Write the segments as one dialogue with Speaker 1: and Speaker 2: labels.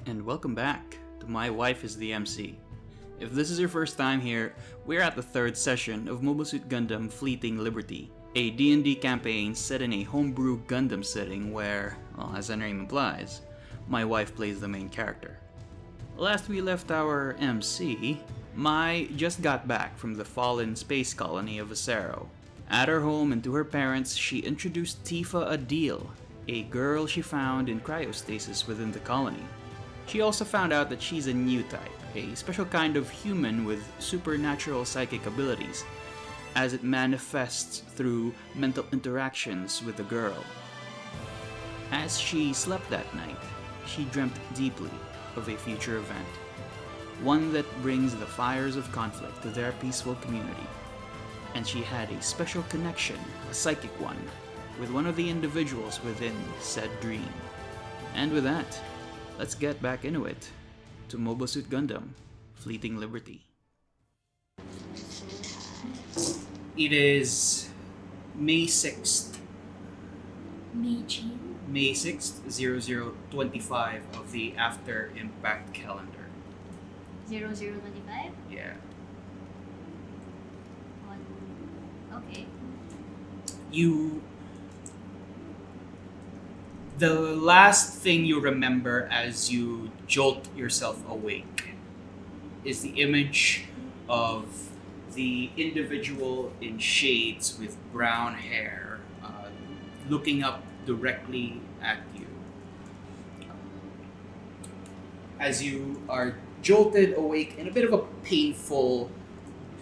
Speaker 1: and welcome back to My Wife is the MC. If this is your first time here, we're at the third session of Mobile Suit Gundam Fleeting Liberty, a D&D campaign set in a homebrew Gundam setting where, well, as the name implies, my wife plays the main character. Last we left our MC, Mai just got back from the fallen space colony of Acero. At her home and to her parents, she introduced Tifa Adil, a girl she found in cryostasis within the colony. She also found out that she's a new type, a special kind of human with supernatural psychic abilities, as it manifests through mental interactions with the girl. As she slept that night, she dreamt deeply of a future event, one that brings the fires of conflict to their peaceful community. And she had a special connection, a psychic one, with one of the individuals within said dream. And with that, let's get back into it, to Mobile Suit Gundam Fleeting Liberty. It is May 6th. May 6th, 0025 of the After Impact calendar.
Speaker 2: 0025?
Speaker 1: Yeah.
Speaker 2: Okay.
Speaker 1: The last thing you remember as you jolt yourself awake is the image of the individual in shades with brown hair looking up directly at you. As you are jolted awake in a bit of a painful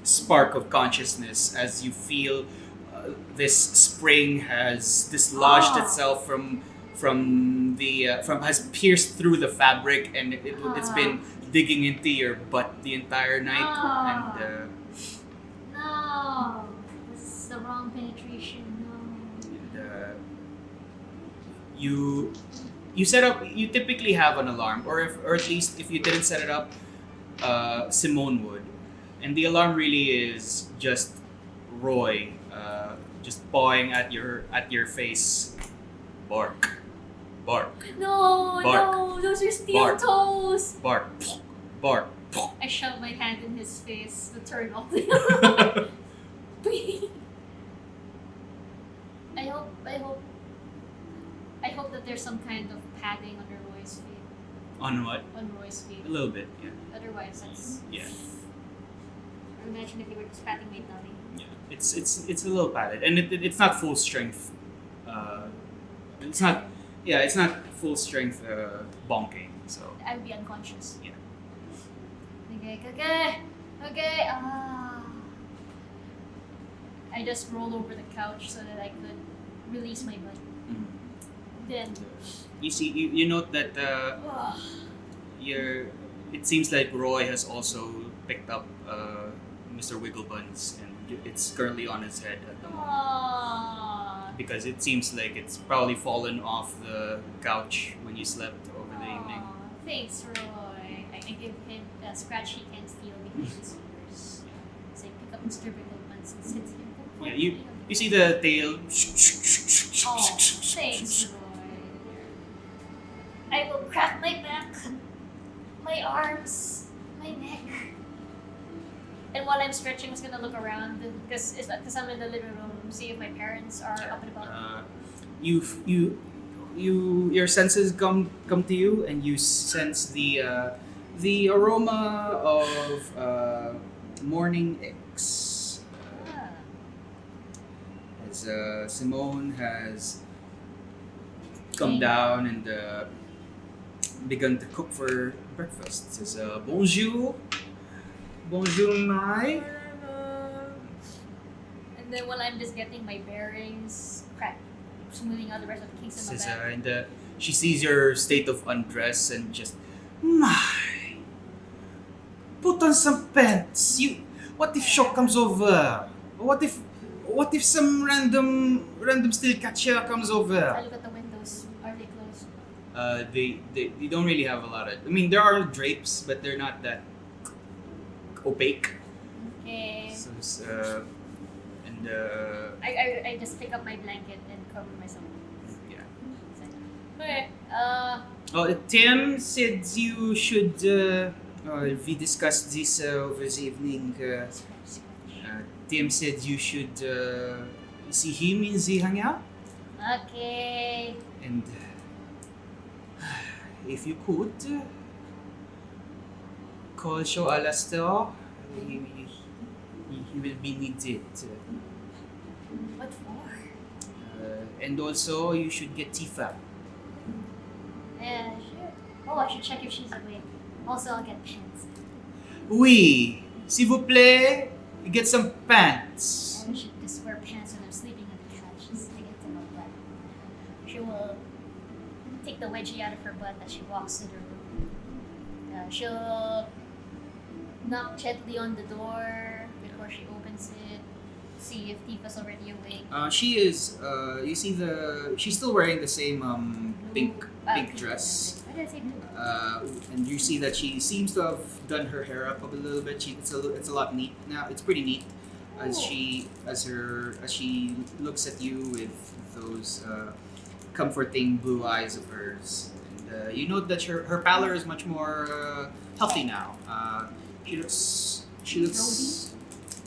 Speaker 1: spark of consciousness as you feel this spring has dislodged itself from has pierced through the fabric and it's been digging into your butt the entire night and
Speaker 2: No! This is the wrong penetration. No.
Speaker 1: and you set up. You typically have an alarm, or at least if you didn't set it up, Simone would, and the alarm really is just Roy, just pawing at your face, bark.
Speaker 2: No,
Speaker 1: Bark.
Speaker 2: no, those are steel
Speaker 1: Bark.
Speaker 2: toes.
Speaker 1: Bark. Bark.
Speaker 2: I shoved my hand in his face to turn off the alarm. I hope that there's some kind of padding under Roy's feet.
Speaker 1: On what?
Speaker 2: On Roy's feet.
Speaker 1: A little bit, yeah.
Speaker 2: Otherwise, that's.
Speaker 1: Yeah.
Speaker 2: Imagine if you were just patting my tummy.
Speaker 1: Yeah. It's a little padded, and it's not full strength. It's not. Yeah, it's not full strength bonking. So.
Speaker 2: I would be unconscious.
Speaker 1: Yeah.
Speaker 2: Okay. I just rolled over the couch so that I could release my butt.
Speaker 1: Mm-hmm.
Speaker 2: Then.
Speaker 1: You see, you note that it seems like Roy has also picked up Mr. Wigglebuns, and it's currently on his head at the moment. Because it seems like it's probably fallen off the couch when you slept over the evening.
Speaker 2: Thanks, Roy. I give him a scratch he can't feel behind his ears. So I pick up Mr. Wigglebuns and sit him.
Speaker 1: Yeah, you see the tail.
Speaker 2: Oh, thanks, Roy. I will crack my back, my arms, my neck. And while I'm stretching, I'm just gonna look around because I'm in the living room, see if my parents are up and about.
Speaker 1: Your senses come to you, and you sense the aroma of morning eggs. As Simone has come down and begun to cook for breakfast. Says bonjour, Mai.
Speaker 2: And then while I'm just getting my bearings, smoothing out the rest of the kinks in my back.
Speaker 1: And she sees your state of undress and just, my, put on some pants. What if shock comes over? What if some random steel catcher comes over?
Speaker 2: I look at the windows. Are they closed?
Speaker 1: They don't really have a lot of. I mean, there are drapes, but they're not that opaque.
Speaker 2: Okay.
Speaker 1: So,
Speaker 2: I just pick up my blanket and cover myself.
Speaker 1: Yeah.
Speaker 2: Okay.
Speaker 3: Tim said you should. We discussed this over the evening. Tim said you should see him in the hangout,
Speaker 2: Okay.
Speaker 3: and if you could call show Alastor, he will be needed.
Speaker 2: What for?
Speaker 3: And also, you should get Tifa.
Speaker 2: Yeah, sure. Oh, I should check if she's awake. Also, I'll get pants.
Speaker 3: Oui, s'il vous plaît, get some pants.
Speaker 2: I should just wear pants when I'm sleeping on the couch just to get to my butt. She will take the wedgie out of her butt as she walks to the room. She'll knock gently on the door before she opens it. See if Tifa's already awake.
Speaker 3: She is. You see she's still wearing the same pink dress.
Speaker 2: Why did I say blue?
Speaker 3: And you see that she seems to have done her hair up a little bit. It's a lot neat now. It's pretty neat as she looks at you with those comforting blue eyes of hers. And you note that her pallor is much more healthy now. She looks.
Speaker 2: Rosy?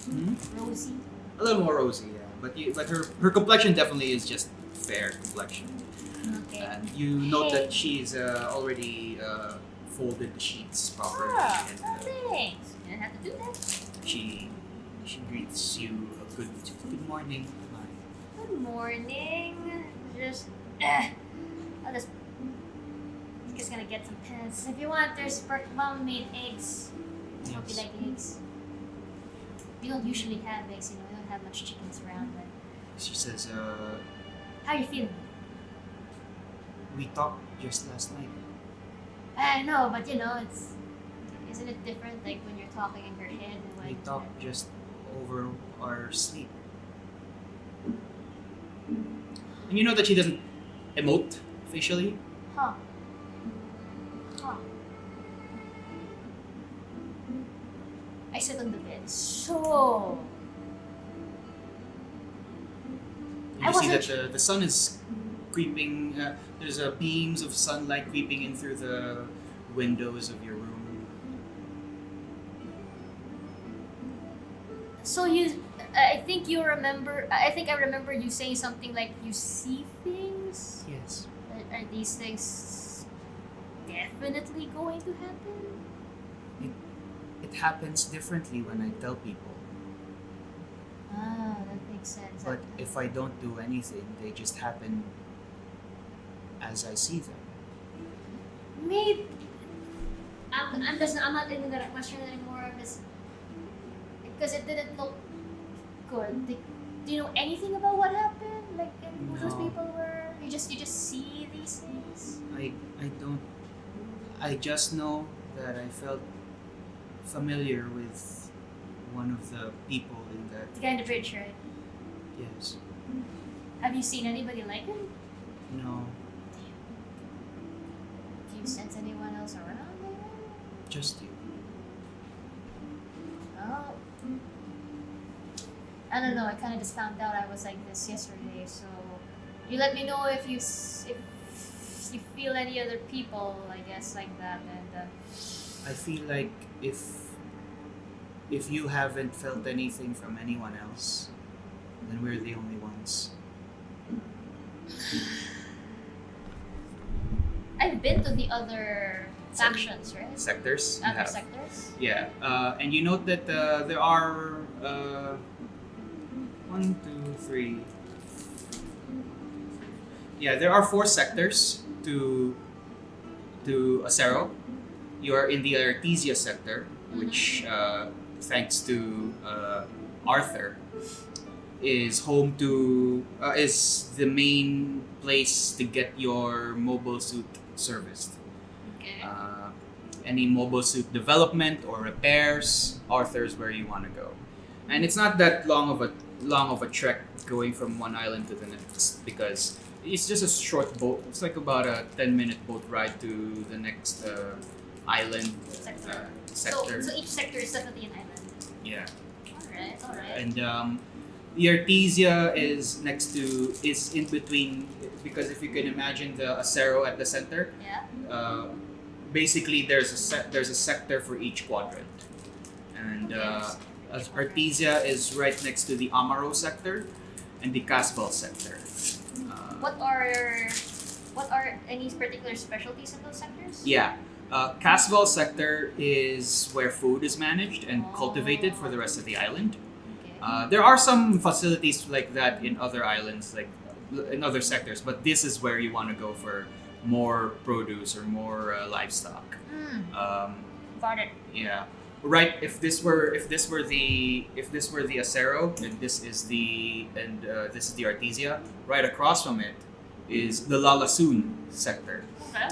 Speaker 3: Hmm?
Speaker 2: Rosy?
Speaker 3: A little more rosy, yeah. But her complexion definitely is just fair complexion.
Speaker 2: Okay.
Speaker 3: And you note that she's already folded the sheets properly.
Speaker 2: Ah,
Speaker 3: And,
Speaker 2: thanks. You didn't have to do that.
Speaker 3: she greets you a good morning.
Speaker 2: Good morning. I'll just gonna get some pants. If you want, there's mom made eggs. I hope you
Speaker 3: Yes.
Speaker 2: like eggs. We don't usually have eggs, we don't have much chickens around, but
Speaker 3: She says,
Speaker 2: how are you feeling?
Speaker 3: we talked just last night.
Speaker 2: I know, but isn't it different like when you're talking in your head and when
Speaker 3: We talked just over our sleep. And you know that she doesn't emote facially.
Speaker 2: Huh. Huh. I sit on the bed. So
Speaker 3: And
Speaker 2: I
Speaker 3: you see
Speaker 2: wasn't
Speaker 3: that the sun is creeping. There's beams of sunlight creeping in through the windows of your room.
Speaker 2: So I think I remember you saying something like you see things.
Speaker 3: Yes.
Speaker 2: Are these things definitely going to happen?
Speaker 3: It happens differently when I tell people.
Speaker 2: Ah, that makes sense.
Speaker 3: But if I don't do anything, they just happen as I see them.
Speaker 2: Maybe I'm not in that question anymore because it didn't look good. Do you know anything about what happened? Like who those
Speaker 3: No.
Speaker 2: people were? You just see these things.
Speaker 3: I don't. I just know that I felt familiar with one of the people in that.
Speaker 2: The guy in the bridge, right?
Speaker 3: Yes.
Speaker 2: Have you seen anybody like him?
Speaker 3: No.
Speaker 2: Do you sense anyone else around there?
Speaker 3: Just you.
Speaker 2: Oh. I don't know. I kind of just found out I was like this yesterday. So you let me know if you feel any other people, I guess, like that. And
Speaker 3: I feel like if you haven't felt anything from anyone else, then we're the only ones.
Speaker 2: I've been to the other factions, right?
Speaker 3: Sectors. You
Speaker 2: Other
Speaker 3: have.
Speaker 2: sectors.
Speaker 3: Yeah, and you note that there are 1, 2, 3. Yeah, there are 4 sectors to Acero. You are in the Artesia sector, which, thanks to Arthur, is home to is the main place to get your mobile suit serviced.
Speaker 2: Okay.
Speaker 3: Any mobile suit development or repairs, Arthur's where you want to go. And it's not that long of a trek going from one island to the next because it's just a short boat. It's like about a 10-minute boat ride to the next island sector.
Speaker 2: So each sector is definitely an island.
Speaker 3: Yeah.
Speaker 2: Alright.
Speaker 3: And the Artesia is in between. because if you can imagine the Acero at the center,
Speaker 2: Yeah.
Speaker 3: basically there's a sector for each quadrant, and Artesia is right next to the Amaro sector and the Casbel sector.
Speaker 2: What are any particular specialties in those sectors?
Speaker 3: Yeah. Casbel sector is where food is managed and cultivated for the rest of the island.
Speaker 2: Okay.
Speaker 3: There are some facilities like that in other islands, like in other sectors, but this is where you want to go for more produce or more livestock.
Speaker 2: Got it.
Speaker 3: Yeah. Right. If this were the Acero, and this is the Artesia. Right across from it is the Lllostri sector.
Speaker 2: Okay.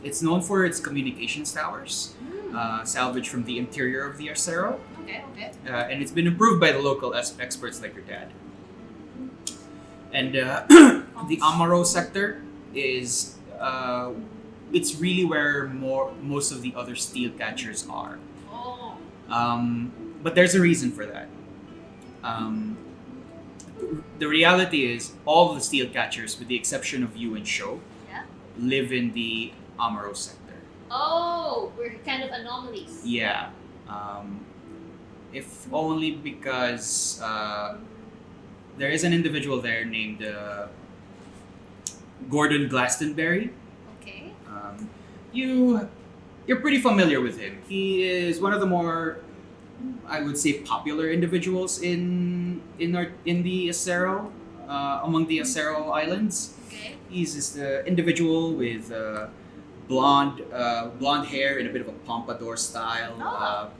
Speaker 3: It's known for its communications towers, salvaged from the interior of the Acero,
Speaker 2: Okay.
Speaker 3: and it's been improved by the local experts like your dad. And the Amaro sector is it's really where most of the other steel catchers are.
Speaker 2: Oh.
Speaker 3: But there's a reason for that. The reality is, all the steel catchers, with the exception of you and Sho,
Speaker 2: Yeah.
Speaker 3: live in the Amaro sector.
Speaker 2: Oh, we're kind of anomalies.
Speaker 3: Yeah. If only because there is an individual there named Gordon Glastonbury.
Speaker 2: Okay.
Speaker 3: You're pretty familiar with him. He is one of the more, I would say, popular individuals in the Acero, among the Acero Islands.
Speaker 2: Okay.
Speaker 3: He's just an individual with blonde hair in a bit of a pompadour style,
Speaker 2: Oh.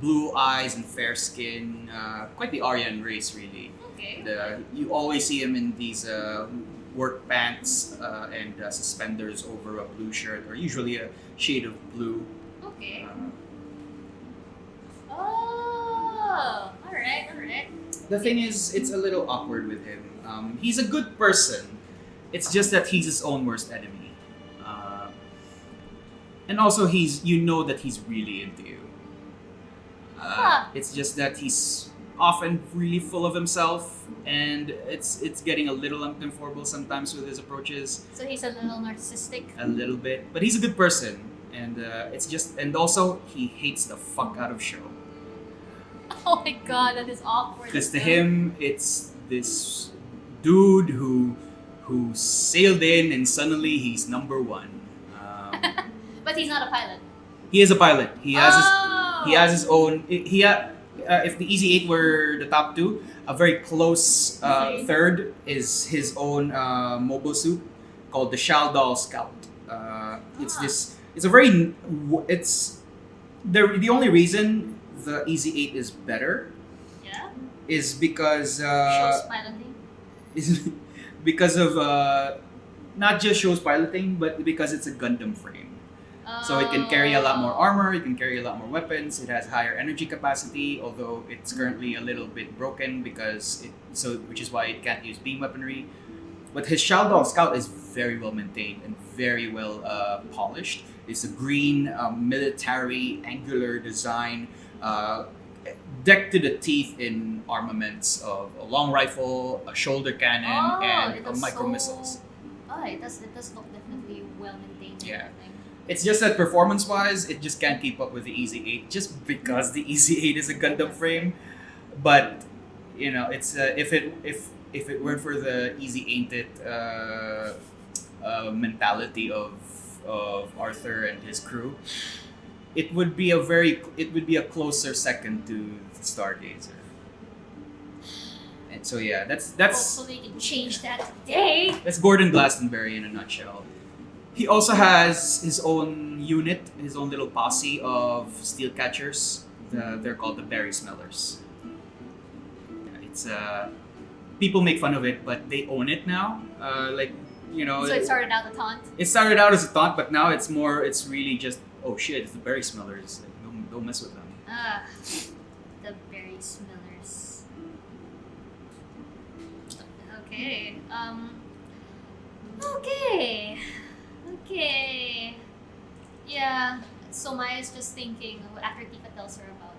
Speaker 3: blue eyes and fair skin. Quite the Aryan race, really.
Speaker 2: Okay.
Speaker 3: You always see him in these work pants and suspenders over a blue shirt, or usually a shade of blue.
Speaker 2: Okay. Oh, all right.
Speaker 3: The thing is, it's a little awkward with him. He's a good person. It's just that he's his own worst enemy. And also, that he's really into you. It's just that he's often really full of himself, and it's getting a little uncomfortable sometimes with his approaches.
Speaker 2: So he's a little narcissistic.
Speaker 3: A little bit, but he's a good person, and and also he hates the fuck out of Sho.
Speaker 2: Oh my god, that is awkward.
Speaker 3: Because to him, it's this dude who sailed in and suddenly he's number one.
Speaker 2: But he's not a pilot.
Speaker 3: He is a pilot. He has his
Speaker 2: Oh.
Speaker 3: own. If the Easy 8 were the top two, a very close third is his own mobile suit called the Shaldal Scout. The only reason the Easy 8 is better
Speaker 2: Yeah.
Speaker 3: is because
Speaker 2: Shows piloting.
Speaker 3: is because of not just shows piloting, but because it's a Gundam frame. So it can carry a lot more armor, it can carry a lot more weapons, it has higher energy capacity, although it's currently a little bit broken which is why it can't use beam weaponry. But his Shaldal Scout is very well maintained and very well polished. It's a green, military, angular design, decked to the teeth in armaments of a long rifle, a shoulder cannon, and micro missiles.
Speaker 2: Oh, it does look definitely well maintained.
Speaker 3: Yeah.
Speaker 2: And everything.
Speaker 3: It's just that performance-wise, it just can't keep up with the Easy 8, just because the Easy 8 is a Gundam frame. But it's if it weren't for the Easy Ain't It mentality of Arthur and his crew, it would be a closer second to Stargazer. And so yeah, that's
Speaker 2: Hopefully we can change that today.
Speaker 3: that's Gordon Glastonbury in a nutshell. He also has his own unit, his own little posse of steel catchers. They're called the Berry Smellers. It's people make fun of it, but they own it now.
Speaker 2: So it started out a taunt.
Speaker 3: It started out as a taunt, but now it's really just, oh shit, it's the Berry Smellers. Like, don't mess with them.
Speaker 2: The berry smellers. Okay. Okay. Yeah. So Maya's just thinking after Tifa tells her about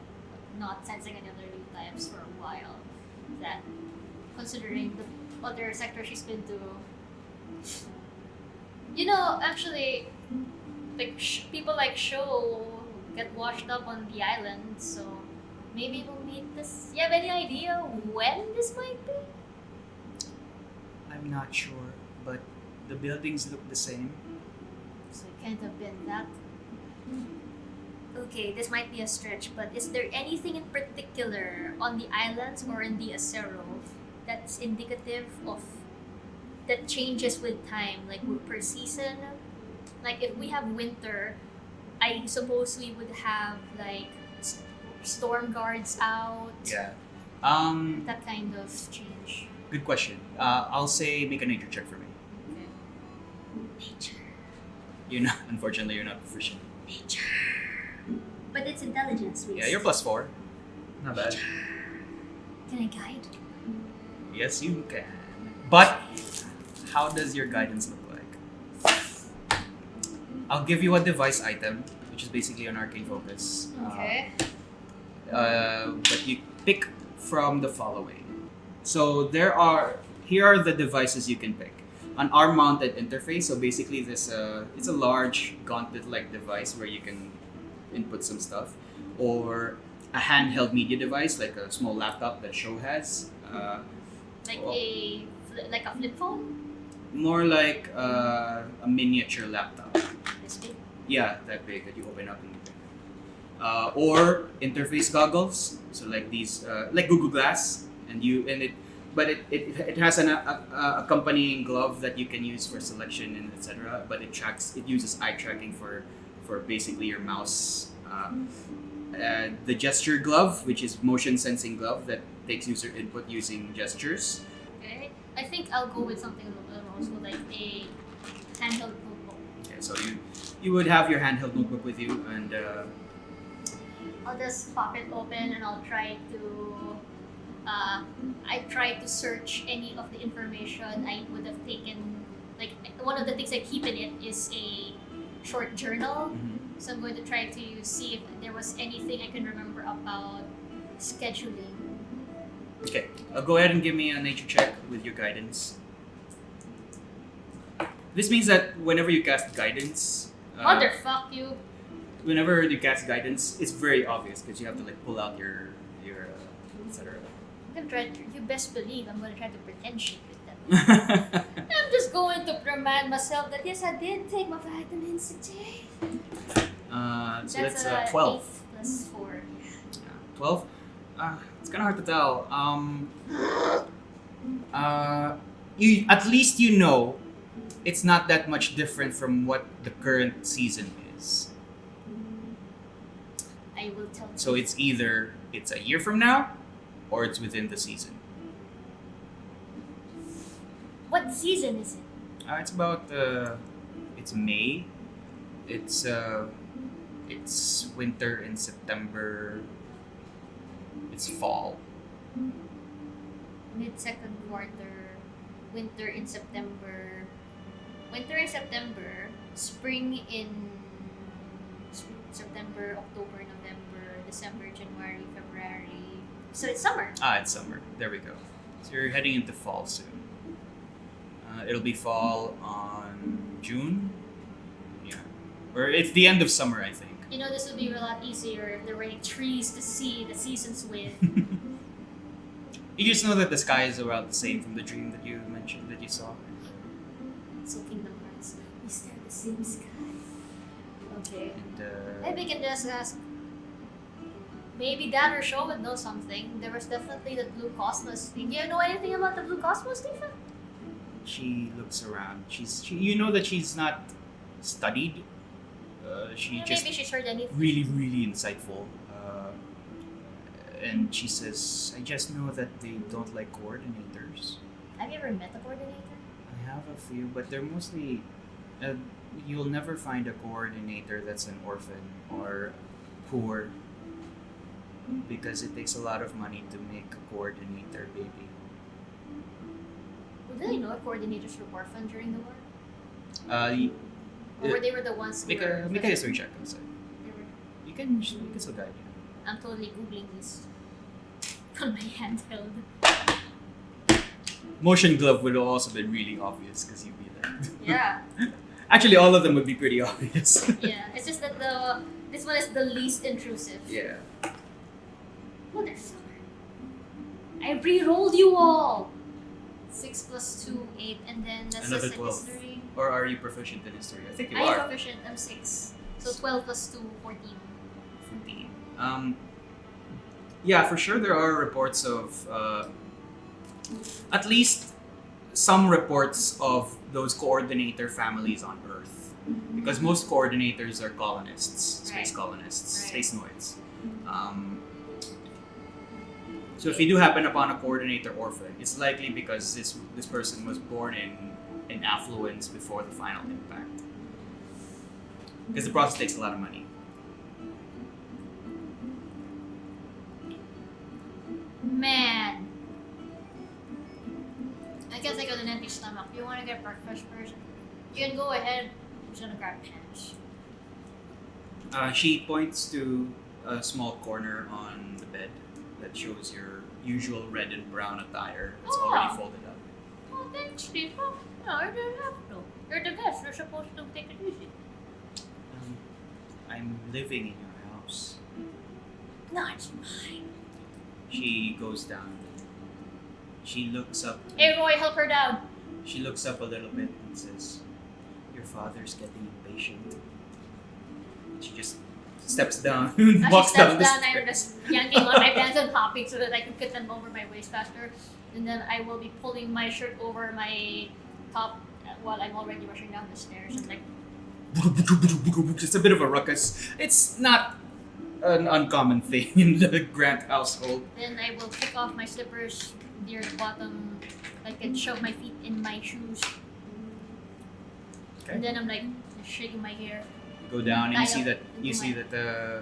Speaker 2: not sensing any other lead types for a while, that considering the other sector she's been to, You know, actually, like people like Show get washed up on the island, so maybe we'll meet this. You have any idea when this might be?
Speaker 3: I'm not sure, but the buildings look the same.
Speaker 2: So it can't have been that. Okay, this might be a stretch, but is there anything in particular on the islands or in the Acero that's indicative of that changes with time, like per season? Like if we have winter, I suppose we would have like storm guards out.
Speaker 3: Yeah.
Speaker 2: That kind of change.
Speaker 3: Good question. I'll say make a nature check for me.
Speaker 2: Okay. Nature.
Speaker 3: Unfortunately, you're not proficient.
Speaker 2: Nature. But it's intelligence.
Speaker 3: Yeah, you're +4. Not bad.
Speaker 2: Can I guide?
Speaker 3: Yes, you can. But how does your guidance look like? I'll give you a device item, which is basically an arcane focus.
Speaker 2: Okay.
Speaker 3: But you pick from the following. So here are the devices you can pick. An arm-mounted interface. So basically, it's a large gauntlet-like device where you can input some stuff, or a handheld media device like a small laptop that Show has.
Speaker 2: Like a flip phone.
Speaker 3: More like a miniature laptop.
Speaker 2: This big.
Speaker 3: Yeah, that big that you open up and or interface goggles. So like these, like Google Glass, it has an accompanying glove that you can use for selection and etc. But it uses eye tracking for basically your mouse. The gesture glove, which is motion sensing glove that takes user input using gestures.
Speaker 2: Okay, I think I'll go with something a little also like a handheld notebook.
Speaker 3: Okay, so you would have your handheld notebook with you, and
Speaker 2: I'll just pop it open and I'll try to search any of the information I would have taken. Like one of the things I keep in it is a short journal. So I'm going to try to see if there was anything I can remember about scheduling.
Speaker 3: Okay, go ahead and give me a nature check with your guidance. This means that whenever you cast guidance,
Speaker 2: Motherfuck you!
Speaker 3: whenever you cast guidance, it's very obvious because you have to like pull out your etc.
Speaker 2: I'm gonna try. You best believe I'm gonna try to pretend shit with them. I'm just going to remind myself that yes, I did take my vitamins today.
Speaker 3: So that's 12.
Speaker 2: 8 plus 4.
Speaker 3: 12? It's kind of hard to tell. At least you know it's not that much different from what the current season is.
Speaker 2: I will tell you.
Speaker 3: So it's either it's a year from now or it's within the season.
Speaker 2: What season is it?
Speaker 3: It's about it's May. It's winter in September. It's fall.
Speaker 2: Mid-second quarter, winter in September, spring in September, October, November, December, January, February. So it's summer.
Speaker 3: It's summer. There we go. So you're heading into fall soon. It'll be fall on June. Yeah. Or it's the end of summer, I think.
Speaker 2: You know, this would be a lot easier if there were any trees to see the seasons with.
Speaker 3: You just know that the sky is about the same from the dream that you mentioned that you saw.
Speaker 2: So Kingdom Hearts, is there the same sky? Okay.
Speaker 3: And
Speaker 2: Maybe we can just ask. Maybe Dad or Show would know something. There was definitely the Blue Cosmos thing. Do you know anything about the Blue Cosmos, Tifa?
Speaker 3: she looks around. You know that she's not studied. She just
Speaker 2: maybe she's heard anything.
Speaker 3: really, really insightful. And she says, I just know that they don't like coordinators.
Speaker 2: Have you ever met a coordinator?
Speaker 3: I have a few, but they're mostly... you'll never find a coordinator that's an orphan or poor, because it takes a lot of money to make a coordinator baby.
Speaker 2: Well, did I know coordinators were orphaned during the war? Or they were the ones who
Speaker 3: make a history check outside. You can still guide you.
Speaker 2: I'm totally googling this on my handheld.
Speaker 1: Motion glove would have also been really obvious because you'd be like.
Speaker 2: Yeah.
Speaker 1: Actually, all of them would be pretty obvious.
Speaker 2: Yeah. It's just that this one is the least intrusive.
Speaker 1: Yeah.
Speaker 2: Motherfucker. I re-rolled you all. 6 plus 2, 8, and then that's
Speaker 1: Another
Speaker 2: just
Speaker 1: 12.
Speaker 2: history.
Speaker 1: Or are you proficient in history? I think you
Speaker 2: I
Speaker 1: are.
Speaker 2: am proficient. I'm 6. So 12 plus 2, 14.
Speaker 1: 14. Yeah, for sure there are reports of at least some reports of those coordinator families on Earth. Because most coordinators are colonists, space
Speaker 2: Right.
Speaker 1: colonists,
Speaker 2: Right.
Speaker 1: space noids. So if you do happen upon a coordinator orphan, it's likely because this person was born in affluence before the final impact. Because the process takes a lot of money.
Speaker 2: Man. I guess I got an empty stomach. You want to get breakfast first? You can go ahead. I'm just gonna grab pants.
Speaker 1: She points to a small corner on the bed that shows your usual red and brown attire. It's already folded up.
Speaker 2: Oh, thanks, Tifa. No, I don't have to. You're the guest. You're supposed to take it easy.
Speaker 1: I'm living in your house.
Speaker 2: No, it's mine.
Speaker 1: She goes down. She looks up.
Speaker 2: Hey, Roy, help her down.
Speaker 1: She looks up a little bit and says, "Your father's getting impatient." She just steps down,
Speaker 2: As
Speaker 1: walks
Speaker 2: she
Speaker 1: down
Speaker 2: steps
Speaker 1: the
Speaker 2: down,
Speaker 1: stairs.
Speaker 2: I'm just yanking on my pants and hopping so that I can fit them over my waist faster. And then I will be pulling my shirt over my top while I'm already rushing down the stairs. And like,
Speaker 1: It's a bit of a ruckus. It's not an uncommon thing in the Grant household.
Speaker 2: then I will kick off my slippers near the bottom. I can shove my feet in my shoes.
Speaker 1: Okay.
Speaker 2: And then I'm like shaking my hair.
Speaker 1: Go down and
Speaker 2: Tie
Speaker 1: you see
Speaker 2: up
Speaker 1: that
Speaker 2: into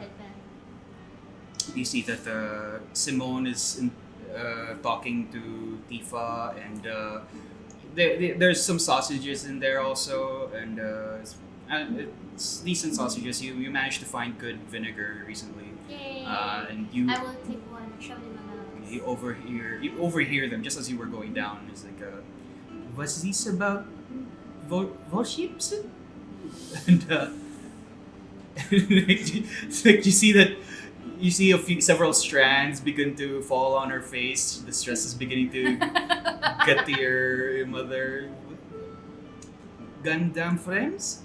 Speaker 2: my
Speaker 1: Simone is talking to Tifa, and there's some sausages in there also, and it's decent sausages. You managed to find good vinegar recently,
Speaker 2: Yay!
Speaker 1: and you
Speaker 2: I will take one and shove it in my mouth.
Speaker 1: you overhear them just as you were going down. It's like, what's this about? Warships? And it's like you see several strands begin to fall on her face. The stress is beginning to get to your mother. Gundam frames?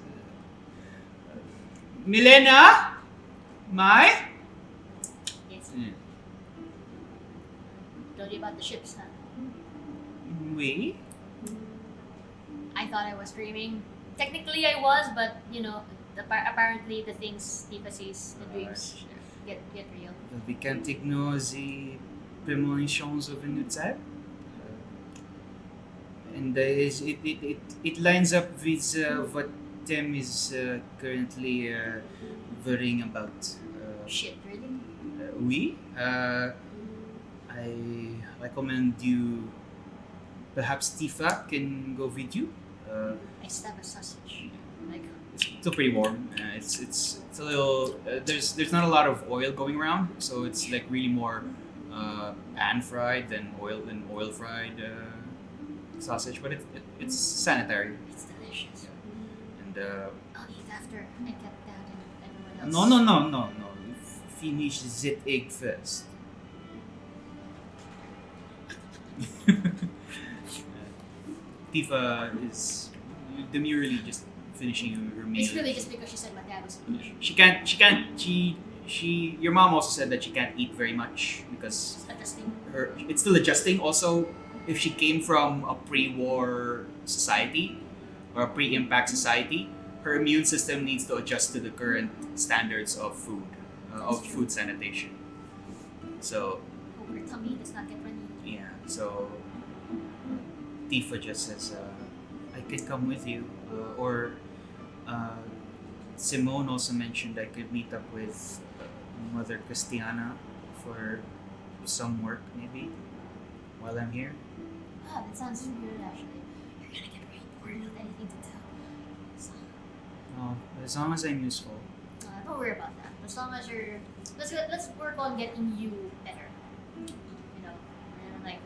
Speaker 1: Milena? Mai?
Speaker 2: Yes.
Speaker 1: Mm.
Speaker 2: Told you about the ships, huh?
Speaker 1: Oui?
Speaker 2: I thought I was dreaming. Technically, I was, but you know, apparently the things Tifa sees, the dreams, get real.
Speaker 1: We can't ignore the premonitions of a new type. And it lines up with what Tem is currently worrying about.
Speaker 2: Shit, really?
Speaker 1: Oui. I recommend you. Perhaps Tifa can go with you.
Speaker 2: I stab a sausage. Like,
Speaker 1: It's still pretty warm. It's a little. There's not a lot of oil going around, so it's like really more pan fried than oil fried sausage. But it's sanitary.
Speaker 2: it's delicious.
Speaker 1: And
Speaker 2: I'll eat after I get that and everyone else.
Speaker 1: no. Finish that egg first. Tifa is demurely just finishing her meal.
Speaker 2: It's really just because she said my dad was a bitch.
Speaker 1: She your mom also said that she can't eat very much because
Speaker 2: It's adjusting.
Speaker 1: it's still adjusting. Also, if she came from a pre-war society or a pre-impact society, her immune system needs to adjust to the current standards of food, food sanitation. So
Speaker 2: Hope her tummy does not get runny.
Speaker 1: yeah, so Tifa just says, I could come with you. Or Simone also mentioned I could meet up with Mother Christiana for some work, maybe, while I'm here.
Speaker 2: Ah, that sounds weird actually. You're gonna get very bored with anything to tell. So,
Speaker 1: Oh, as long as I'm useful.
Speaker 2: don't worry about that. As long as you're, let's work on getting you better. You know, and like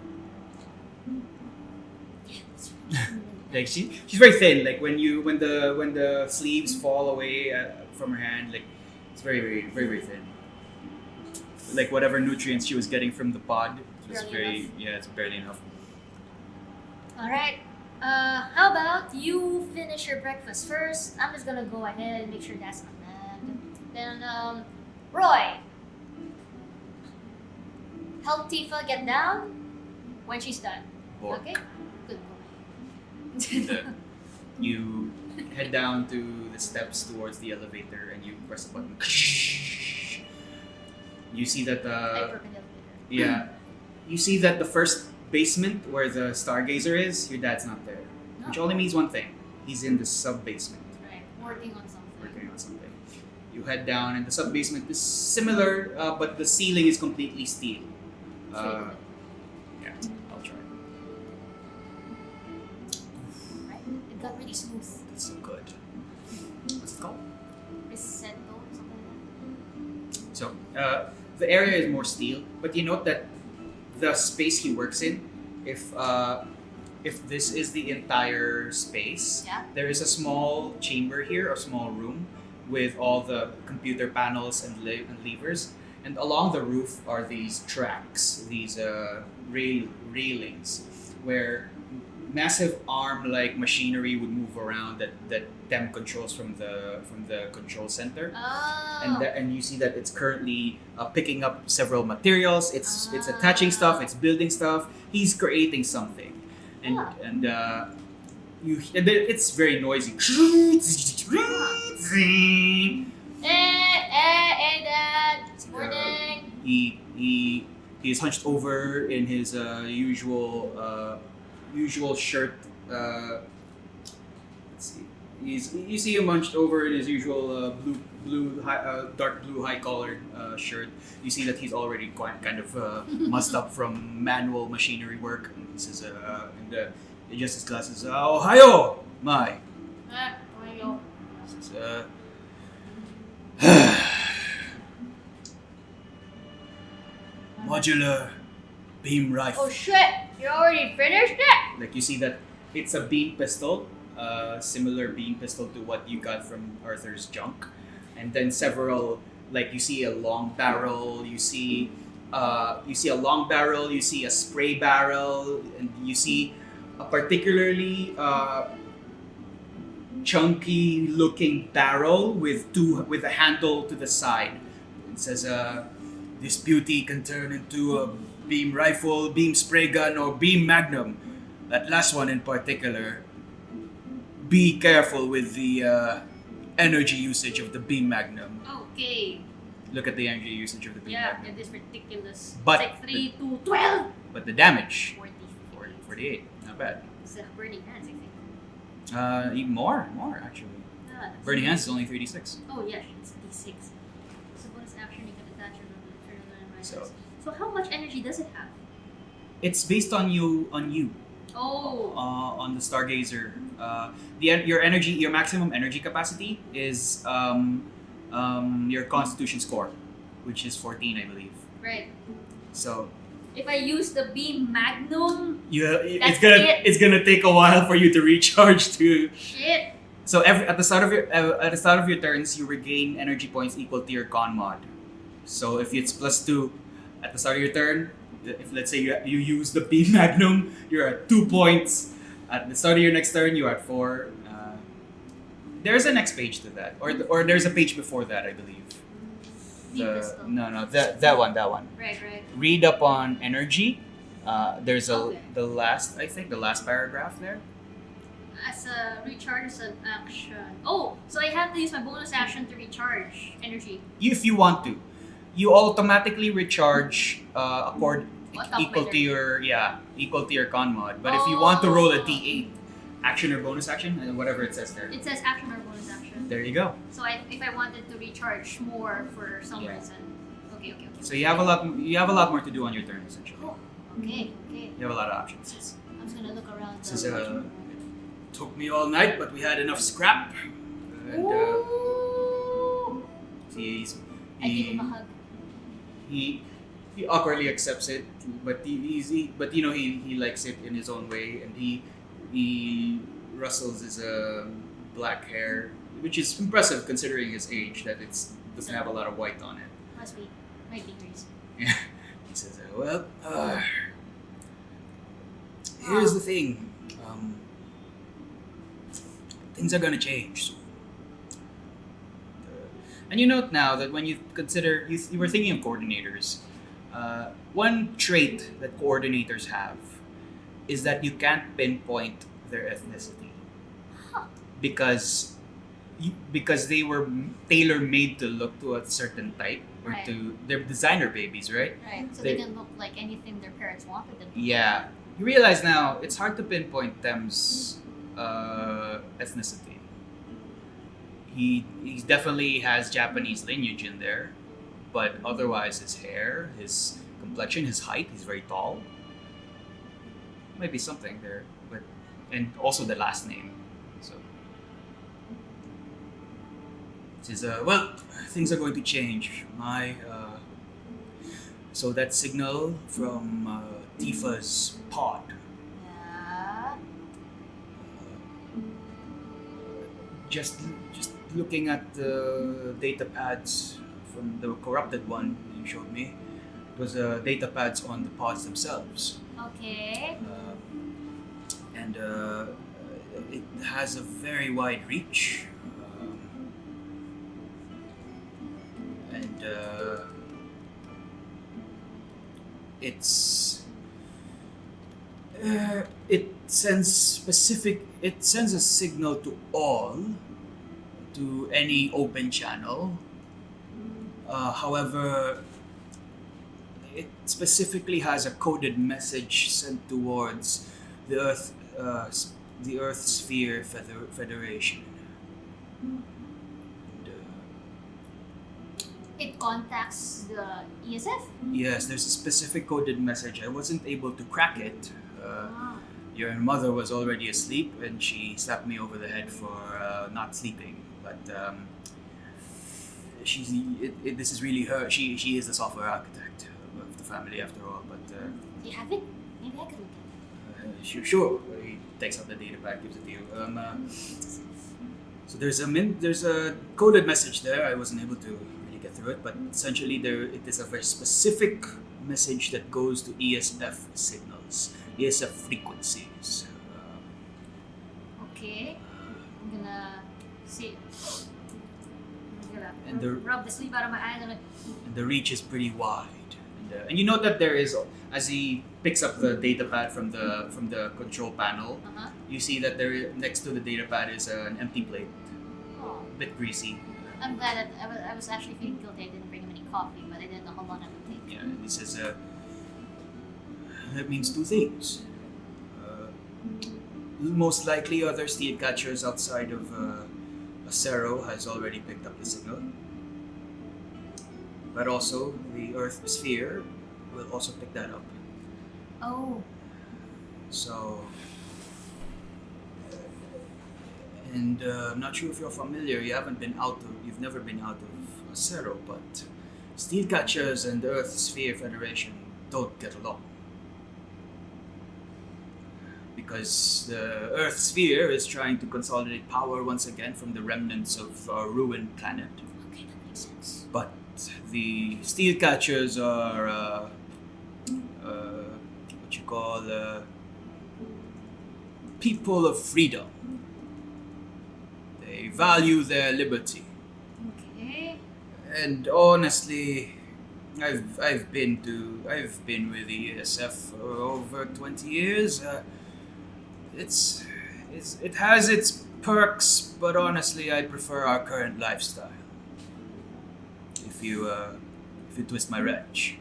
Speaker 3: Like she's very thin. Like when the sleeves fall away from her hand, like it's very thin. Like whatever nutrients she was getting from the pod, it's it's barely enough.
Speaker 2: All right. How about you finish your breakfast first? I'm just gonna go ahead and make sure that's not bad. Then, Roy, help Tifa get down when she's done.
Speaker 3: Bork.
Speaker 2: Okay. Good boy.
Speaker 3: You head down to the steps towards the elevator, and you press a button. You see that
Speaker 2: I broke an elevator.
Speaker 3: yeah, you see that the first basement where the Stargazer is, your dad's not there.
Speaker 2: No.
Speaker 3: Which only means one thing. He's in the sub-basement.
Speaker 2: Right. Working on something.
Speaker 3: You head down, and the sub-basement is similar, but the ceiling is completely steel. Yeah, I'll try.
Speaker 2: Right. It got really smooth.
Speaker 3: That's so good. What's it called?
Speaker 2: Rissetto, something like that.
Speaker 3: So, the area is more steel, but you note that the space he works in, if this is the entire space, there is a small chamber here, a small room, with all the computer panels and levers, and along the roof are these tracks, these railings, where massive arm-like machinery would move around that Tem controls from the control center.
Speaker 2: Oh.
Speaker 3: And you see that it's currently picking up several materials. It's attaching stuff. It's building stuff. He's creating something, and it's very noisy.
Speaker 2: Hey, Dad. It's morning.
Speaker 3: He is hunched over in his usual shirt. Let's see. You see him hunched over in his usual dark blue high collared shirt. You see that he's already quite kind of mussed up from manual machinery work. And he says, and he adjusts his glasses. Ohio, my.
Speaker 2: Ohio.
Speaker 3: Says, modular beam rifle.
Speaker 2: Oh shit! You already finished it?
Speaker 3: Like you see that it's a beam pistol, similar beam pistol to what you got from Arthur's junk, and then several, like you see a long barrel, you see a long barrel, you see a spray barrel, and you see a particularly chunky looking barrel with a handle to the side. It says, "This beauty can turn into a beam rifle, beam spray gun, or beam magnum. That last one in particular, be careful with the energy usage of the beam magnum."
Speaker 2: Okay.
Speaker 3: Look at the energy usage of the beam
Speaker 2: Yeah,
Speaker 3: magnum.
Speaker 2: it is ridiculous.
Speaker 3: But
Speaker 2: it's like 3 to 12.
Speaker 3: But the damage,
Speaker 2: 40.
Speaker 3: 48, not bad.
Speaker 2: It's burning hands, I think.
Speaker 3: Even more actually. Burning hands is only 3d6.
Speaker 2: Oh yeah, it's D6. So bonus action you can attach it on the
Speaker 3: So
Speaker 2: how much energy does it have?
Speaker 3: it's based on you.
Speaker 2: Oh.
Speaker 3: On the Stargazer, your maximum energy capacity is your Constitution score, which is 14, I believe.
Speaker 2: Right.
Speaker 3: So
Speaker 2: If I use the beam magnum,
Speaker 3: it's gonna take a while for you to recharge too.
Speaker 2: Shit.
Speaker 3: So at the start of your turns, you regain energy points equal to your con mod. So if it's +2 at the start of your turn, if let's say you use the beam magnum, you're at 2 points. At the start of your next turn, you're at 4. There's a next page to that, or there's a page before that, I believe. That one.
Speaker 2: Right.
Speaker 3: Read up on energy. There's
Speaker 2: Okay.
Speaker 3: the last paragraph there.
Speaker 2: As a recharge as an action. Oh, so I have to use my bonus action to recharge energy.
Speaker 3: If you want to, you automatically recharge equal to your con mod. But if you want to roll a d8, action or bonus action, and whatever it says there.
Speaker 2: It says action or bonus action.
Speaker 3: There you go.
Speaker 2: So if I wanted to recharge more for some reason. Okay.
Speaker 3: So you have a lot more to do on your turn essentially.
Speaker 2: Oh, okay.
Speaker 3: You have a lot of options.
Speaker 2: I'm just gonna look around.
Speaker 3: This is took me all night, but we had enough scrap. And
Speaker 2: Ooh.
Speaker 3: I give
Speaker 2: him a hug.
Speaker 3: He awkwardly accepts it, but he likes it in his own way, and he he rustles his black hair, which is impressive considering his age. That it doesn't have a lot of white on it.
Speaker 2: Must be my fingers.
Speaker 3: Yeah. He says, here's the thing. Things are gonna change soon. And you note now that when you consider, you were thinking of coordinators. One trait that coordinators have is that you can't pinpoint their ethnicity because they were tailor-made to look to a certain type or
Speaker 2: Right.
Speaker 3: to they're designer babies, right?
Speaker 2: Right. So they can look like anything their parents wanted them to.
Speaker 3: Yeah. You realize now it's hard to pinpoint them's ethnicity. He definitely has Japanese lineage in there, but otherwise his hair, his complexion, his height, he's very tall. Might be something there, but and also the last name. So it says, things are going to change. So that signal from Tifa's pod.
Speaker 2: Yeah.
Speaker 3: Just looking at the data pads from the corrupted one you showed me, it was data pads on the pods themselves.
Speaker 2: Okay.
Speaker 3: And it has a very wide reach. And it sends a signal to any open channel. However, it specifically has a coded message sent towards the Earth Sphere Federation. And,
Speaker 2: It contacts the ESF?
Speaker 3: yes, there's a specific coded message. I wasn't able to crack it. Your mother was already asleep, and she slapped me over the head for not sleeping. But this is really her. She is the software architect of the family, after all. But
Speaker 2: Do you have it? Maybe I could look at it.
Speaker 3: sure. He takes out the data pack, gives it to you. So there's a coded message there. I wasn't able to really get through it, but essentially it is a very specific message that goes to ESF signals, ESF frequencies.
Speaker 2: Okay. I'm gonna see.
Speaker 3: And the-
Speaker 2: rub the sleep out of my eyes and
Speaker 3: And the reach is pretty wide. And you note that there is, as he picks up the data pad from the control panel, you see that there next to the data pad is an empty plate,
Speaker 2: Oh,
Speaker 3: a bit greasy.
Speaker 2: I'm glad that I was actually feeling guilty I didn't bring him any coffee, but I didn't know how long it would take.
Speaker 3: Yeah, and he says, that means two things. Most likely other steel catchers outside of Acero has already picked up the signal. But also, the Earth sphere will also pick that up.
Speaker 2: Oh,
Speaker 3: So, and I'm not sure if you're familiar. You've never been out of Acero, but steel catchers and the Earth Sphere Federation don't get along because the Earth Sphere is trying to consolidate power once again from the remnants of our ruined planet.
Speaker 2: okay, that makes sense.
Speaker 3: But the steel catchers are what you call people of freedom. They value their liberty.
Speaker 2: Okay.
Speaker 3: And honestly, I've been with the ESF for over 20 years. It has its perks, but honestly, I prefer our current lifestyle. If you twist my wrench.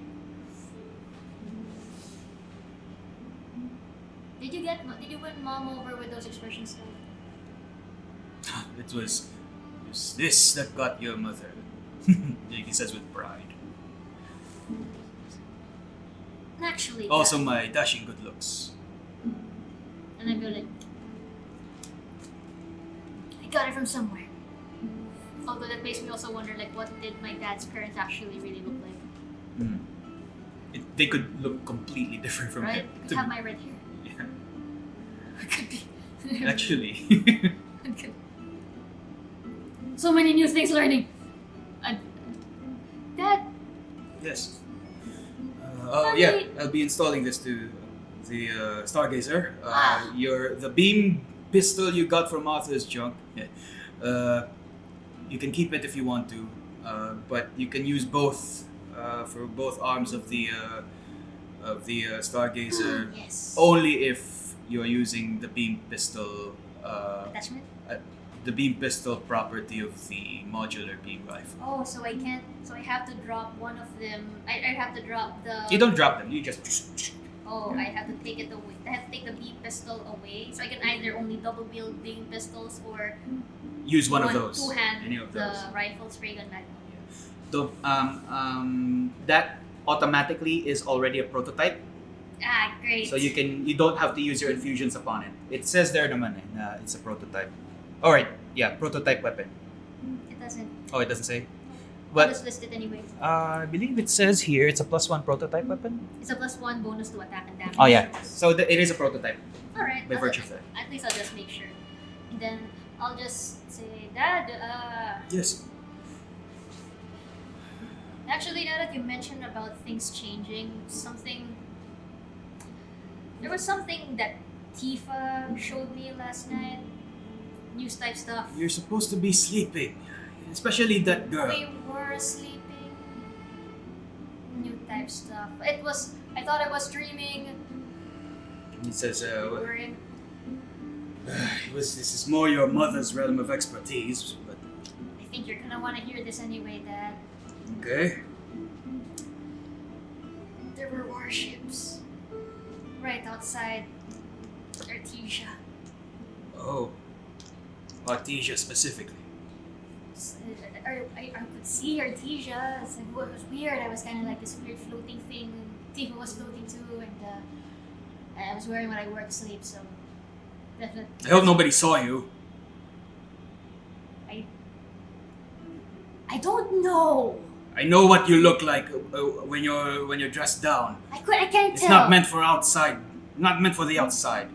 Speaker 2: Did you win Mom over with those expressions stuff?
Speaker 3: It was this that got your mother. He says with pride.
Speaker 2: Actually,
Speaker 3: Also my dashing good looks.
Speaker 2: and I go like, I got it from somewhere. Although that makes me also wonder, like, what did my dad's parents actually really look like?
Speaker 3: They could look completely different from
Speaker 2: Right?
Speaker 3: him.
Speaker 2: They have my red hair.
Speaker 3: Yeah.
Speaker 2: It could be.
Speaker 1: Actually.
Speaker 2: So many new things learning. Dad,
Speaker 1: Yes.
Speaker 2: Mommy.
Speaker 1: I'll be installing this to the Stargazer.
Speaker 2: Ah.
Speaker 1: The beam pistol you got from Arthur's junk. You can keep it if you want to, but you can use both for both arms of the Stargazer.
Speaker 2: yes.
Speaker 1: Only if you're using the beam pistol.
Speaker 2: Attachment?
Speaker 1: The beam pistol property of the modular beam rifle.
Speaker 2: Oh, so I can't. So I have to drop one of them. I have to drop the.
Speaker 1: You don't drop them. You just.
Speaker 2: Oh, I have to take it away. I have to take the beam pistol away. So I can either only double wield beam pistols or
Speaker 1: Use one of those.
Speaker 2: two-hand
Speaker 1: Any of
Speaker 2: the
Speaker 1: those.
Speaker 2: rifle spray gun magnum.
Speaker 3: That automatically is already a prototype,
Speaker 2: Ah, great.
Speaker 3: so you don't have to use your infusions upon it. It says there naman na it's a prototype. Alright, yeah, prototype weapon.
Speaker 2: It doesn't.
Speaker 3: Oh, it doesn't say.
Speaker 2: I'll
Speaker 3: But
Speaker 2: just list it anyway.
Speaker 3: I believe it says here it's a +1 prototype weapon.
Speaker 2: It's a +1 bonus to attack and damage.
Speaker 3: Oh yeah, so it is a prototype
Speaker 2: Alright.
Speaker 3: by virtue of that.
Speaker 2: At least I'll just make sure. And then I'll just say, Dad,
Speaker 1: Yes.
Speaker 2: actually, now that you mentioned about things changing, there was something that Tifa showed me last night. News type stuff.
Speaker 1: You're supposed to be sleeping, especially that girl.
Speaker 2: We were sleeping. New type stuff. I thought I was dreaming.
Speaker 1: He says,
Speaker 2: We were in.
Speaker 1: this is more your mother's realm of expertise, but
Speaker 2: I think you're gonna want to hear this anyway, Dad.
Speaker 1: okay.
Speaker 2: There were warships right outside Artesia.
Speaker 1: Oh. Artesia specifically.
Speaker 2: I could see Artesia. It was weird. I was kind of like this weird floating thing. Tifa was floating too, and I was wearing what I wore to sleep, so definitely.
Speaker 1: I hope nobody saw you.
Speaker 2: I don't know.
Speaker 1: I know what you look like when you're dressed down.
Speaker 2: I can't
Speaker 1: It's
Speaker 2: tell.
Speaker 1: not meant for outside. Not meant for the outside.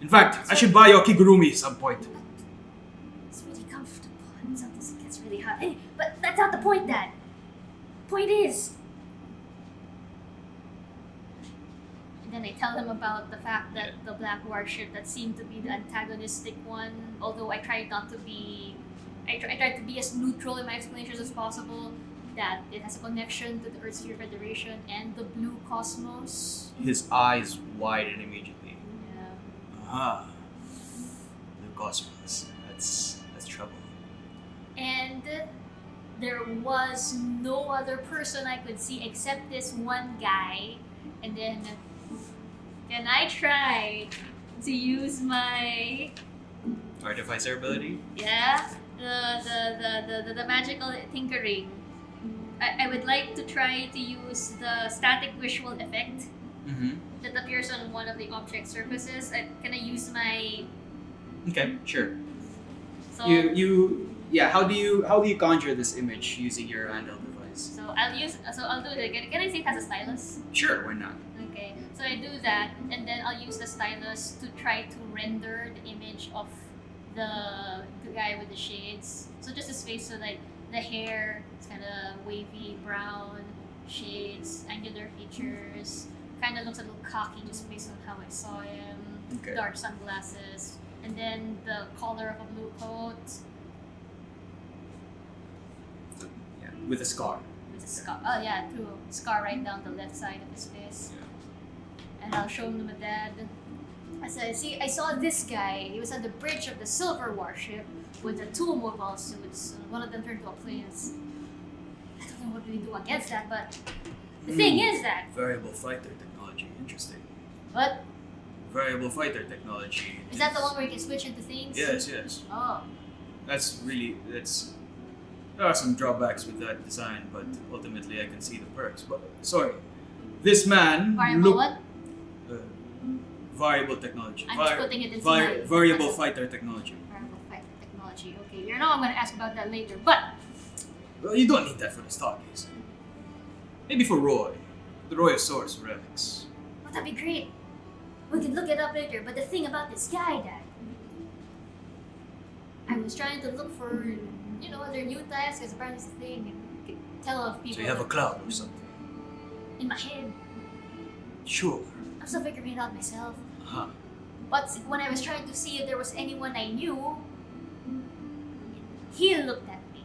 Speaker 1: In fact, I should buy you a kigurumi at some point.
Speaker 2: It's really comfortable, and sometimes it gets really hot. But that's not the point, Dad. Point is. And then I tell him about the fact that the black warship that seemed to be the antagonistic one, although I tried not to be. I tried to be as neutral in my explanations as possible, that it has a connection to the Earthsphere Federation and the Blue Cosmos.
Speaker 1: His eyes widen immediately.
Speaker 2: Yeah.
Speaker 1: Aha. The cosmos. That's trouble.
Speaker 2: And there was no other person I could see except this one guy. And then I tried to use my
Speaker 1: Artificer ability?
Speaker 2: the magical tinkering. I would like to try to use the static visual effect
Speaker 1: Mm-hmm.
Speaker 2: that appears on one of the object surfaces. Can I use my
Speaker 1: Okay, sure.
Speaker 2: so
Speaker 3: How do you conjure this image using your handheld device?
Speaker 2: I'll do it. Can I say it has a stylus?
Speaker 3: Sure, why not?
Speaker 2: Okay, so I do that, and then I'll use the stylus to try to render the image of the guy with the shades. So just his face, so like the hair, it's kind of wavy brown, shades, angular features. Kind of looks a little cocky just based on how I saw him.
Speaker 1: Okay.
Speaker 2: Dark sunglasses, and then the collar of a blue coat
Speaker 1: Yeah, with a scar.
Speaker 2: with a scar. Oh yeah, true. Scar right down the left side of his face. And I'll show him to my dad. I said, see, I saw this guy. He was on the bridge of the silver warship with the two mobile suits. One of them turned to a plane. I don't know what we do against that, but the thing is that.
Speaker 1: Variable fighter technology. Interesting.
Speaker 2: What?
Speaker 1: Variable fighter technology.
Speaker 2: Is that the one where you can switch into things?
Speaker 1: Yes.
Speaker 2: Oh.
Speaker 1: There are some drawbacks with that design, but ultimately I can see the perks. But sorry, this man
Speaker 2: Variable what?
Speaker 1: variable technology.
Speaker 2: I'm just putting it into my-
Speaker 1: variable fighter technology.
Speaker 2: Variable fighter technology. Okay, you know I'm going to ask about that later, but
Speaker 1: Well, you don't need that for the Stargazer. Maybe for Roy, the Royosaurus relics.
Speaker 2: well, that'd be great. We could look it up later, but the thing about this guy, Dad, I was trying to look for, other new types because apparently it's a thing. And I could tell of people.
Speaker 1: So you have a cloud or something?
Speaker 2: in my head.
Speaker 1: Sure.
Speaker 2: I'm still figuring it out myself.
Speaker 1: Huh.
Speaker 2: But when I was trying to see if there was anyone I knew, he looked at me.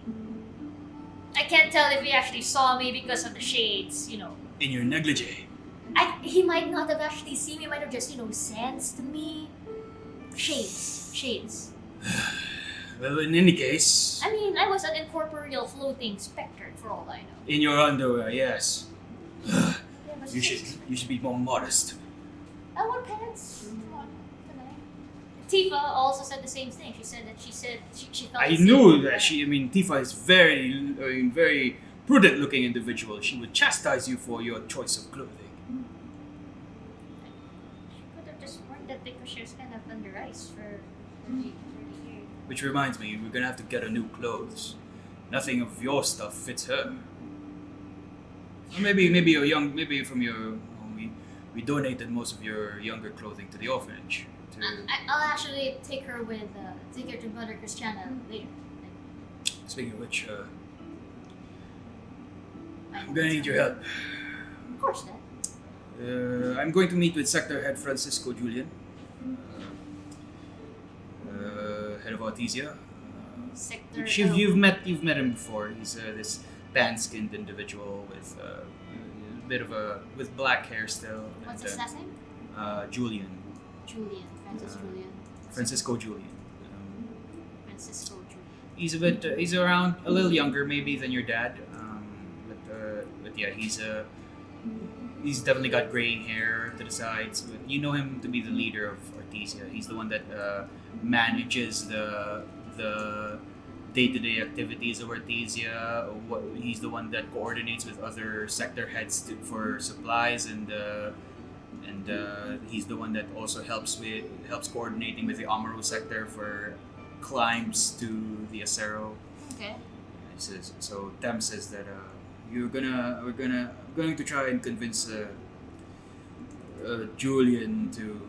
Speaker 2: I can't tell if he actually saw me because of the shades,
Speaker 1: In your negligee.
Speaker 2: He might not have actually seen me, he might have just, sensed me. Shades.
Speaker 1: Well, in any case...
Speaker 2: I mean, I was an incorporeal floating specter for all I know.
Speaker 1: In your underwear, yes.
Speaker 2: Yeah, but
Speaker 1: You should be more modest.
Speaker 2: I wore pants. Come on, Tifa also said the same thing. She said that she felt.
Speaker 1: I knew that Tifa is very prudent looking individual. She would chastise you for your choice of clothing.
Speaker 2: She could have just worn that because she was kind of under ice for 30 years.
Speaker 1: Which reminds me, we're gonna have to get her new clothes. Nothing of your stuff fits her. Or maybe from your we donated most of your younger clothing to the orphanage.
Speaker 2: I'll actually take her to Mother Christiana later.
Speaker 1: Speaking of which, I'm gonna need your help.
Speaker 2: Of course, Dad.
Speaker 1: I'm going to meet with Sector Head Francisco Julian, head of Artesia.
Speaker 2: Sector.
Speaker 1: You've met him before. He's this tan-skinned individual with a bit of with black hair still.
Speaker 2: What's his last name?
Speaker 1: Julian.
Speaker 2: Francisco
Speaker 1: Julian.
Speaker 2: Francisco Julian.
Speaker 1: He's around a little younger maybe than your dad. But yeah, he's definitely got graying hair to the sides. You know him to be the leader of Artesia. He's the one that manages the day-to-day activities of Artesia. He's the one that coordinates with other sector heads for supplies, and he's the one that also helps coordinating with the Amaro sector for climbs to the Acero.
Speaker 2: Okay.
Speaker 1: So Tem says that we're going to try and convince Julian to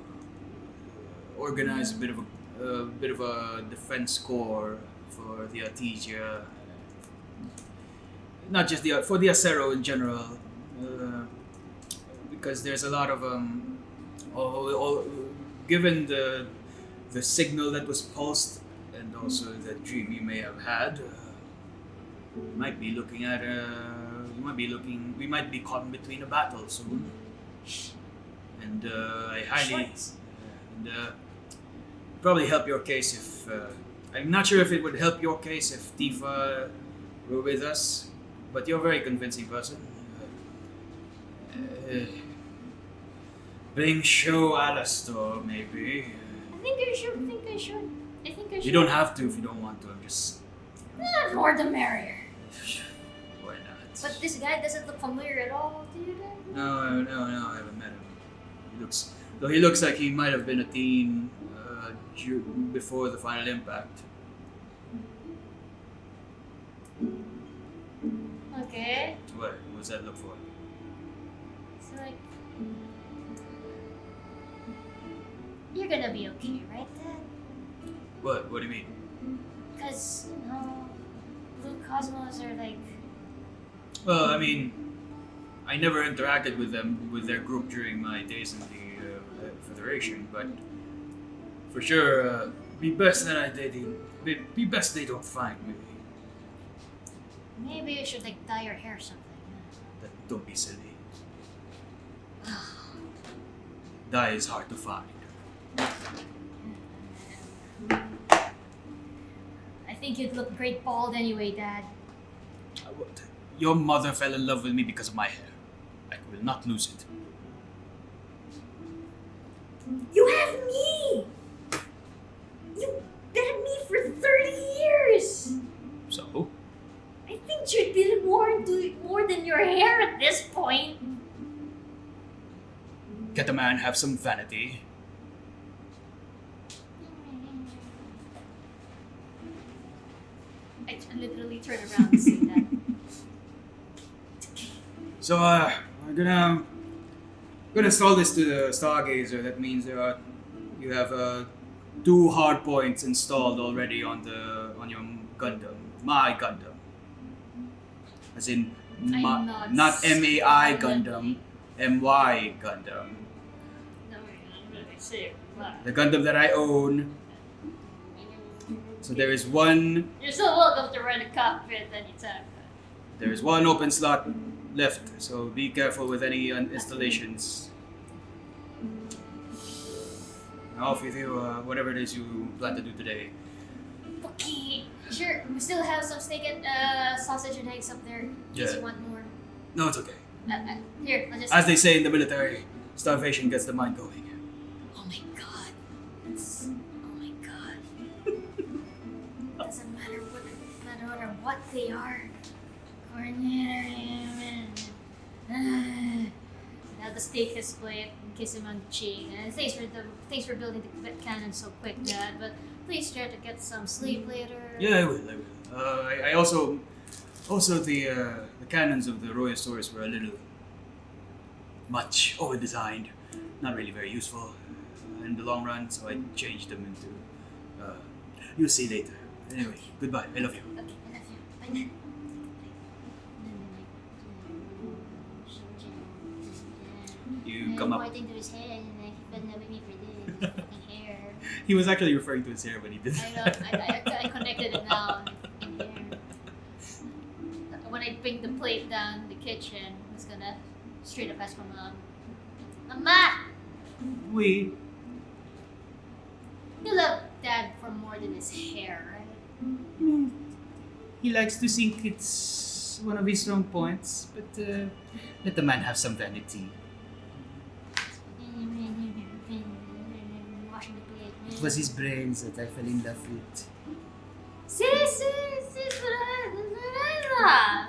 Speaker 1: organize a bit of a defense corps for the Artesia, not just for the Acero in general, because there's a lot of given the signal that was pulsed and also the dream you may have had, we might be caught between a battle soon, and I highly probably help your case if I'm not sure if it would help your case if Tifa were with us, but you're a very convincing person. Bring show Alastor, maybe.
Speaker 2: I think I should.
Speaker 1: You don't have to if you don't want to. I'm just.
Speaker 2: More the merrier.
Speaker 1: Why not?
Speaker 2: But this guy doesn't look familiar at all to you, then?
Speaker 1: No, I haven't met him. He looks like he might have been a teen before the final impact.
Speaker 2: Okay.
Speaker 1: What does that look for?
Speaker 2: It's like you're gonna be okay, right, Dad?
Speaker 1: What do you mean?
Speaker 2: Because Blue Cosmos are like.
Speaker 1: Well, I mean, I never interacted with their group during my days in the Federation, but for sure, be best they don't find me.
Speaker 2: Maybe you should dye your hair or something.
Speaker 1: Don't be silly. Dye is hard to find.
Speaker 2: I think you'd look great bald anyway, Dad.
Speaker 1: Your mother fell in love with me because of my hair. I will not lose it.
Speaker 2: You have me! You had me for 30 years!
Speaker 1: So?
Speaker 2: I think you'd be more than your hair at this point.
Speaker 1: Get a man have some vanity.
Speaker 2: I literally turn around to see that.
Speaker 1: So, we're gonna install this to the Stargazer. That means you have
Speaker 4: 2 hard points installed already on your Gundam. My Gundam. As in,
Speaker 2: I'm
Speaker 4: not MAI
Speaker 2: violently.
Speaker 4: Gundam, MY Gundam.
Speaker 2: No, I say what?
Speaker 4: The Gundam that I own. So there is one.
Speaker 2: You're so welcome to run a cockpit anytime.
Speaker 4: There is one open slot left. So be careful with any installations. Off with you, whatever it is you plan to do today.
Speaker 2: Okay, sure. We still have some steak and sausage and eggs up there. In case
Speaker 4: Yeah.
Speaker 2: you want more.
Speaker 4: No, it's okay.
Speaker 2: Here, I'll just.
Speaker 4: As they say in the military, starvation gets the mind going.
Speaker 2: Oh my god. Oh my god. Doesn't matter what they are. Now the steak is split. Kiss him on the cheek. And thanks for building the cannon so quick, Dad. But please try to get some sleep later.
Speaker 4: Yeah, I will. I also the cannons of the Royosaurus were a little much over-designed, not really very useful in the long run. So I changed them into. You'll see later. Anyway, goodbye. I love you.
Speaker 2: Okay, I love you. Bye then.
Speaker 4: You come up.
Speaker 2: Pointing to his head and like he fell with me for this fucking hair.
Speaker 4: He was actually referring to his hair when he did.
Speaker 2: I know. I connected it now. In here. When I bring the plate down the kitchen, I'm just gonna straight up ask my mom. Mama,
Speaker 4: We.
Speaker 2: you love Dad for more than his hair, right?
Speaker 3: He likes to think it's one of his strong points, but let the man have some vanity.
Speaker 2: Washing the plate.
Speaker 3: It was his brains that I fell in love with.
Speaker 2: Sis, what I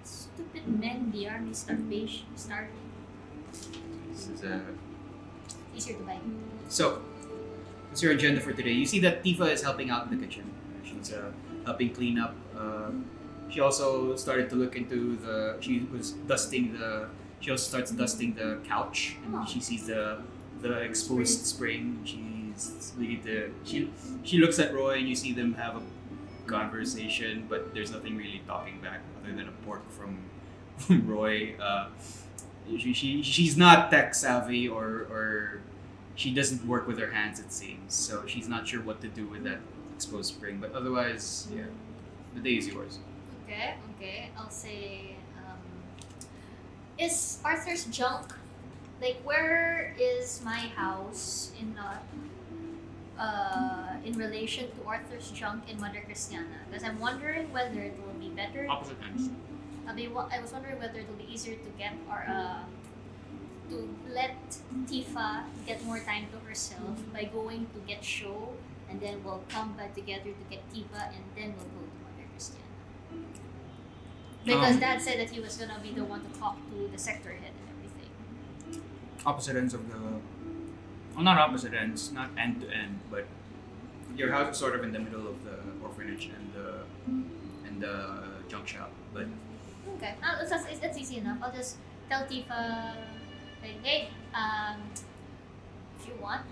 Speaker 2: stupid men, the army starving.
Speaker 3: This is,
Speaker 2: Easier to buy.
Speaker 3: So, what's your agenda for today? You see that Tifa is helping out in the kitchen. She's helping clean up. She also started to look into the. She was dusting the. She also starts dusting the couch, and she sees the exposed spring. She's she looks at Roy, and you see them have a conversation, but there's nothing really talking back other than a pork from Roy. She's not tech savvy or she doesn't work with her hands, it seems. So she's not sure what to do with that exposed spring. But otherwise, yeah, the day is yours.
Speaker 2: Okay. I'll say, is Arthur's junk, like, where is my house in relation to Arthur's junk in Mother Christiana? Because I'm wondering whether it will be better.
Speaker 4: Opposite ends.
Speaker 2: I was wondering whether it will be easier to get or to let Tifa get more time to herself by going to get show, and then we'll come back together to get Tifa, and then we'll go to Mother Christiana. Because Dad said that he was gonna be the one to talk to the sector head and everything.
Speaker 4: Opposite ends of the. Well, not opposite ends, not end to end, but your house is sort of in the middle of the orphanage and the junk shop. But
Speaker 2: Okay, that's easy enough. I'll just tell Tifa, like, hey, if you want,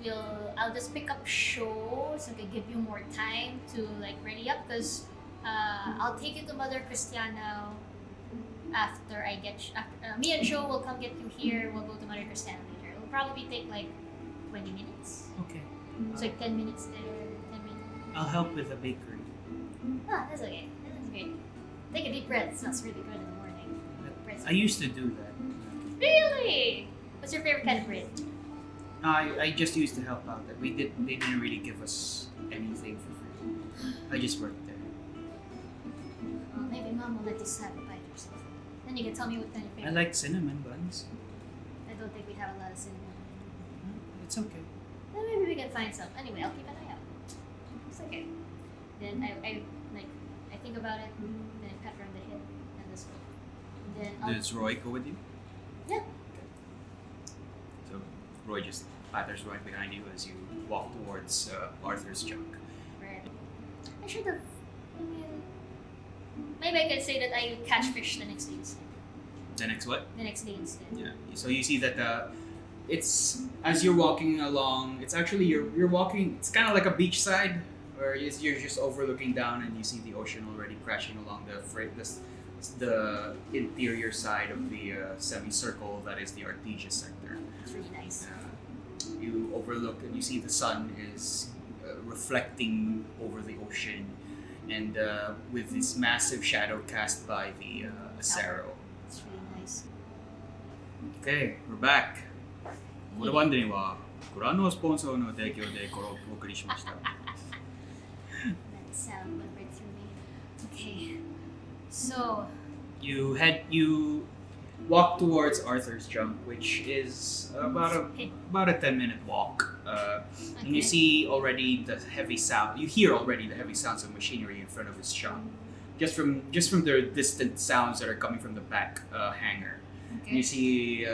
Speaker 2: I'll just pick up shows so I can give you more time to like ready up. Because I'll take you to Mother Christiana after I get me and Joe will come get you here. We'll go to Mother Christiana later. It'll probably take like 20 minutes.
Speaker 3: Okay.
Speaker 2: It's like 10 minutes there, 10 minutes.
Speaker 3: I'll help with the bakery.
Speaker 2: Ah, that's okay. That's great. Take a deep breath. It smells really good in the morning. Bread's
Speaker 3: I used to do that.
Speaker 2: Really? What's your favorite kind of bread?
Speaker 3: I just used to help out. They didn't really give us anything for free. I just worked there.
Speaker 2: Well, maybe Mom will let you have a bite or something. Then you can tell me what kind of
Speaker 3: I
Speaker 2: favorite.
Speaker 3: like cinnamon buns.
Speaker 2: I don't think we have a lot of cinnamon.
Speaker 3: It's okay.
Speaker 2: Well, maybe we can find some. Anyway, I'll keep an eye out. It's okay. Then I think about it. Then I pat her on the head and let's go. And then I'll,
Speaker 4: does Roy go with you?
Speaker 2: yeah.
Speaker 4: So Roy just patters right behind you as you walk towards Arthur's junk.
Speaker 2: Right. I should have. I mean, maybe I could say that I catch fish the next day instead.
Speaker 4: The next what?
Speaker 2: The next day instead.
Speaker 4: Yeah. So you see that
Speaker 3: it's as you're walking along. It's actually you're walking. It's kind of like a beachside, where you're just overlooking down and you see the ocean already crashing along the interior side of the semicircle that is the Artesia sector.
Speaker 2: It's really nice.
Speaker 3: You overlook and you see the sun is reflecting over the ocean, and with this massive shadow cast by the Acero.
Speaker 2: It's really nice.
Speaker 3: Okay, we're back. これはねはご覧のスポンサーの提供でお送りしました。
Speaker 2: That sound went right through me. Okay. So,
Speaker 3: You walk towards Arthur's junk, which is about a 10-minute walk. And you see already the heavy sound. You hear already the heavy sounds of machinery in front of his shop, just from the distant sounds that are coming from the back hangar.
Speaker 2: okay.
Speaker 3: And you see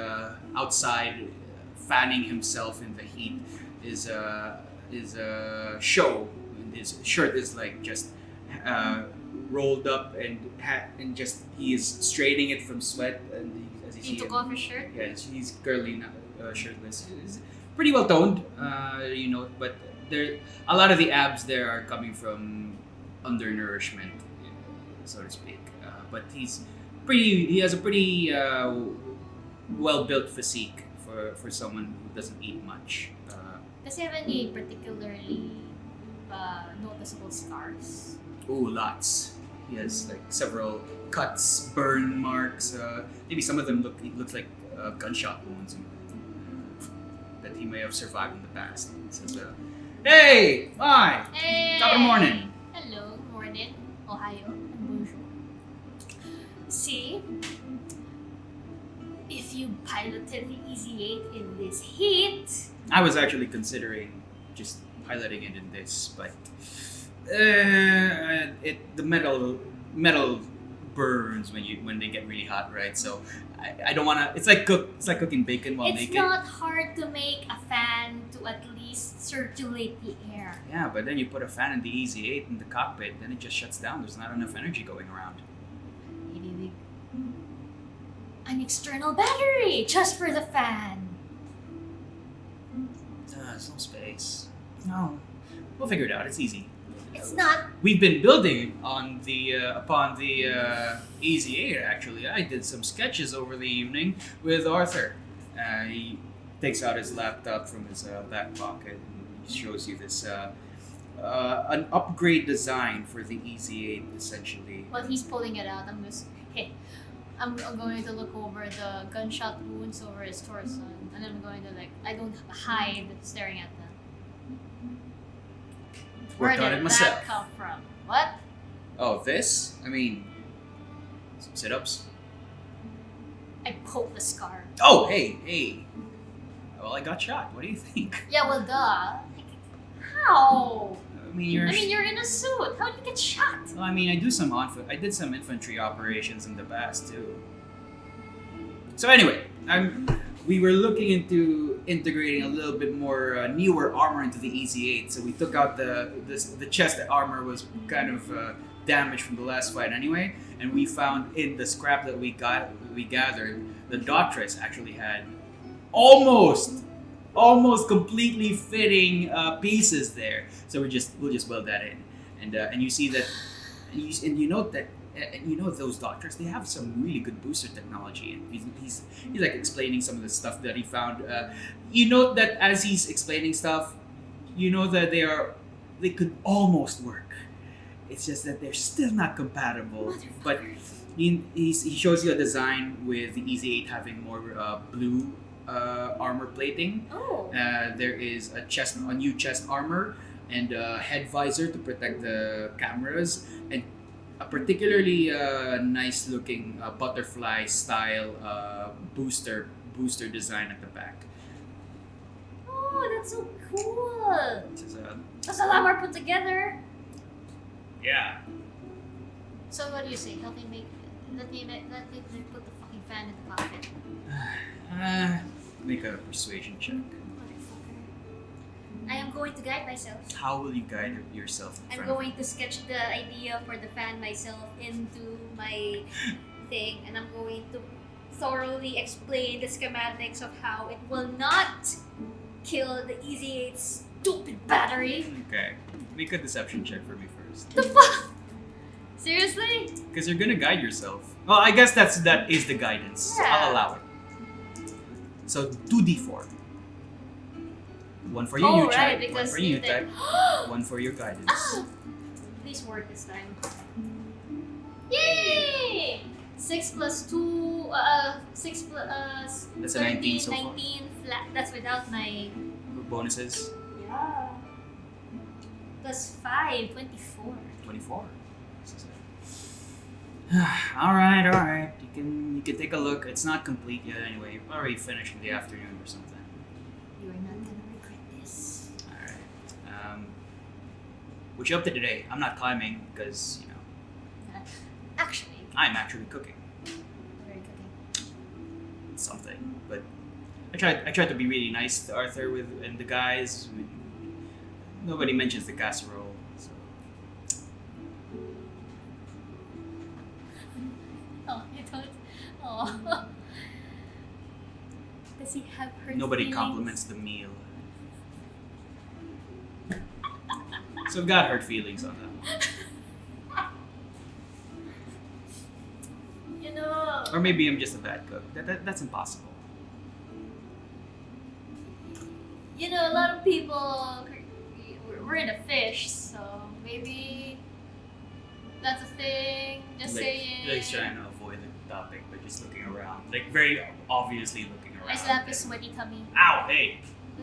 Speaker 3: outside, fanning himself in the heat, is a show. And his shirt is like just rolled up and just he is straining it from sweat. And as you
Speaker 2: He
Speaker 3: see
Speaker 2: took
Speaker 3: him,
Speaker 2: off his shirt?
Speaker 3: yeah, he's currently shirtless. He's pretty well toned, but there a lot of the abs there are coming from undernourishment, so to speak. But he has a pretty well built physique for someone who doesn't eat much.
Speaker 2: Does he have any particularly noticeable scars?
Speaker 3: Ooh, lots. He has like several cuts, burn marks. Maybe some of them looks like gunshot wounds that he may have survived in the past. He says, "Hey, hi,
Speaker 2: Hey!
Speaker 3: top of the morning."
Speaker 2: Hello, morning. Ohio and bonjour. See, if you piloted the Easy 8 in this heat,
Speaker 3: I was actually considering just piloting it in this, but the metal burns when they get really hot, right? So I don't want to. It's like cooking bacon while
Speaker 2: it's
Speaker 3: naked.
Speaker 2: not hard to make a fan to at least circulate the air.
Speaker 3: Yeah, but then you put a fan in the Easy 8 in the cockpit, then it just shuts down. There's not enough energy going around.
Speaker 2: Maybe an external battery just for the fan.
Speaker 3: There's no space. No, we'll figure it out. It's easy.
Speaker 2: It's not.
Speaker 3: We've been building on upon the Easy 8. Actually, I did some sketches over the evening with Arthur. He takes out his laptop from his back pocket and he shows you this an upgrade design for the Easy 8, essentially.
Speaker 2: While he's pulling it out, I'm going to look over the gunshot wounds over his torso, and I'm going to I don't hide staring at them. Where
Speaker 3: Worked on
Speaker 2: did
Speaker 3: it myself.
Speaker 2: that come from? What?
Speaker 3: Oh, this? I mean, some sit-ups.
Speaker 2: I poke the scar.
Speaker 3: Oh, hey. Well, I got shot. What do you think?
Speaker 2: Yeah, well, duh. How?
Speaker 3: I mean, you're
Speaker 2: in a suit. How did you get shot?
Speaker 3: Well, I mean, I did some infantry operations in the past too. So anyway, we were looking into integrating a little bit more newer armor into the Easy 8. So we took out the chest armor was kind of damaged from the last fight anyway, and we found in the scrap that we gathered, the Doctress actually had almost completely fitting pieces there. So we'll just weld that in, and you see that, and you note that. And you know those doctors, they have some really good booster technology, and he's like explaining some of the stuff that he found. You note that as he's explaining stuff, you know that they could almost work. It's just that they're still not compatible. But he shows you a design with the Easy 8 having more blue armor plating.
Speaker 2: Oh.
Speaker 3: There is a new chest armor and a head visor to protect the cameras, and a particularly nice looking butterfly style booster design at the back.
Speaker 2: Oh, that's so cool.
Speaker 3: This
Speaker 2: That's a lot more put together.
Speaker 3: yeah.
Speaker 2: So what do you say? Let me put the fucking fan in the pocket.
Speaker 3: Make a persuasion check.
Speaker 2: Motherfucker. I am going to guide myself.
Speaker 3: How will you guide yourself?
Speaker 2: I'm going to sketch the idea for the fan myself into my thing, and I'm going to thoroughly explain the schematics of how it will not kill the Easy 8's stupid battery.
Speaker 4: Okay. Make a deception check for me first.
Speaker 2: The fuck? Seriously?
Speaker 4: Because you're gonna guide yourself. Well, I guess that is the guidance.
Speaker 2: Yeah.
Speaker 4: I'll allow it. So 2d4. One for your new check, one for your new tech, one for your guidance.
Speaker 2: Please work this time. Yay! 6 plus 2, 6 plus,
Speaker 4: That's a
Speaker 2: 13,
Speaker 4: 19 so far.
Speaker 2: 19 flat. That's without my,
Speaker 4: Bonuses,
Speaker 2: yeah. Plus 5, 24.
Speaker 4: 24. Alright. You can take a look. It's not complete yet anyway. You're already finished in the afternoon or something.
Speaker 2: You are not gonna regret this.
Speaker 4: Alright. What you up to today? I'm not climbing because,
Speaker 2: Actually,
Speaker 4: I'm actually cooking
Speaker 2: very cooking.
Speaker 4: something. But I tried to be really nice to Arthur and the guys. Nobody mentions the casserole, so
Speaker 2: Oh, you don't. Oh. Does he have her
Speaker 4: nobody
Speaker 2: feelings?
Speaker 4: compliments the meal. So I've got hurt feelings on that.
Speaker 2: You know.
Speaker 4: Or maybe I'm just a bad cook. That's impossible.
Speaker 2: You know, a lot of people. We're in a fish, so maybe that's a thing. Just saying.
Speaker 4: Like trying to avoid the topic, but just looking around. Like very obviously looking around.
Speaker 2: I slap his sweaty tummy.
Speaker 4: Ow! Hey!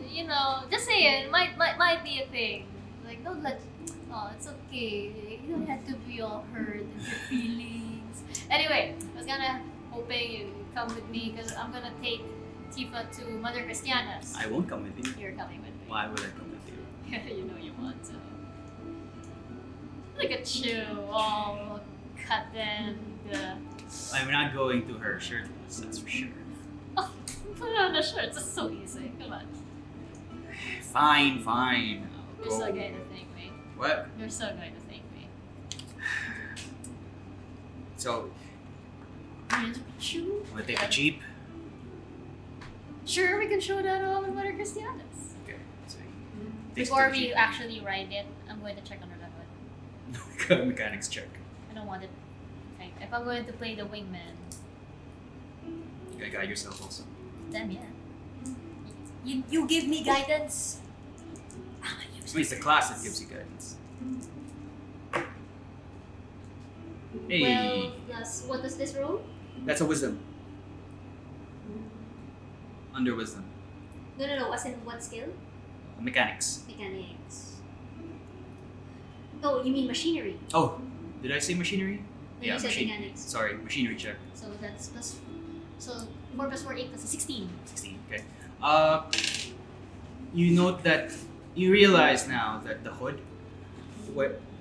Speaker 2: You know, just saying. Might be a thing. Like, don't let. Oh, it's okay. You don't have to be all hurt and your feelings. Anyway, I was hoping you come with me because I'm gonna take Tifa to Mother Christiana's.
Speaker 4: I won't come with you.
Speaker 2: You're coming with me.
Speaker 4: Why would I come with you?
Speaker 2: You know you want to. Look at you, all cut and.
Speaker 4: I'm not going to her shirtless, that's for sure.
Speaker 2: Oh, put on the shirts. It's so easy. Come on.
Speaker 4: Fine.
Speaker 2: You're so going to thank me.
Speaker 4: What?
Speaker 2: You're so going to thank me.
Speaker 4: So,
Speaker 2: Shoo.
Speaker 4: wanna take a Jeep?
Speaker 2: Sure, we can show that off in Mother Christiana's.
Speaker 4: Okay, so
Speaker 2: Before we actually ride it, I'm going to check under the hood.
Speaker 4: mechanics check.
Speaker 2: I don't want it. Okay. If I'm going to play the wingman,
Speaker 4: You gotta guide yourself also.
Speaker 2: then yeah. You give me guidance. I'm gonna use
Speaker 4: It's the class that gives you guidance. Hey,
Speaker 2: 12 plus, what does this roll?
Speaker 3: That's a wisdom.
Speaker 4: under wisdom.
Speaker 2: No. As in what skill?
Speaker 4: Mechanics.
Speaker 2: Mechanics. Oh, you mean machinery?
Speaker 4: Oh, did I say machinery?
Speaker 2: No, you said mechanics.
Speaker 4: Sorry, machinery check.
Speaker 2: So that's plus. So 4 plus 4, 8 plus 16.
Speaker 4: 16, okay. You note that, you realize now that the hood,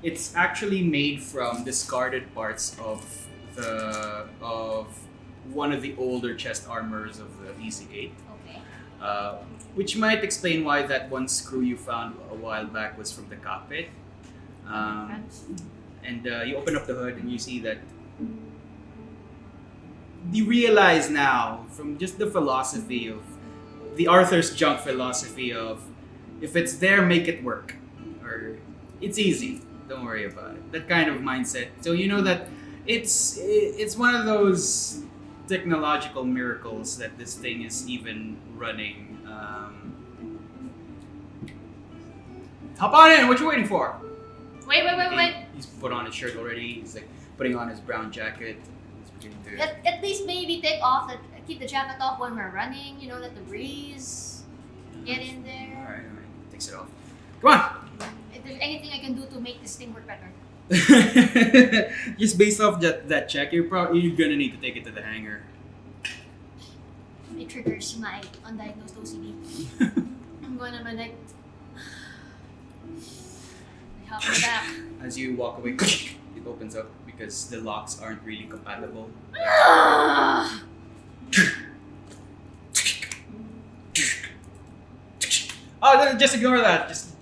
Speaker 4: it's actually made from discarded parts of one of the older chest armors of the EC8.
Speaker 2: Okay.
Speaker 4: Which might explain why that one screw you found a while back was from the cockpit. And you open up the hood and you see that you realize now from just the philosophy of the Arthur's junk philosophy of if it's there, make it work, or it's easy, don't worry about it. That kind of mindset. So you know that it's one of those technological miracles that this thing is even running. Hop on in. What you waiting for?
Speaker 2: Wait.
Speaker 4: He's put on his shirt already. He's like putting on his brown jacket. He's beginning to...
Speaker 2: At least maybe keep the jacket off when we're running, let the breeze get in there.
Speaker 4: Alright. Takes it off. Come on!
Speaker 2: If there's anything I can do to make this thing work better.
Speaker 4: Just based off that check, you're gonna need to take it to the hangar.
Speaker 2: It triggers my undiagnosed OCD. I'm going on my neck. I hop in the back.
Speaker 4: As you walk away, it opens up because the locks aren't really compatible. Oh, just ignore that. Just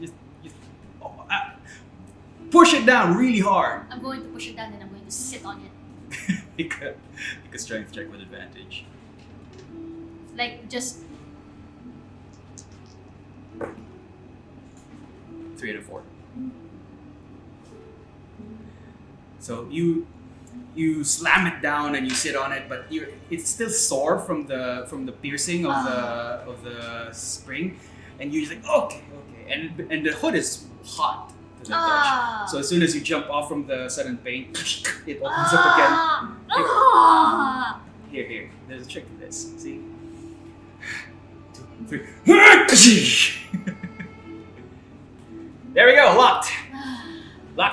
Speaker 4: push it down really hard.
Speaker 2: I'm going to push it down and I'm going to sit on it.
Speaker 4: Make a strength check with advantage.
Speaker 2: Like just
Speaker 4: 3 out of 4. So you slam it down and you sit on it, but it's still sore from the piercing of the spring, and you're just like okay, and the hood is hot to the touch. So as soon as you jump off from the sudden pain, it opens up again. Here, there's a trick to this. See, 2, 3. There we go, locked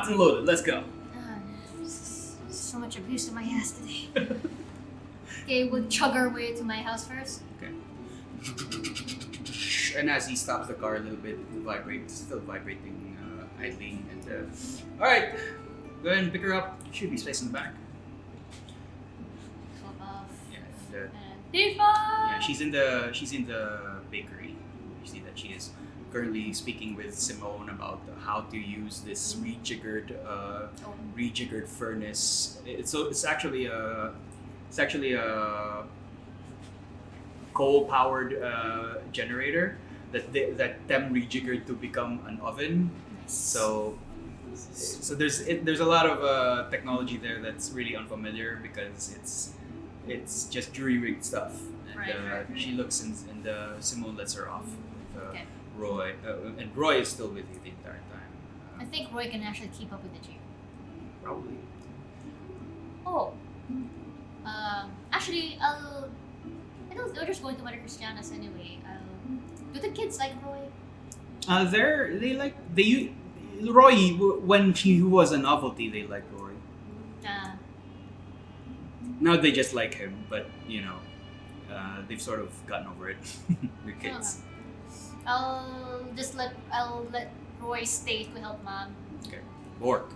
Speaker 4: and loaded. Let's go.
Speaker 2: So much abuse in my ass today. Okay, we'll chug our way to my house first.
Speaker 4: Okay. And as he stops the car a little bit, it vibrates, still vibrating idly. And all right, go ahead and pick her up. Should be space in the back.
Speaker 2: Flip off.
Speaker 4: Yeah.
Speaker 2: And Tifa!
Speaker 4: Yeah, she's in the bakery. You see that she is currently speaking with Simone about how to use this rejiggered furnace. It's actually a coal-powered generator that them rejiggered to become an oven. So there's a lot of technology there that's really unfamiliar because it's just jury-rigged stuff. And
Speaker 2: Right.
Speaker 4: she looks and Simone lets her off.
Speaker 2: Okay.
Speaker 4: Roy, and Roy is still with you the entire time.
Speaker 2: I think Roy can actually keep up with the Jeep.
Speaker 4: Probably.
Speaker 2: Oh. Actually, they're just going to Mother Christiana's anyway. Do the kids like Roy?
Speaker 4: Roy, when he was a novelty, they liked Roy. Now they just like him, but they've sort of gotten over it. The kids.
Speaker 2: I'll let Roy stay to help Mom.
Speaker 4: Okay. Bork.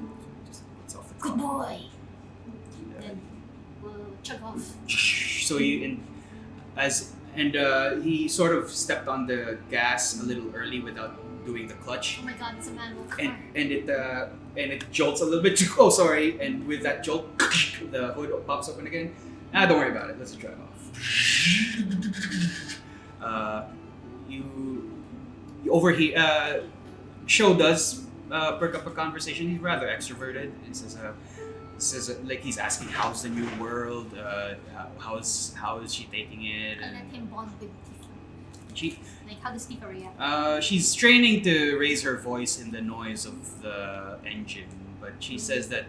Speaker 4: Just gets off the car.
Speaker 2: Good boy. Then we'll chug off.
Speaker 4: So he sort of stepped on the gas a little early without doing the clutch.
Speaker 2: Oh my God, it's a manual car.
Speaker 4: And it jolts a little bit too. Oh, sorry. And with that jolt, the hood pops open again. Don't worry about it. Let's just drive off. You overhear. Show does perk up a conversation. He's rather extroverted. He says like he's asking how's the new world. How is she taking it?
Speaker 2: I let him bond with Tifa. How does Tifa react?
Speaker 4: She's straining to raise her voice in the noise of the engine, but she says that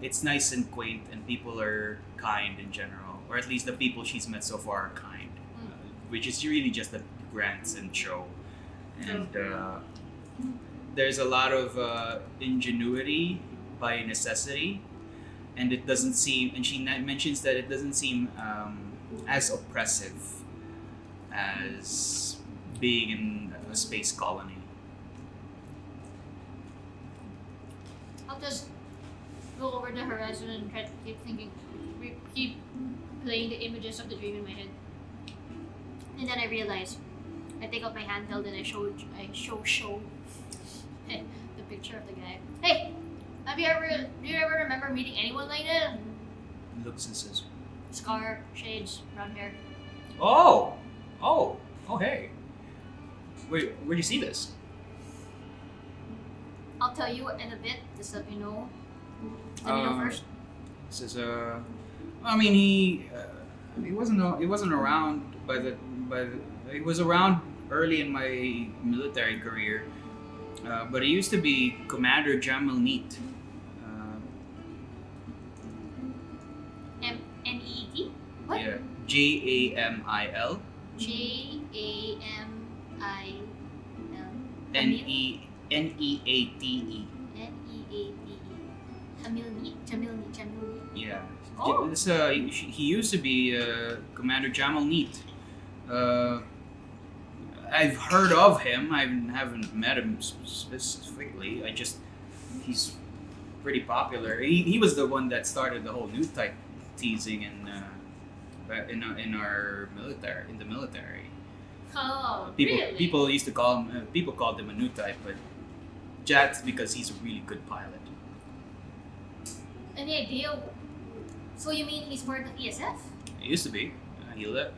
Speaker 4: it's nice and quaint and people are kind in general, or at least the people she's met so far are kind, which is really just the grants and show. And there's a lot of ingenuity by necessity, and it doesn't seem, and she mentions that it doesn't seem as oppressive as being in a space colony.
Speaker 2: I'll just go over the horizon and try to keep playing the images of the dream in my head. And then I realize, I take out my handheld and I show the picture of the guy. Hey, do you ever remember meeting anyone like that?
Speaker 4: Looks and says,
Speaker 2: Scar, shades, brown hair.
Speaker 4: Oh, hey. Wait, where'd you see this?
Speaker 2: I'll tell you in a bit, just let me know. Let me know first.
Speaker 4: Says, I mean, he wasn't around he was around early in my military career, but he used to be Commander Jamil Neat.
Speaker 2: M-N-E-E-T? What?
Speaker 4: Yeah, Jamil.
Speaker 2: J-A-M-I-L.
Speaker 4: Neate.
Speaker 2: N-E-A-T-E. Jamil Neat.
Speaker 4: Yeah.
Speaker 2: Oh.
Speaker 4: He used to be Commander Jamil Neat. I've heard of him. I haven't met him specifically. He's pretty popular. He was the one that started the whole new type teasing in our military, in the military.
Speaker 2: Oh,
Speaker 4: People
Speaker 2: really?
Speaker 4: used to call him. People called him a new type, but that's because he's a really good pilot.
Speaker 2: Any idea? So you mean he's part of ESF?
Speaker 4: He used to be. He left.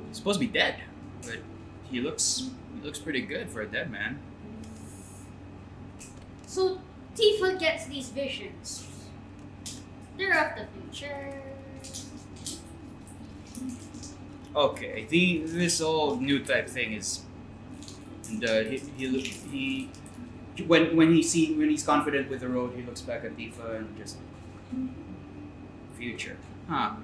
Speaker 4: He's supposed to be dead, but he looks pretty good for a dead man.
Speaker 2: So Tifa gets these visions. They're of the future.
Speaker 4: Okay, this whole new type thing is, and he when he's confident with the road, he looks back at Tifa and just future. Huh?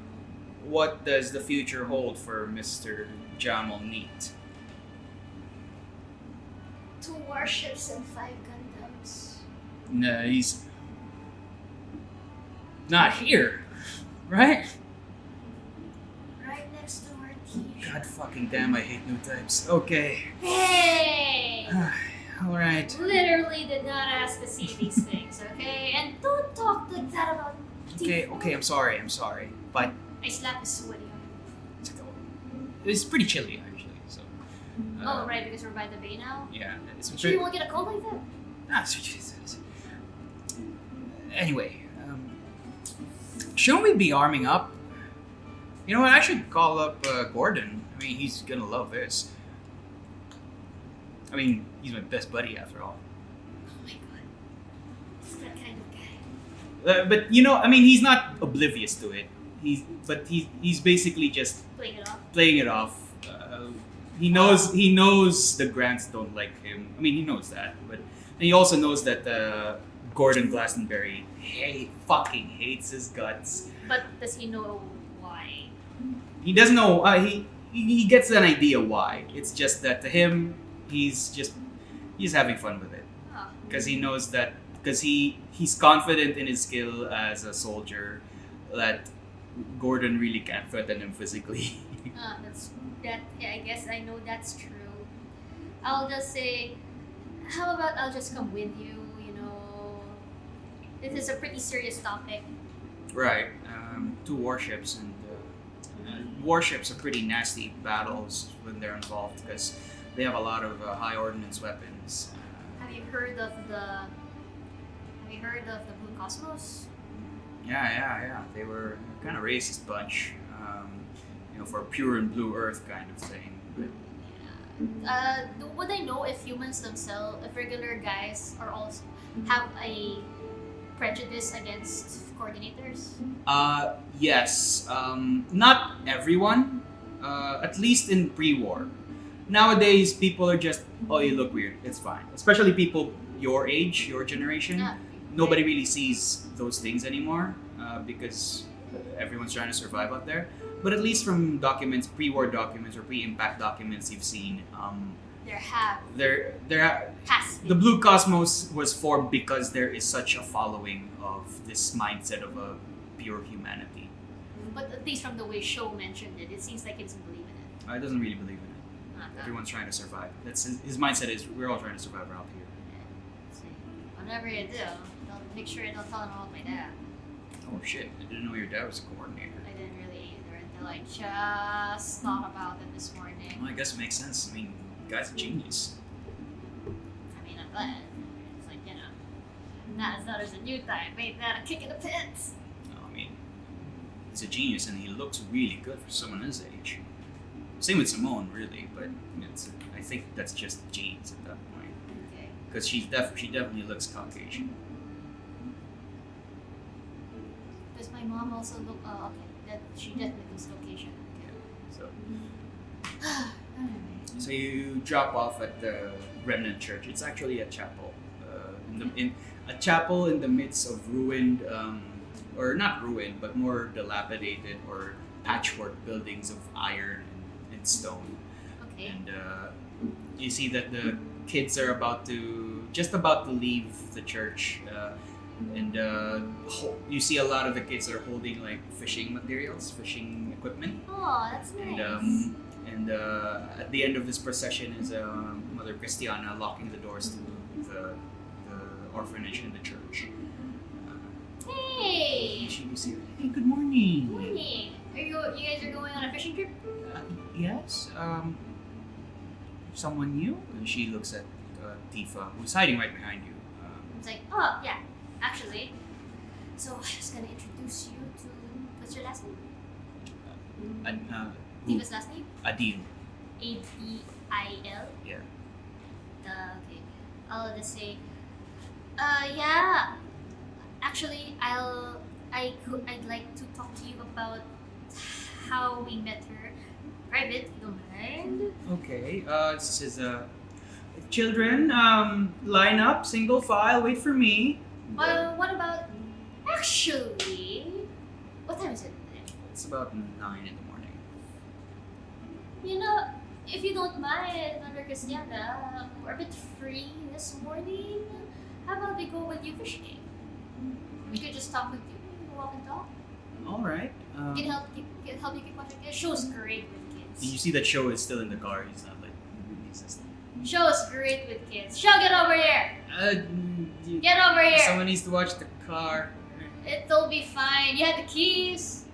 Speaker 4: What does the future hold for Mr. Jamal Neat?
Speaker 2: 2 warships and 5 Gundams.
Speaker 4: No, he's not here, right?
Speaker 2: Right next to Artesia.
Speaker 4: God fucking damn, I hate new types. Okay.
Speaker 2: Hey!
Speaker 4: All right.
Speaker 2: Literally did not ask to see these things, okay? And don't talk like that about Tifa.
Speaker 4: Okay, I'm sorry, but
Speaker 2: I slap his sweaty arm.
Speaker 4: it's pretty chilly actually. So.
Speaker 2: Oh, right, because we're by the bay now?
Speaker 4: Yeah, it's
Speaker 2: Sure you won't get a cold like that?
Speaker 4: Anyway, shouldn't we be arming up? You know what? I should call up Gordon. I mean, he's gonna love this. I mean, he's my best buddy after all.
Speaker 2: Oh my god. He's that kind of guy.
Speaker 4: But you know, I mean, he's not oblivious to it. He's basically just
Speaker 2: Playing it off.
Speaker 4: He knows the Grants don't like him. I mean, he knows that, but he also knows that Gordon Glastonbury fucking hates his guts.
Speaker 2: But does he know why?
Speaker 4: He doesn't know. He gets an idea why. It's just that to him, he's having fun with it because he knows that he's confident in his skill as a soldier that Gordon really can't threaten him physically.
Speaker 2: I guess I know that's true. I'll just say, how about I'll just come with you, you know. This is a pretty serious topic.
Speaker 4: Right. 2 warships and warships are pretty nasty battles when they're involved because they have a lot of high ordnance weapons.
Speaker 2: Have you heard of the Blue Cosmos?
Speaker 4: Yeah. They were kind of racist bunch. For a pure and blue earth kind of thing. But
Speaker 2: Would I know if humans themselves, if regular guys are also have a prejudice against coordinators?
Speaker 4: Yes. Not everyone. At least in pre-war. Nowadays, people are just, oh, you look weird. It's fine. Especially people your age, your generation. Nobody really sees those things anymore because everyone's trying to survive out there. But at least from documents, pre-war documents or pre-impact documents you've seen, the Blue Cosmos was formed because there is such a following of this mindset of a pure humanity.
Speaker 2: But at least from the way Show mentioned it seems like he doesn't believe in it.
Speaker 4: He doesn't really believe in it. Everyone's trying to survive. That's his mindset is we're all trying to survive around here.
Speaker 2: Whatever you do, make sure you don't tell him about my dad.
Speaker 4: Oh shit! I didn't know your dad was a coordinator.
Speaker 2: I didn't really either until I just thought about it this morning.
Speaker 4: Well, I guess it makes sense. I mean, the guy's a genius.
Speaker 2: I mean, I'm glad. It's like, you know, not as though there's a new type. Made that a kick in the pits.
Speaker 4: No, I mean, he's a genius and he looks really good for someone his age. Same with Simone, really, but I think that's just genes at that point.
Speaker 2: Okay.
Speaker 4: Because she definitely looks Caucasian.
Speaker 2: Does my mom also look? Oh, okay. That she definitely looks Caucasian.
Speaker 4: Okay. So you drop off at the Remnant Church. It's actually a chapel, a chapel in the midst of ruined, or not ruined, but more dilapidated or patchwork buildings of iron and stone.
Speaker 2: Okay.
Speaker 4: And you see that the kids are just about to leave the church. And you see a lot of the kids are holding like fishing materials, fishing equipment.
Speaker 2: Oh, that's nice.
Speaker 4: And at the end of this procession is Mother Christiana locking the doors to the orphanage and the church.
Speaker 2: Hey!
Speaker 4: You see her, hey, good morning.
Speaker 2: Good morning. You guys are going on a fishing trip?
Speaker 4: Yes. Someone new? And she looks at Tifa, who's hiding right behind you.
Speaker 2: It's like, oh yeah, actually. So I was gonna introduce you to. What's your last name? Tifa's last name?
Speaker 4: Adil.
Speaker 2: Adil.
Speaker 4: Yeah.
Speaker 2: Okay. I'll just say, yeah. Actually, I'd like to talk to you about how we met her. Private, you don't mind?
Speaker 4: Okay. This is children. Line up, single file. Wait for me.
Speaker 2: Well, what about... Actually... What time is it?
Speaker 4: It's about 9 in the morning.
Speaker 2: You know, if you don't mind, Mother Christiana, we're a bit free this morning. How about we go with you fishing? We could just talk with you, walk and talk.
Speaker 4: All right.
Speaker 2: Can help you keep watching. The show's great with kids.
Speaker 4: You see that Show is still in the car. He's not like existing.
Speaker 2: Show's great with kids. Show, get over here! Get over here!
Speaker 4: Someone needs to watch the car.
Speaker 2: It'll be fine. You have the keys.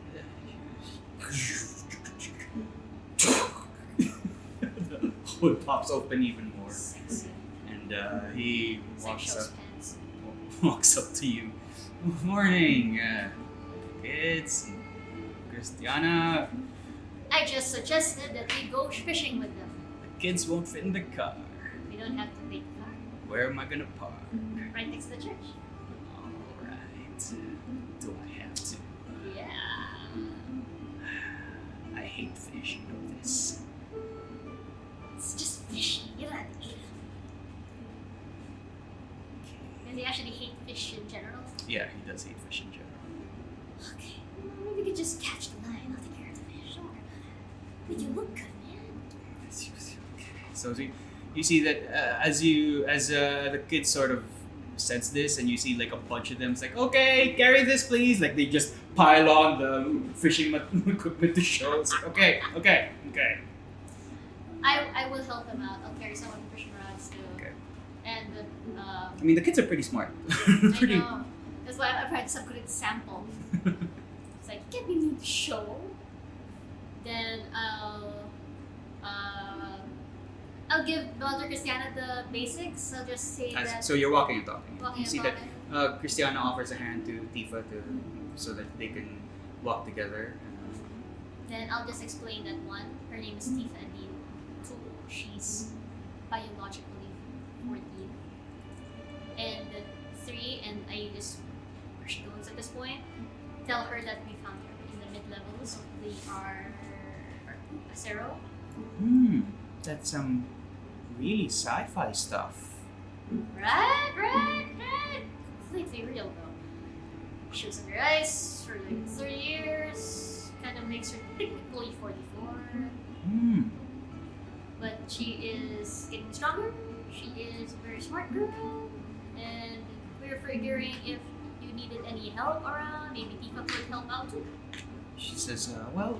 Speaker 4: The hood pops open even more,
Speaker 2: Sexy.
Speaker 4: and he
Speaker 2: It's like
Speaker 4: walks
Speaker 2: show's
Speaker 4: up.
Speaker 2: pants.
Speaker 4: Walks up to you. Morning, kids. Christiana.
Speaker 2: I just suggested that we go fishing with them.
Speaker 4: The kids won't fit in the car.
Speaker 2: We don't have to take the car.
Speaker 4: Where am I gonna park?
Speaker 2: Right next to the church.
Speaker 4: Alright. Do I have to?
Speaker 2: Yeah.
Speaker 4: I hate fish, you know this.
Speaker 2: It's just fishing. You don't have to eat it. Does he actually hate fish in general?
Speaker 4: Yeah, he does hate fish in general.
Speaker 2: Okay. Well, maybe we could just catch the line. I'll take care of the fish. Don't worry about it. Make you look good, man.
Speaker 4: So you see that as the kids sort of sense this, and you see like a bunch of them. It's like, okay, carry this, please. Like they just pile on the fishing equipment to show. It's like, okay.
Speaker 2: I will help him out. I'll carry some of the fishing rods too.
Speaker 4: Okay.
Speaker 2: And
Speaker 4: I mean, the kids are pretty smart.
Speaker 2: I know. That's why I've had some good sample. It's like, get me the show. Then I'll give Mother Christiana the basics. I'll just say that.
Speaker 4: So you're walking and talking.
Speaker 2: Walking
Speaker 4: You
Speaker 2: and
Speaker 4: see
Speaker 2: talking.
Speaker 4: that Christiana offers a hand to Tifa so that they can walk together.
Speaker 2: Then I'll just explain that one, her name is Tifa, and two, she's biologically 14. And three, and I just where she goes at this point, tell her that we found her in the mid-levels. They are Acero.
Speaker 4: That's some really sci-fi stuff.
Speaker 2: Right. Completely real though. She was under ice for like 30 years. Kind of makes her technically 44. But she is getting stronger. She is a very smart girl. And we're figuring if you needed any help around, maybe Tifa could help out too.
Speaker 4: She says, well,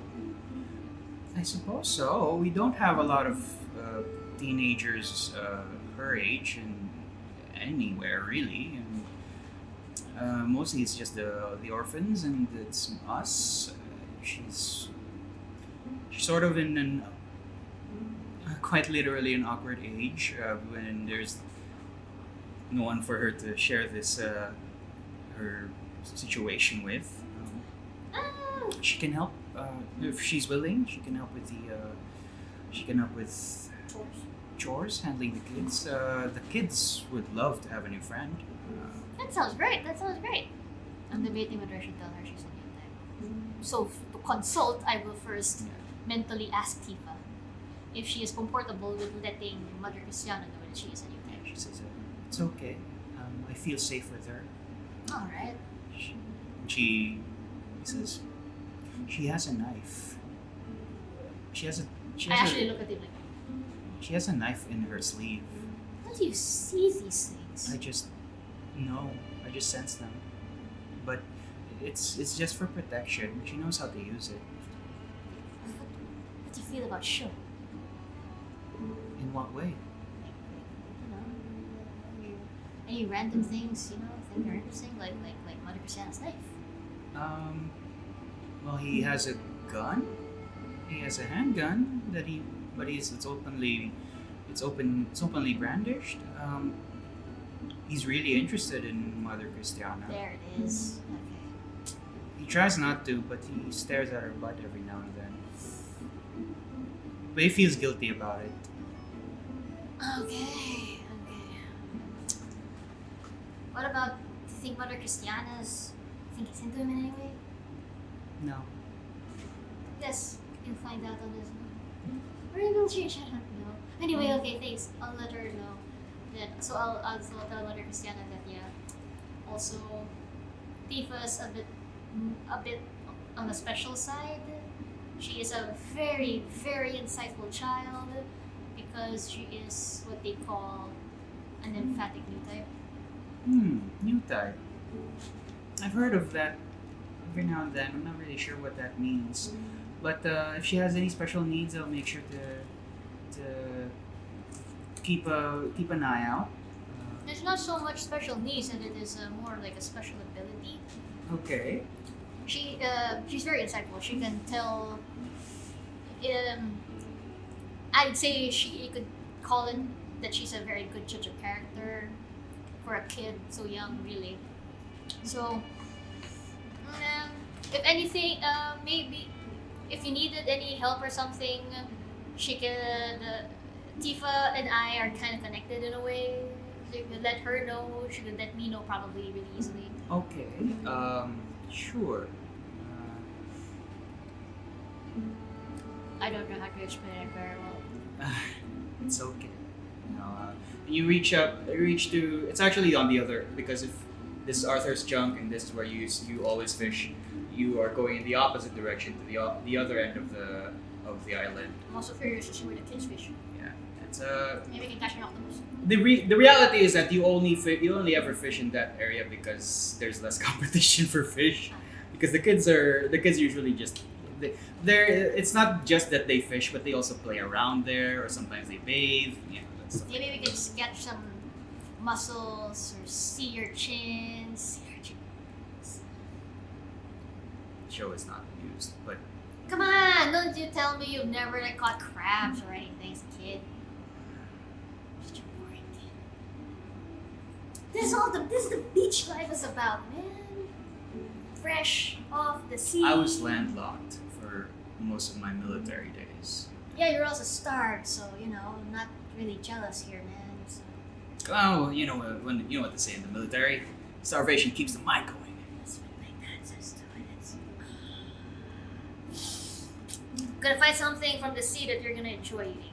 Speaker 4: I suppose so. We don't have a lot of teenagers her age and anywhere really. And, mostly it's just the orphans and it's us. She's sort of in an quite literally an awkward age when there's no one for her to share this her situation with. She can help if she's willing. She can help with chores, handling the kids. The kids would love to have a new friend.
Speaker 2: That sounds great. I'm debating whether I should tell her she's a new type. So to consult, I will first mentally ask Tifa if she is comfortable with letting Mother Christiana know that she is a new type.
Speaker 4: She says, it's okay. I feel safe with her.
Speaker 2: All right.
Speaker 4: He says, she has a knife.
Speaker 2: I actually look at him like,
Speaker 4: She has a knife in her sleeve.
Speaker 2: how do you see these things?
Speaker 4: I just know. I just sense them. But it's just for protection. She knows how to use it.
Speaker 2: What do you feel about show?
Speaker 4: In what way?
Speaker 2: Any random things, think are interesting, like Mother Christiana's knife.
Speaker 4: Well, he has a gun. He has a handgun it's openly brandished. He's really interested in Mother Christiana.
Speaker 2: There it is. Okay.
Speaker 4: He tries not to, but he stares at her butt every now and then.
Speaker 3: But he feels guilty about it.
Speaker 2: Okay. What about, do you think Mother Christiana's, think he's into him in any way?
Speaker 3: No.
Speaker 2: Yes, you'll find out on this one. Or you will change, I don't know. Anyway, okay, thanks. I'll let her know. That, so I'll tell Mother Christiana that, yeah. Also, Tifa's a bit on the special side. She is a very, very insightful child because she is what they call an emphatic new type.
Speaker 3: New type. I've heard of that every now and then. I'm not really sure what that means. But if she has any special needs, I'll make sure to keep an eye out.
Speaker 2: There's not so much special needs, and it is more like a special ability.
Speaker 3: Okay.
Speaker 2: She's very insightful. She can tell. I'd say you could call it that she's a very good judge of character for a kid so young, really. So, if anything, maybe if you needed any help or something, she could. Tifa and I are kind of connected in a way. So you could let her know. She could let me know probably really easily.
Speaker 3: Okay. Sure.
Speaker 2: I don't know how to explain it very well.
Speaker 3: It's okay. You know, you reach to. It's actually on the other, because if this is Arthur's junk and this is where you always fish, you are going in the opposite direction to the other end of the island.
Speaker 2: I'm also curious to see where the kids fish.
Speaker 3: Yeah, it's
Speaker 2: Maybe we can catch an octopus.
Speaker 3: The reality is that you only ever fish in that area because there's less competition for fish. Because the kids usually just it's not just that they fish, but they also play around there, or sometimes they bathe. Yeah, that's
Speaker 2: Maybe we could sketch some mussels or sea urchins.
Speaker 3: Show is not used, but
Speaker 2: Come on! Don't you tell me you've never caught crabs or anything as a kid. Such a boring kid. This is the beach life is about, man. Fresh off the sea.
Speaker 3: I was landlocked for most of my military days.
Speaker 2: Yeah, you're also starved, so I'm not really jealous here, man. So.
Speaker 3: Oh, you know what they say in the military: starvation keeps the mind going.
Speaker 2: That's what my dad says too, and it's. Gonna find something from the sea that you're gonna enjoy eating.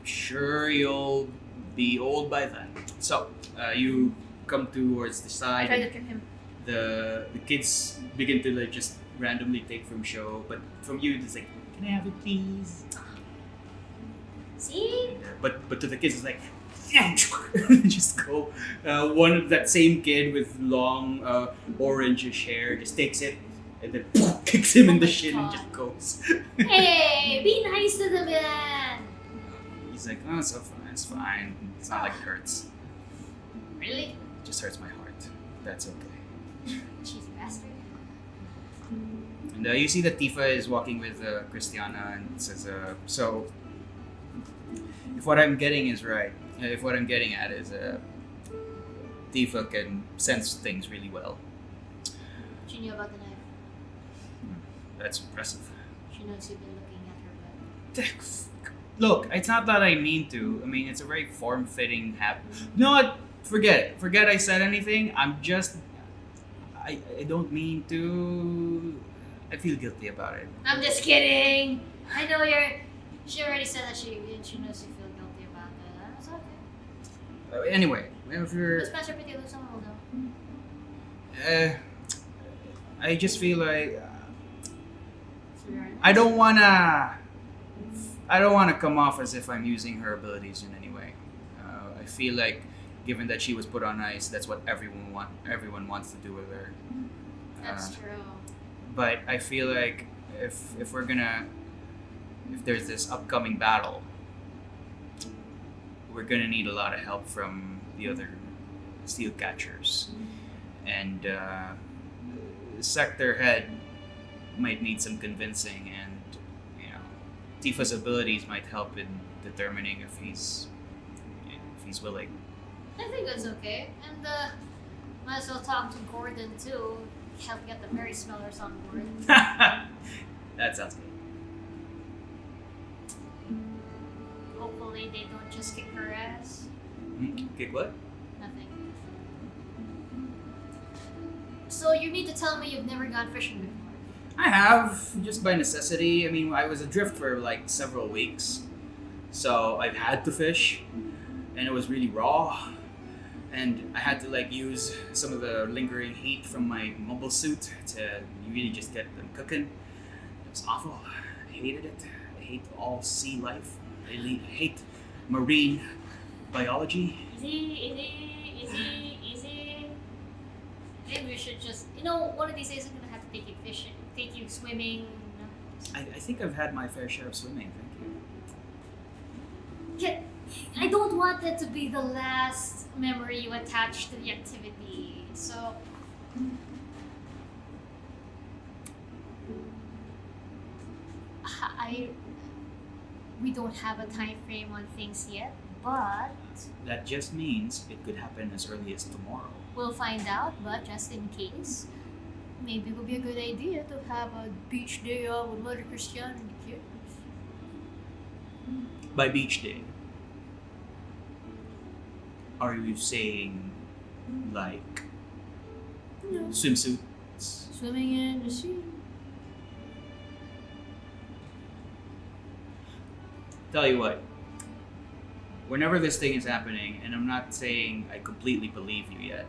Speaker 3: Sure, you'll be old by then. So, you come towards the
Speaker 2: I
Speaker 3: side.
Speaker 2: tried to trip him.
Speaker 3: The kids begin to just randomly take from show, but from you it's like, can I have it, please?
Speaker 2: See?
Speaker 3: But to the kids it's like, just go. That same kid with long orangish hair just takes it and then kicks him in the
Speaker 2: my
Speaker 3: shin
Speaker 2: God.
Speaker 3: and just goes.
Speaker 2: Hey, be nice to the man.
Speaker 3: He's like, oh, it's fine. It's fine. It's not like it hurts.
Speaker 2: Really?
Speaker 3: It just hurts my heart. That's okay.
Speaker 2: Cheesy bastard.
Speaker 3: And you see that Tifa is walking with Christiana and says, so, if what I'm getting is right, if what I'm getting at is Tifa can sense things really well.
Speaker 2: She knew about the knife.
Speaker 3: That's impressive.
Speaker 2: She knows you've been looking at her butt.
Speaker 3: Look, it's not that I mean to. I mean, it's a very form-fitting habit. No, what? Forget it. Forget I said anything. I'm just... I don't mean to... I feel guilty about it.
Speaker 2: I'm just kidding. I know you're. She already said that she knows you feel guilty about that. That's okay.
Speaker 3: Anyway, if you're...
Speaker 2: Those pants are pretty loose. Someone will know.
Speaker 3: I just feel like...
Speaker 2: So you're
Speaker 3: I don't wanna come off as if I'm using her abilities in any way. I feel like, given that she was put on ice, that's what everyone wants to do with her.
Speaker 2: That's true.
Speaker 3: But I feel like if there's this upcoming battle, we're gonna need a lot of help from the other steel catchers, and Sector Head might need some convincing, and Tifa's abilities might help in determining if he's willing.
Speaker 2: I think that's okay. And might as well talk to Gordon too. Help get the berry smellers on board.
Speaker 3: That sounds good.
Speaker 2: way they don't just kick her ass.
Speaker 4: Kick what?
Speaker 2: Nothing. So you need to tell me you've never gone fishing before.
Speaker 3: I have, just by necessity. I mean, I was adrift for like several weeks, so I've had to fish, and it was really raw, and I had to like use some of the lingering heat from my mobile suit to really just get them cooking. It was awful. I hated it. I hate all sea life. I hate marine biology.
Speaker 2: Easy. Maybe we should just, one of these days I'm gonna have to take you fishing, take you swimming.
Speaker 3: I think I've had my fair share of swimming, thank you.
Speaker 2: Yeah, I don't want that to be the last memory you attach to the activity. So, we don't have a time frame on things yet, but
Speaker 3: That just means it could happen as early as tomorrow.
Speaker 2: we'll find out. But just in case, maybe it would be a good idea to have a beach day with Mother Christian and the kids.
Speaker 3: By beach day, are you saying like
Speaker 2: No.
Speaker 3: swimsuits?
Speaker 2: Swimming in the sea.
Speaker 3: Tell you what, whenever this thing is happening, and I'm not saying I completely believe you yet,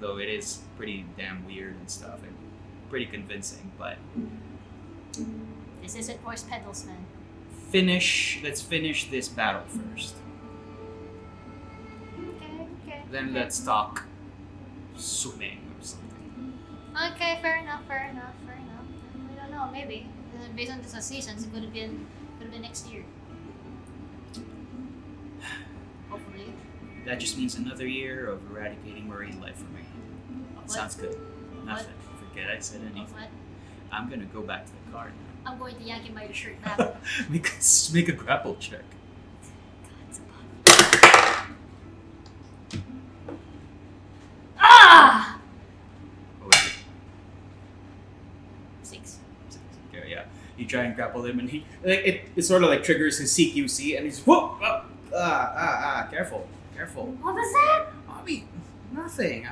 Speaker 3: though it is pretty damn weird and stuff and pretty convincing, but
Speaker 2: This isn't horse pedals, man.
Speaker 3: let's finish this battle first.
Speaker 2: Okay.
Speaker 3: Then let's talk swimming or something.
Speaker 2: Okay, fair enough. We don't know, maybe. Based on the seasons, it could have been next year. Hopefully.
Speaker 3: That just means another year of eradicating marine life for me.
Speaker 2: What?
Speaker 3: Sounds good. Nothing. Forget I said anything.
Speaker 2: What?
Speaker 3: I'm gonna go back to the car now.
Speaker 2: I'm going to yank him by the shirt now.
Speaker 3: Make a grapple check.
Speaker 2: Ah!
Speaker 3: What was it?
Speaker 2: 6.
Speaker 3: Yeah. You try and grapple him, and it sort of like triggers his CQC, and he's whoop! Careful.
Speaker 2: What was that?
Speaker 3: I mean, nothing.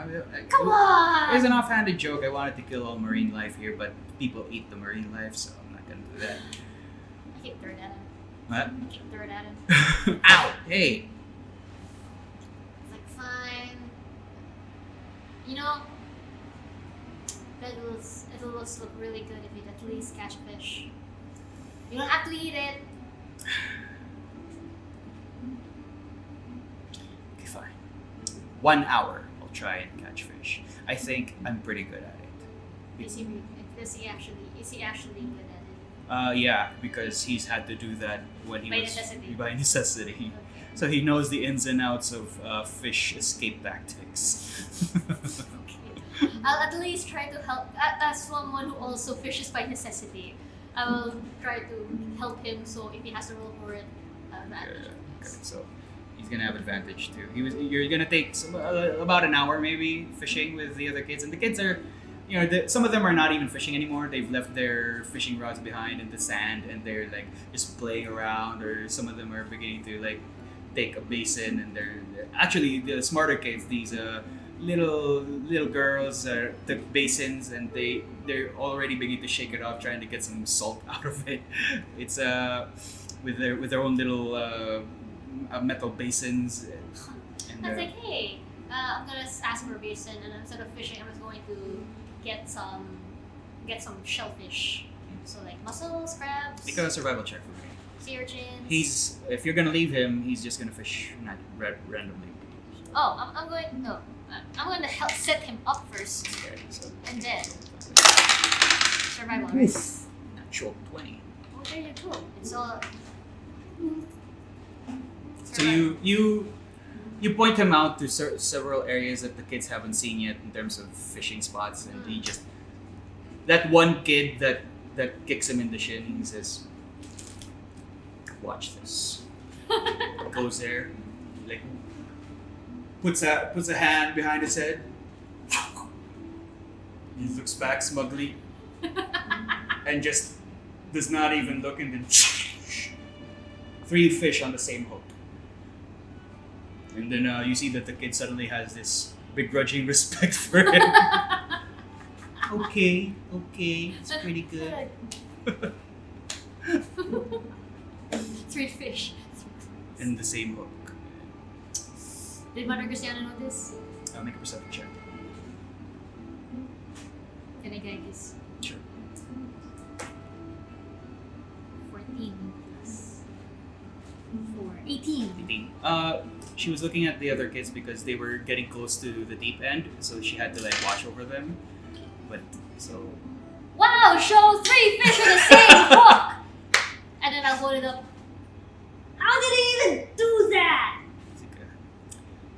Speaker 2: Come on!
Speaker 3: It was an offhanded joke. I wanted to kill all marine life here, but people eat the marine life, so I'm not gonna do that.
Speaker 2: I kicked dirt at him.
Speaker 3: What?
Speaker 2: Ow!
Speaker 3: Hey!
Speaker 2: It's like, fine. It'll look really good if you at least catch a fish. You don't have to eat it.
Speaker 3: Okay, fine. 1 hour, I'll try and catch fish. I think I'm pretty good at it.
Speaker 2: Is he actually good at it?
Speaker 3: Yeah, because he's had to do that when he
Speaker 2: By
Speaker 3: was
Speaker 2: necessity.
Speaker 3: by necessity.
Speaker 2: Okay.
Speaker 3: So he knows the ins and outs of fish escape tactics.
Speaker 2: I'll at least try to help. As someone who also fishes by necessity, I will try to help him. So if he has to roll for it, advantage.
Speaker 3: Okay, so he's gonna have advantage too. You're gonna take about an hour maybe fishing with the other kids, and the kids are, some of them are not even fishing anymore. They've left their fishing rods behind in the sand, and they're like just playing around. Or some of them are beginning to like take a basin, and they're actually the smarter kids. These little girls took basins, and they're already beginning to shake it off, trying to get some salt out of it. It's with their own little metal basins. And
Speaker 2: I was like, hey, I'm gonna ask for a basin, and instead of fishing, I'm just going to get some shellfish. So like mussels, crabs,
Speaker 3: make a survival check for me.
Speaker 2: sea urchins.
Speaker 3: If you're gonna leave him, he's just gonna fish randomly.
Speaker 2: Oh, I'm going to help set him up first,
Speaker 3: Okay, so
Speaker 2: and then survival. Right?
Speaker 3: natural 20.
Speaker 2: Oh, there you go. It's all.
Speaker 3: So you point him out to several areas that the kids haven't seen yet in terms of fishing spots, and he just that one kid that kicks him in the shin. He says, "Watch this." Goes there, like puts a hand behind his head. He looks back smugly, and just does not even look, and then 3 fish on the same hook.
Speaker 4: And then you see that the kid suddenly has this begrudging respect for him. Okay, it's pretty good.
Speaker 2: 3 fish.
Speaker 4: And the same hook.
Speaker 2: Did Mother Christiana know this?
Speaker 4: I'll make a perception check.
Speaker 2: Can I guide this?
Speaker 4: Sure.
Speaker 2: 14 plus 4. 18.
Speaker 4: 18. She was looking at the other kids because they were getting close to the deep end, so she had to like watch over them. But so
Speaker 2: Wow, show 3 fish with the same hook! And then I'll hold it up. How did he even do that?
Speaker 4: it's like,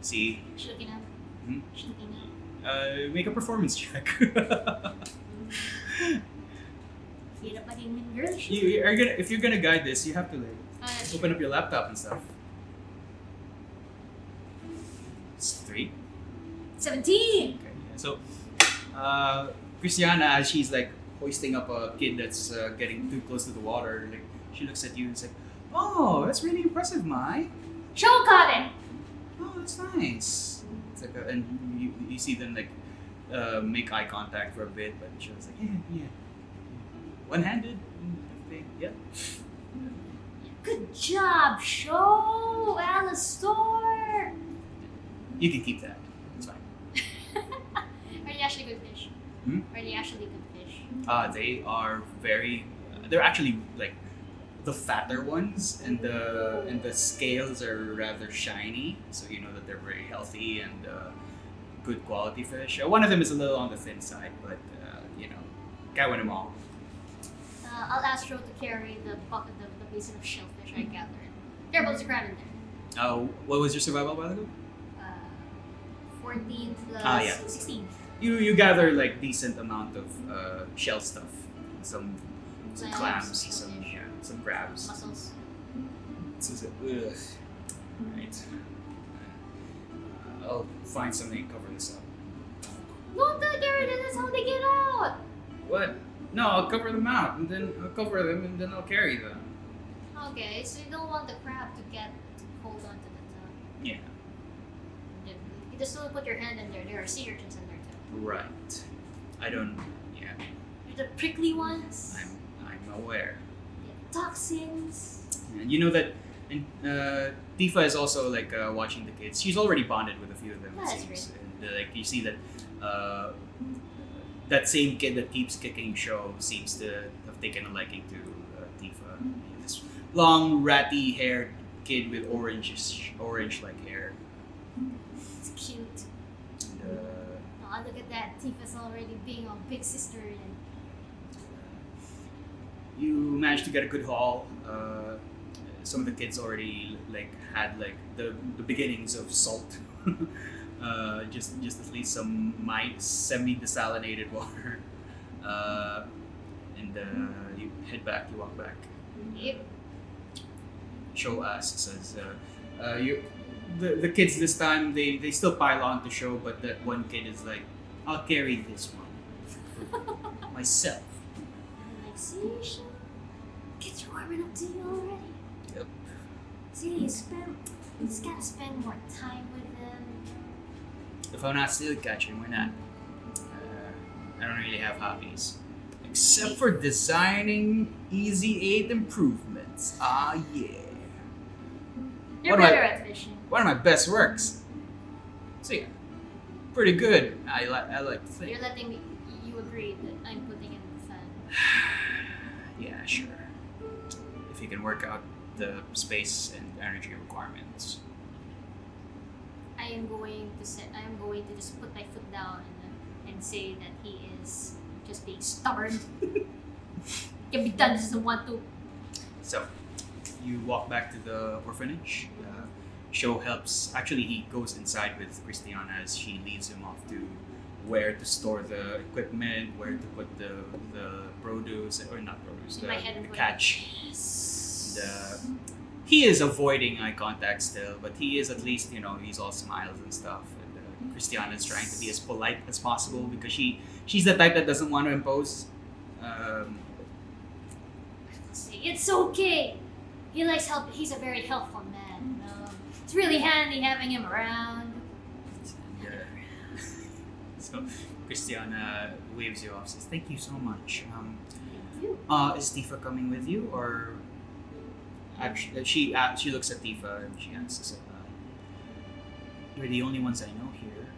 Speaker 4: see,
Speaker 2: She's looking up.
Speaker 4: Hmm?
Speaker 2: She's looking up.
Speaker 4: make a performance check.
Speaker 2: Get up like a mean girl.
Speaker 4: You are gonna if you're gonna guide this, you have to like
Speaker 2: That's
Speaker 4: open up your laptop and stuff. It's 3.
Speaker 2: 17!
Speaker 4: Okay, yeah. So, Christiana, as she's like hoisting up a kid that's getting too close to the water, like she looks at you and says, "Oh, that's really impressive, Mai.
Speaker 2: Show caught him!
Speaker 4: Oh, that's nice." It's like, and you see them like make eye contact for a bit, but she was like, "Yeah, one-handed, everything, yeah."
Speaker 2: Good job, Show! Alistor!
Speaker 4: You can keep that. It's fine.
Speaker 2: Are they actually good fish?
Speaker 4: Hmm?
Speaker 2: Are they actually good fish?
Speaker 4: They are very. They're actually like the fatter ones, and the scales are rather shiny, so you know that they're very healthy and good quality fish. One of them is a little on the thin side, but can't win them all.
Speaker 2: I'll ask Joe to carry the bucket, the basin of shellfish I gathered. Careful, there's a crab in there.
Speaker 4: What was your survival while ago?
Speaker 2: 14 plus
Speaker 4: yeah.
Speaker 2: 16.
Speaker 4: You gather like decent amount of shell stuff, some
Speaker 2: Clams,
Speaker 4: clams,
Speaker 2: shellfish.
Speaker 4: some crabs.
Speaker 2: Mussels.
Speaker 4: Ugh. Right. I'll find something to cover this up.
Speaker 2: Don't do it, that's how they get out!
Speaker 4: What? No, I'll cover them out, and then I'll cover them, and then I'll carry them.
Speaker 2: Okay, so you don't want the crab to hold on to the top.
Speaker 4: Yeah.
Speaker 2: Then you just still put your hand in there. There are sea urchins in there too.
Speaker 4: Right. I don't. Yeah.
Speaker 2: You're the prickly ones.
Speaker 4: I'm aware.
Speaker 2: The toxins.
Speaker 4: And you know that. And Tifa is also like watching the kids. She's already bonded with a few of them.
Speaker 2: That's
Speaker 4: it seems.
Speaker 2: great.
Speaker 4: And like you see that. That same kid that keeps kicking Sho seems to have taken a liking to Tifa. This long, ratty-haired kid with orange-like hair.
Speaker 2: It's cute.
Speaker 4: And,
Speaker 2: Oh, look at that. Tifa's already being a big sister. And
Speaker 4: you managed to get a good haul. Some of the kids already like had like the beginnings of salt. Just at least some semi-desalinated water. And you head back. You walk back.
Speaker 2: yep.
Speaker 4: Sho asks as the kids this time they still pile on to Sho, but that one kid is like, "I'll carry this one for myself."
Speaker 2: I'm like, see, Sho? Kids are warming up to you already.
Speaker 4: Yep.
Speaker 2: See, you just gotta spend more time with them.
Speaker 4: If I'm not seal catching, we're not. I don't really have hobbies. Except for designing Easy 8 improvements. Ah, yeah.
Speaker 2: You're
Speaker 4: What do I-
Speaker 2: better at fishing.
Speaker 4: One of my best works. See, pretty good. I like to think.
Speaker 2: You're letting you agree that I'm putting in the fun.
Speaker 4: Yeah, sure. If you can work out the space and energy requirements.
Speaker 2: I am going to just put my foot down and say that he is just being stubborn. Can be done, just doesn't want to.
Speaker 4: So, you walk back to the orphanage. Sho helps. Actually, he goes inside with Christiana as she leads him off to where to store the equipment, where to put the produce, or not produce,
Speaker 2: In my head, I'm
Speaker 4: the
Speaker 2: going,
Speaker 4: catch.
Speaker 2: yes.
Speaker 4: He is avoiding eye contact still, but he is at least, he's all smiles and stuff. And Christiana is trying to be as polite as possible because she's the type that doesn't want to impose.
Speaker 2: It's okay. He likes help. He's a very helpful man. It's really handy having him around.
Speaker 4: And, so Christiana waves you off, says, "Thank you so much. Is Tifa coming with you, or?" Actually, she looks at Tifa and she asks, "You're the only ones I know here.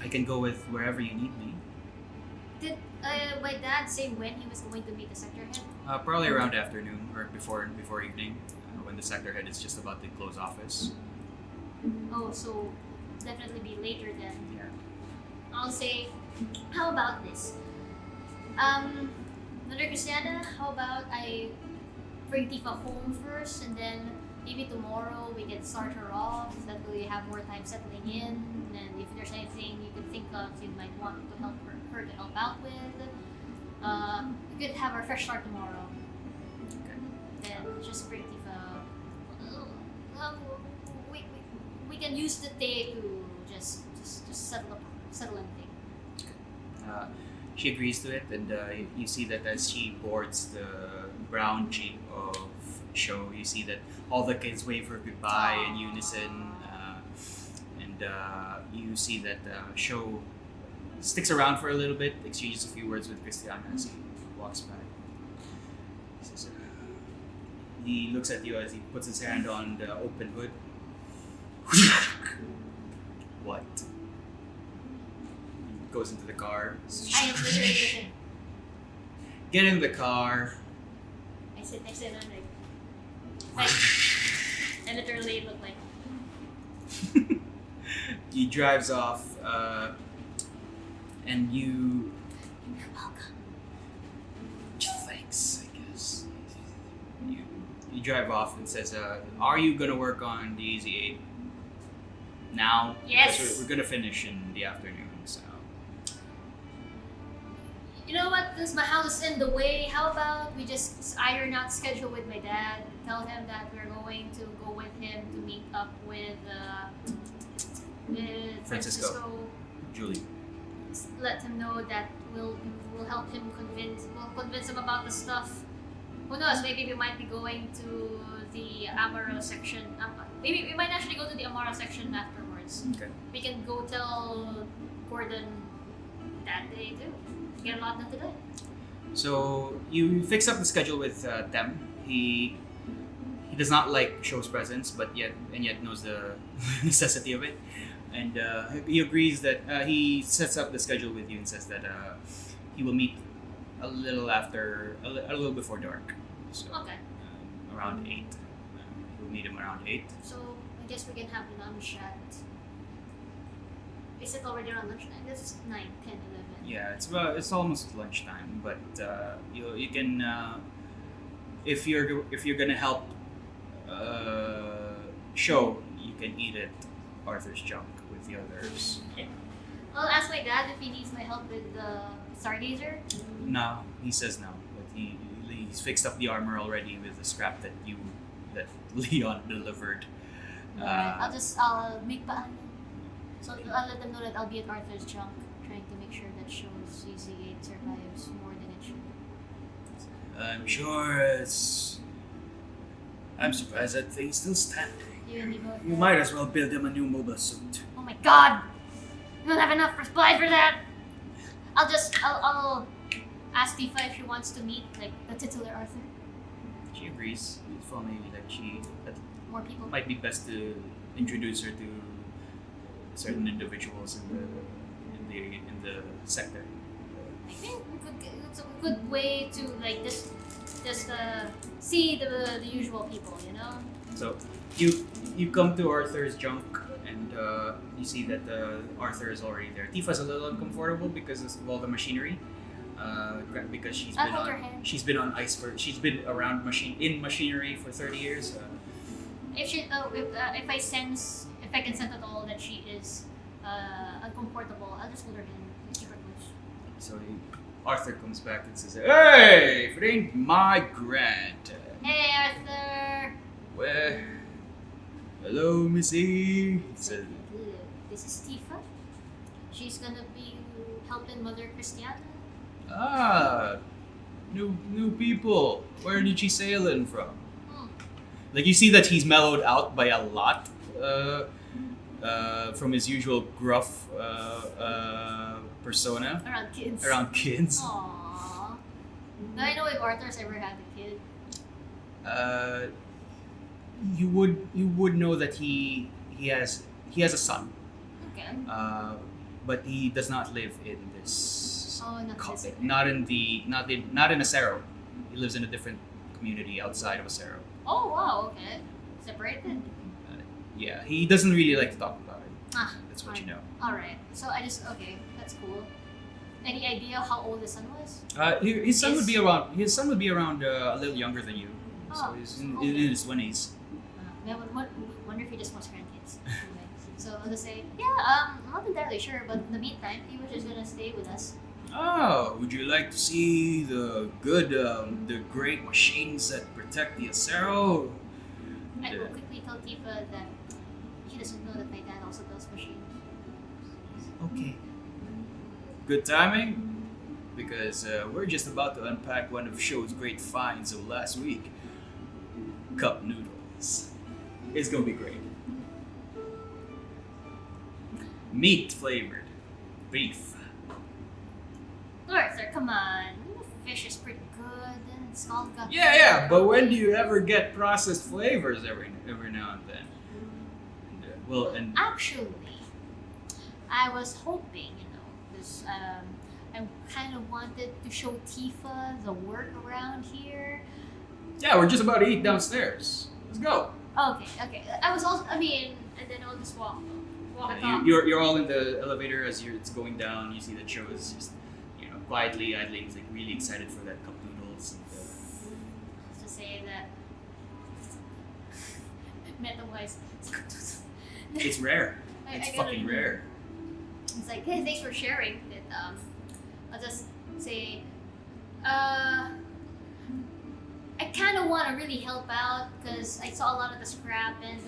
Speaker 4: I can go with wherever you need me."
Speaker 2: Did my dad say when he was going to meet the sector head?
Speaker 4: Probably around afternoon or before evening, when the sector head is just about to close office.
Speaker 2: Oh, so definitely be later then.
Speaker 4: Yeah.
Speaker 2: I'll say, how about this? Mother Christiana, how about I bring Tifa home first, and then maybe tomorrow we can start her off. That way we have more time settling in. And if there's anything you could think of you might want to help her to help out with, we could have our fresh start tomorrow.
Speaker 4: Okay.
Speaker 2: Then just bring Tifa. We can use the day to just settle anything.
Speaker 4: She agrees to it, and you see that as she boards the brown jeep of Show, you see that all the kids wave her goodbye in unison, and you see that Show sticks around for a little bit, exchanges a few words with Christiana as he walks by. He says, he looks at you as he puts his hand on the open hood. What? He goes into the car.
Speaker 2: I am literally listen.
Speaker 4: Get in the car.
Speaker 2: I sit next to him and I'm like I literally look like
Speaker 4: He drives off, and you.
Speaker 2: you're welcome.
Speaker 4: Thanks, I guess. You drive off and says, "Are you gonna work on the AZ8 now?
Speaker 2: Yes.
Speaker 4: Because we're gonna finish in the afternoon, so."
Speaker 2: You know what? This my house in the way. How about we just iron out schedule with my dad? Tell him that we're going to go with him to meet up with Francisco.
Speaker 4: Julie.
Speaker 2: Let him know that we'll help him convince him about the stuff. Who knows? Maybe we might be going to the Amaro section. Maybe we might actually go to the Amaro section afterwards.
Speaker 4: Okay.
Speaker 2: We can go tell Gordon that day too. Get a lot done today.
Speaker 4: So you fix up the schedule with them. He does not like Show's presence, but yet knows the necessity of it, and he agrees that he sets up the schedule with you and says that he will meet a little before dark. So
Speaker 2: Okay.
Speaker 4: around 8. We'll meet him around 8.
Speaker 2: So I guess we can have lunch at. Is it already around lunchtime? This is 9, 10, 11.
Speaker 4: Yeah, it's almost lunchtime, but you can if you're gonna help Show, you can eat at Arthur's junk with the others.
Speaker 2: I'll ask my dad if he needs my help with the Stargazer.
Speaker 4: No, he says no, but he's fixed up the armor already with the scrap that Leon delivered.
Speaker 2: I'll make paan. So I'll let them know that I'll be at Arthur's junk, trying to make sure that Show's CZ8 survives more than it should.
Speaker 4: I'm sure I'm surprised that thing's still standing. You might as well build him a new mobile suit.
Speaker 2: Oh my god! You don't have enough supplies for that! I'll ask Tifa if she wants to meet, like, the titular Arthur.
Speaker 4: She agrees. It's funny that
Speaker 2: More people.
Speaker 4: might be best to introduce her to certain individuals in the sector.
Speaker 2: I think it's a good way to, like, just see the usual people, you know?
Speaker 4: So you come to Arthur's junk, and you see that Arthur is already there. Tifa's a little uncomfortable because of all the machinery. Because she's been on ice she's been around machinery for 30 years.
Speaker 2: If I can sense at all that she is uncomfortable, I'll just hold her hand and keep her close.
Speaker 4: So Arthur comes back and says, "Hey, if it ain't my grand."
Speaker 2: Hey, Arthur!
Speaker 4: Well, hello, Missy. He said,
Speaker 2: This is Tifa. She's gonna be helping Mother Christiana.
Speaker 4: new people. Where did she sail in from? Like you see that he's mellowed out by a lot from his usual gruff persona
Speaker 2: Around kids.
Speaker 4: around kids.
Speaker 2: Aww. Do I know if Arthur's ever had a kid?
Speaker 4: You would know that he has a son,
Speaker 2: Okay.
Speaker 4: but he does not live in this.
Speaker 2: Oh, not this.
Speaker 4: Not in Acero. He lives in a different community outside of Acero.
Speaker 2: Oh wow. Okay. Separated.
Speaker 4: Yeah, he doesn't really like to talk about it.
Speaker 2: Ah.
Speaker 4: That's what you know.
Speaker 2: All right. So okay. That's cool. Any idea how old his son was?
Speaker 4: His son would be around. His son would be around a little younger than you. So
Speaker 2: Oh,
Speaker 4: he's in
Speaker 2: okay.
Speaker 4: his 20s.
Speaker 2: I wonder if he just wants grandkids. Anyway, so I'll just say, yeah, I'm not entirely sure, but in the meantime, he was just gonna stay with us.
Speaker 4: Oh, would you like to see the great machines that protect the Acero?
Speaker 2: I will quickly tell Tifa that he doesn't know that my dad also does machines.
Speaker 4: Okay. Good timing, because we're just about to unpack one of Show's great finds of last week. Cup noodles. It's gonna be great. Meat flavored. Beef.
Speaker 2: Arthur, come on. Fish is pretty good, and it's all got.
Speaker 4: Yeah, but when do you ever get processed flavors every now and then? And
Speaker 2: Actually, I was hoping, because I kind of wanted to show Tifa the work around here.
Speaker 4: yeah, we're just about to eat downstairs. Let's go.
Speaker 2: Okay. I was also, and then I'll just walk it off.
Speaker 4: You're all in the elevator as it's going down. You see that Show is just quietly idling. He's like really excited for that cup noodles.
Speaker 2: To say that meta-wise,
Speaker 4: It's rare.
Speaker 2: I
Speaker 4: It's
Speaker 2: gotta-
Speaker 4: fucking rare.
Speaker 2: It's like, hey, thanks for sharing it. I'll just say, I kind of want to really help out because I saw a lot of the scrap, and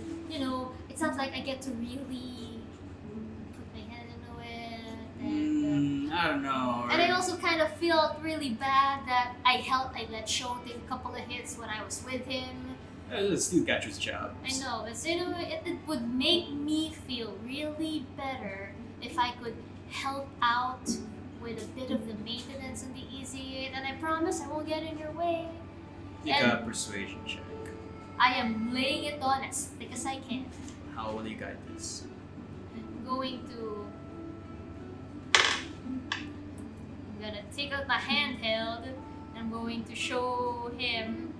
Speaker 2: it's not like I get to really put my hand into it. And,
Speaker 4: I don't know.
Speaker 2: and I also kind of felt really bad that I let Sho take a couple of hits when I was with him.
Speaker 4: Let's do Catcher's job.
Speaker 2: I know, but it would make me feel really better if I could help out with a bit of the maintenance and the easy, and I promise I won't get in your way.
Speaker 4: Make
Speaker 2: And-
Speaker 4: a persuasion check.
Speaker 2: I am laying it on as thick as I can.
Speaker 4: How will you guide this?
Speaker 2: I'm gonna take out my handheld and I'm going to show him.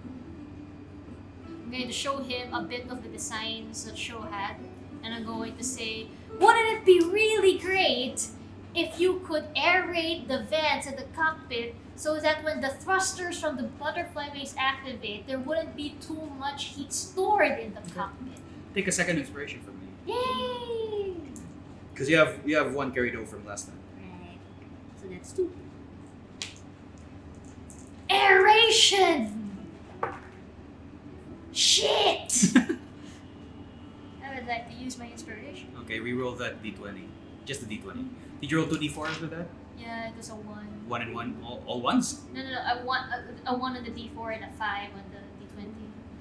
Speaker 2: I'm going to show him a bit of the designs that Sho had, and I'm going to say, wouldn't it be really great if you could aerate the vents in the cockpit so that when the thrusters from the butterfly wings activate, there wouldn't be too much heat stored in the cockpit.
Speaker 4: Take a second inspiration from me,
Speaker 2: Yay!
Speaker 4: because you have one carried over from last time.
Speaker 2: Right. So that's 2. Aeration! Shit! I would like to use my inspiration.
Speaker 4: Okay, re-roll that d20. Just the d20. Did you roll 2d4s with that?
Speaker 2: Yeah, it was a 1.
Speaker 4: 1 and 1? All ones?
Speaker 2: No. I want a 1 on the d4 and a 5 on the d20.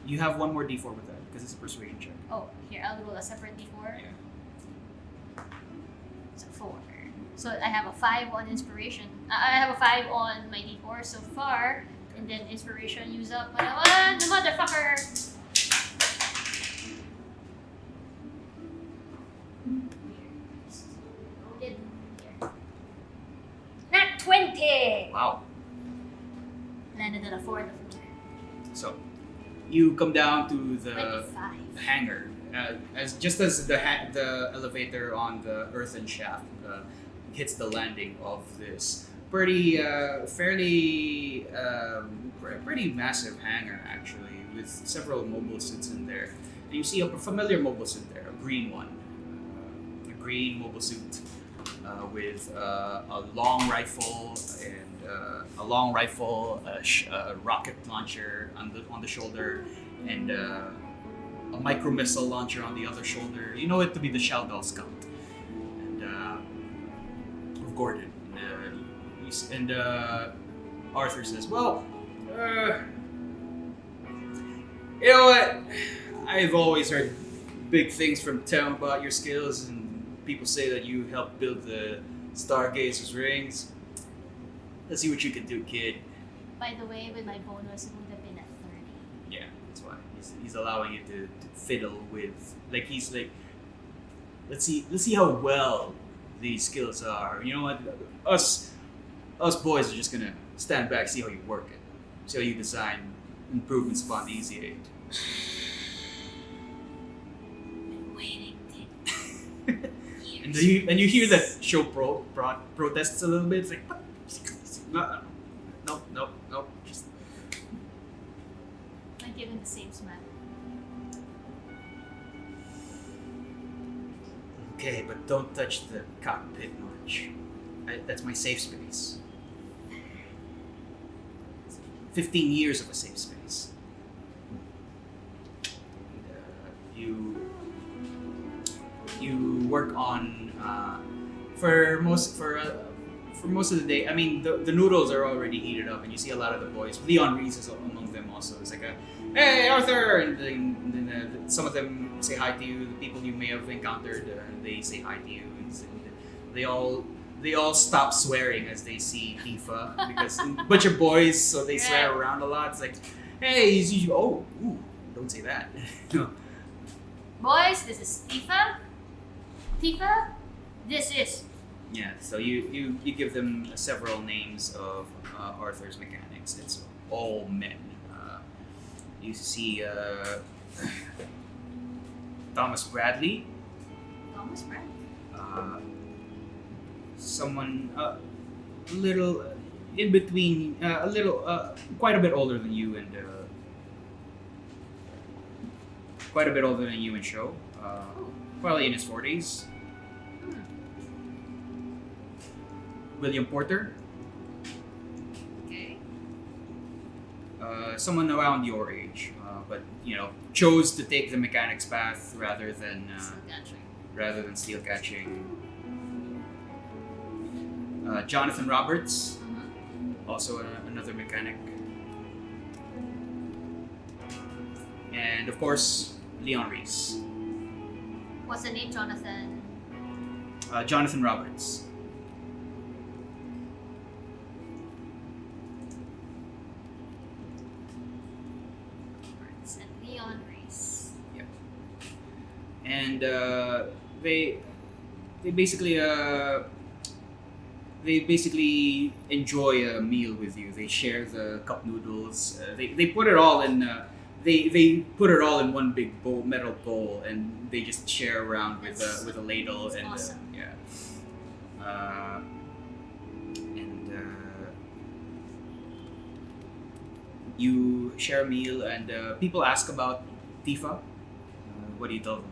Speaker 4: You have one more d4 with that, because it's a persuasion check.
Speaker 2: Oh, here, I'll roll a separate d4.
Speaker 4: Yeah.
Speaker 2: So 4. So I have a 5 on inspiration. I have a 5 on my d4 so far. And then inspiration use up when I want the motherfucker! Not 20!
Speaker 4: Wow.
Speaker 2: Landed at a 4
Speaker 4: So, you come down to the
Speaker 2: 25.
Speaker 4: hangar. As the elevator on the earthen shaft hits the landing of this pretty massive hangar, actually, with several mobile suits in there. And you see a familiar mobile suit there, a green one, a green mobile suit with a long rifle and a rocket launcher on the shoulder, and a micro missile launcher on the other shoulder. You know it to be the Shaldal Scout, and of Gordon. And Arthur says, "Well, You know what? I've always heard big things from Tim about your skills, and people say that you helped build the Stargazer's rings. Let's see what you can do, kid.
Speaker 2: By the way, with my bonus, it would have been at 30.
Speaker 4: Yeah, that's why he's allowing you to fiddle with. Like he's like, let's see how well these skills are. You know what? Us boys are just gonna stand back, see how you work it, see how you design improvements upon the Easy 8.
Speaker 2: Been waiting
Speaker 4: And you hear that show protests a little bit. It's like, no, just
Speaker 2: I'm giving the same smile.
Speaker 4: okay, but don't touch the cockpit much. That's my safe space. 15 years of a safe space. You work on for most of the day. I mean, the noodles are already heated up, and you see a lot of the boys. Leon Reese is among them also. It's like hey Arthur, and then some of them say hi to you. The people you may have encountered, they say hi to you, and they all stop swearing as they see Tifa because a bunch of boys, so they swear around a lot. It's like, hey, don't say that.
Speaker 2: Boys, this is Tifa. Tifa, this is.
Speaker 4: Yeah, so you give them several names of Arthur's mechanics. It's all men. You see Thomas Bradley.
Speaker 2: Thomas Bradley.
Speaker 4: Someone a little in between, quite a bit older than you and quite a bit older than you in show. Probably in his 40s. William Porter.
Speaker 2: Okay.
Speaker 4: Someone around your age, but chose to take the mechanics path rather than steel catching. Jonathan Roberts, also another mechanic, and of course Leon Reese.
Speaker 2: What's the name, Jonathan?
Speaker 4: Jonathan Roberts.
Speaker 2: And Leon Reese.
Speaker 4: Yep. And they basically enjoy a meal with you. They share the cup noodles. They put it all in. They put it all in one big bowl, metal bowl, and they just share around with a ladle.
Speaker 2: That's
Speaker 4: and
Speaker 2: awesome.
Speaker 4: You share a meal, and people ask about Tifa. What do you tell them?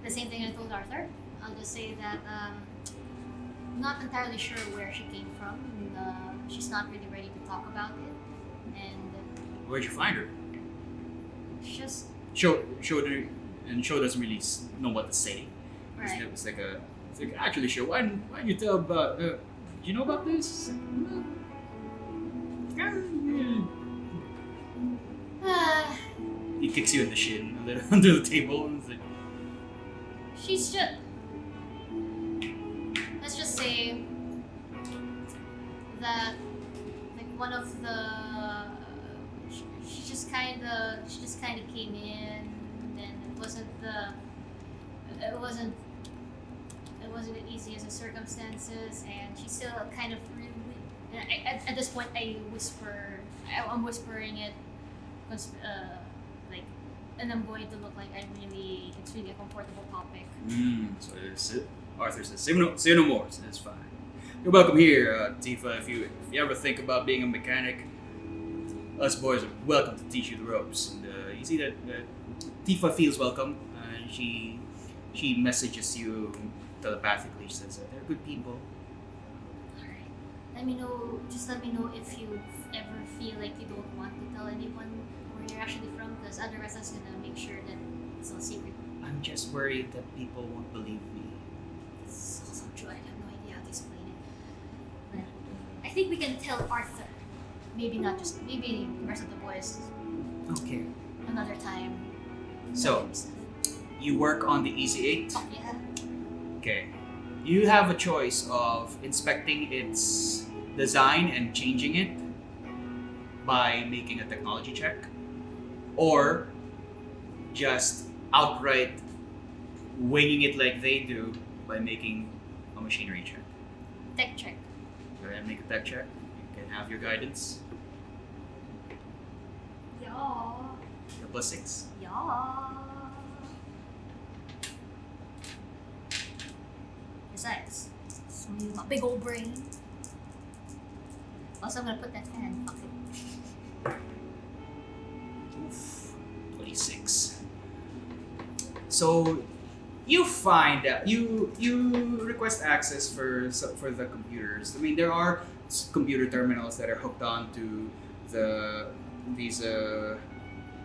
Speaker 2: The same thing I told Arthur. I'll just say that I'm not entirely sure where she came from. She's not really ready to talk about it. And
Speaker 4: Where'd you find her?
Speaker 2: it's just
Speaker 4: Show doesn't really know what to say.
Speaker 2: right.
Speaker 4: It's like actually, Show, why didn't you tell about? Do you know about this? He kicks you in the shin a little under the table, and it's like,
Speaker 2: She's just. Let's just say that, like, one of the. She just kind of came in, and it wasn't as easy as the circumstances, and she's still kind of really. At this point, I'm whispering it, like, and I'm going to look like it's really a comfortable topic.
Speaker 4: So Arthur says, say no more. So that's fine. You're welcome here, Tifa. If you ever think about being a mechanic, us boys are welcome to teach you the ropes. And you see that Tifa feels welcome, and she messages you telepathically. She says they're good people.
Speaker 2: Alright. Let me know if you ever feel like you don't want to tell anyone where you're actually from, because otherwise that's gonna make sure that it's a secret.
Speaker 4: I'm just worried that people won't believe me.
Speaker 2: It's also true, I have no idea how to explain it. But I think we can tell Arthur. Maybe not just, maybe the rest of the boys.
Speaker 4: Okay.
Speaker 2: another time.
Speaker 3: So, you work on the Easy 8.
Speaker 2: Oh, yeah.
Speaker 3: Okay. You have a choice of inspecting its design and changing it by making a technology check, or just outright winging it like they do by making a machinery check.
Speaker 2: Tech check.
Speaker 3: Go ahead and make a tech check. You can have your guidance.
Speaker 2: Yeah.
Speaker 3: Your +6.
Speaker 2: Yeah. Besides, you got big old brain. Also, I'm gonna put that fan. Fuck it.
Speaker 3: Oof. 26. So you find that you request access for the computers. I mean, there are computer terminals that are hooked on to these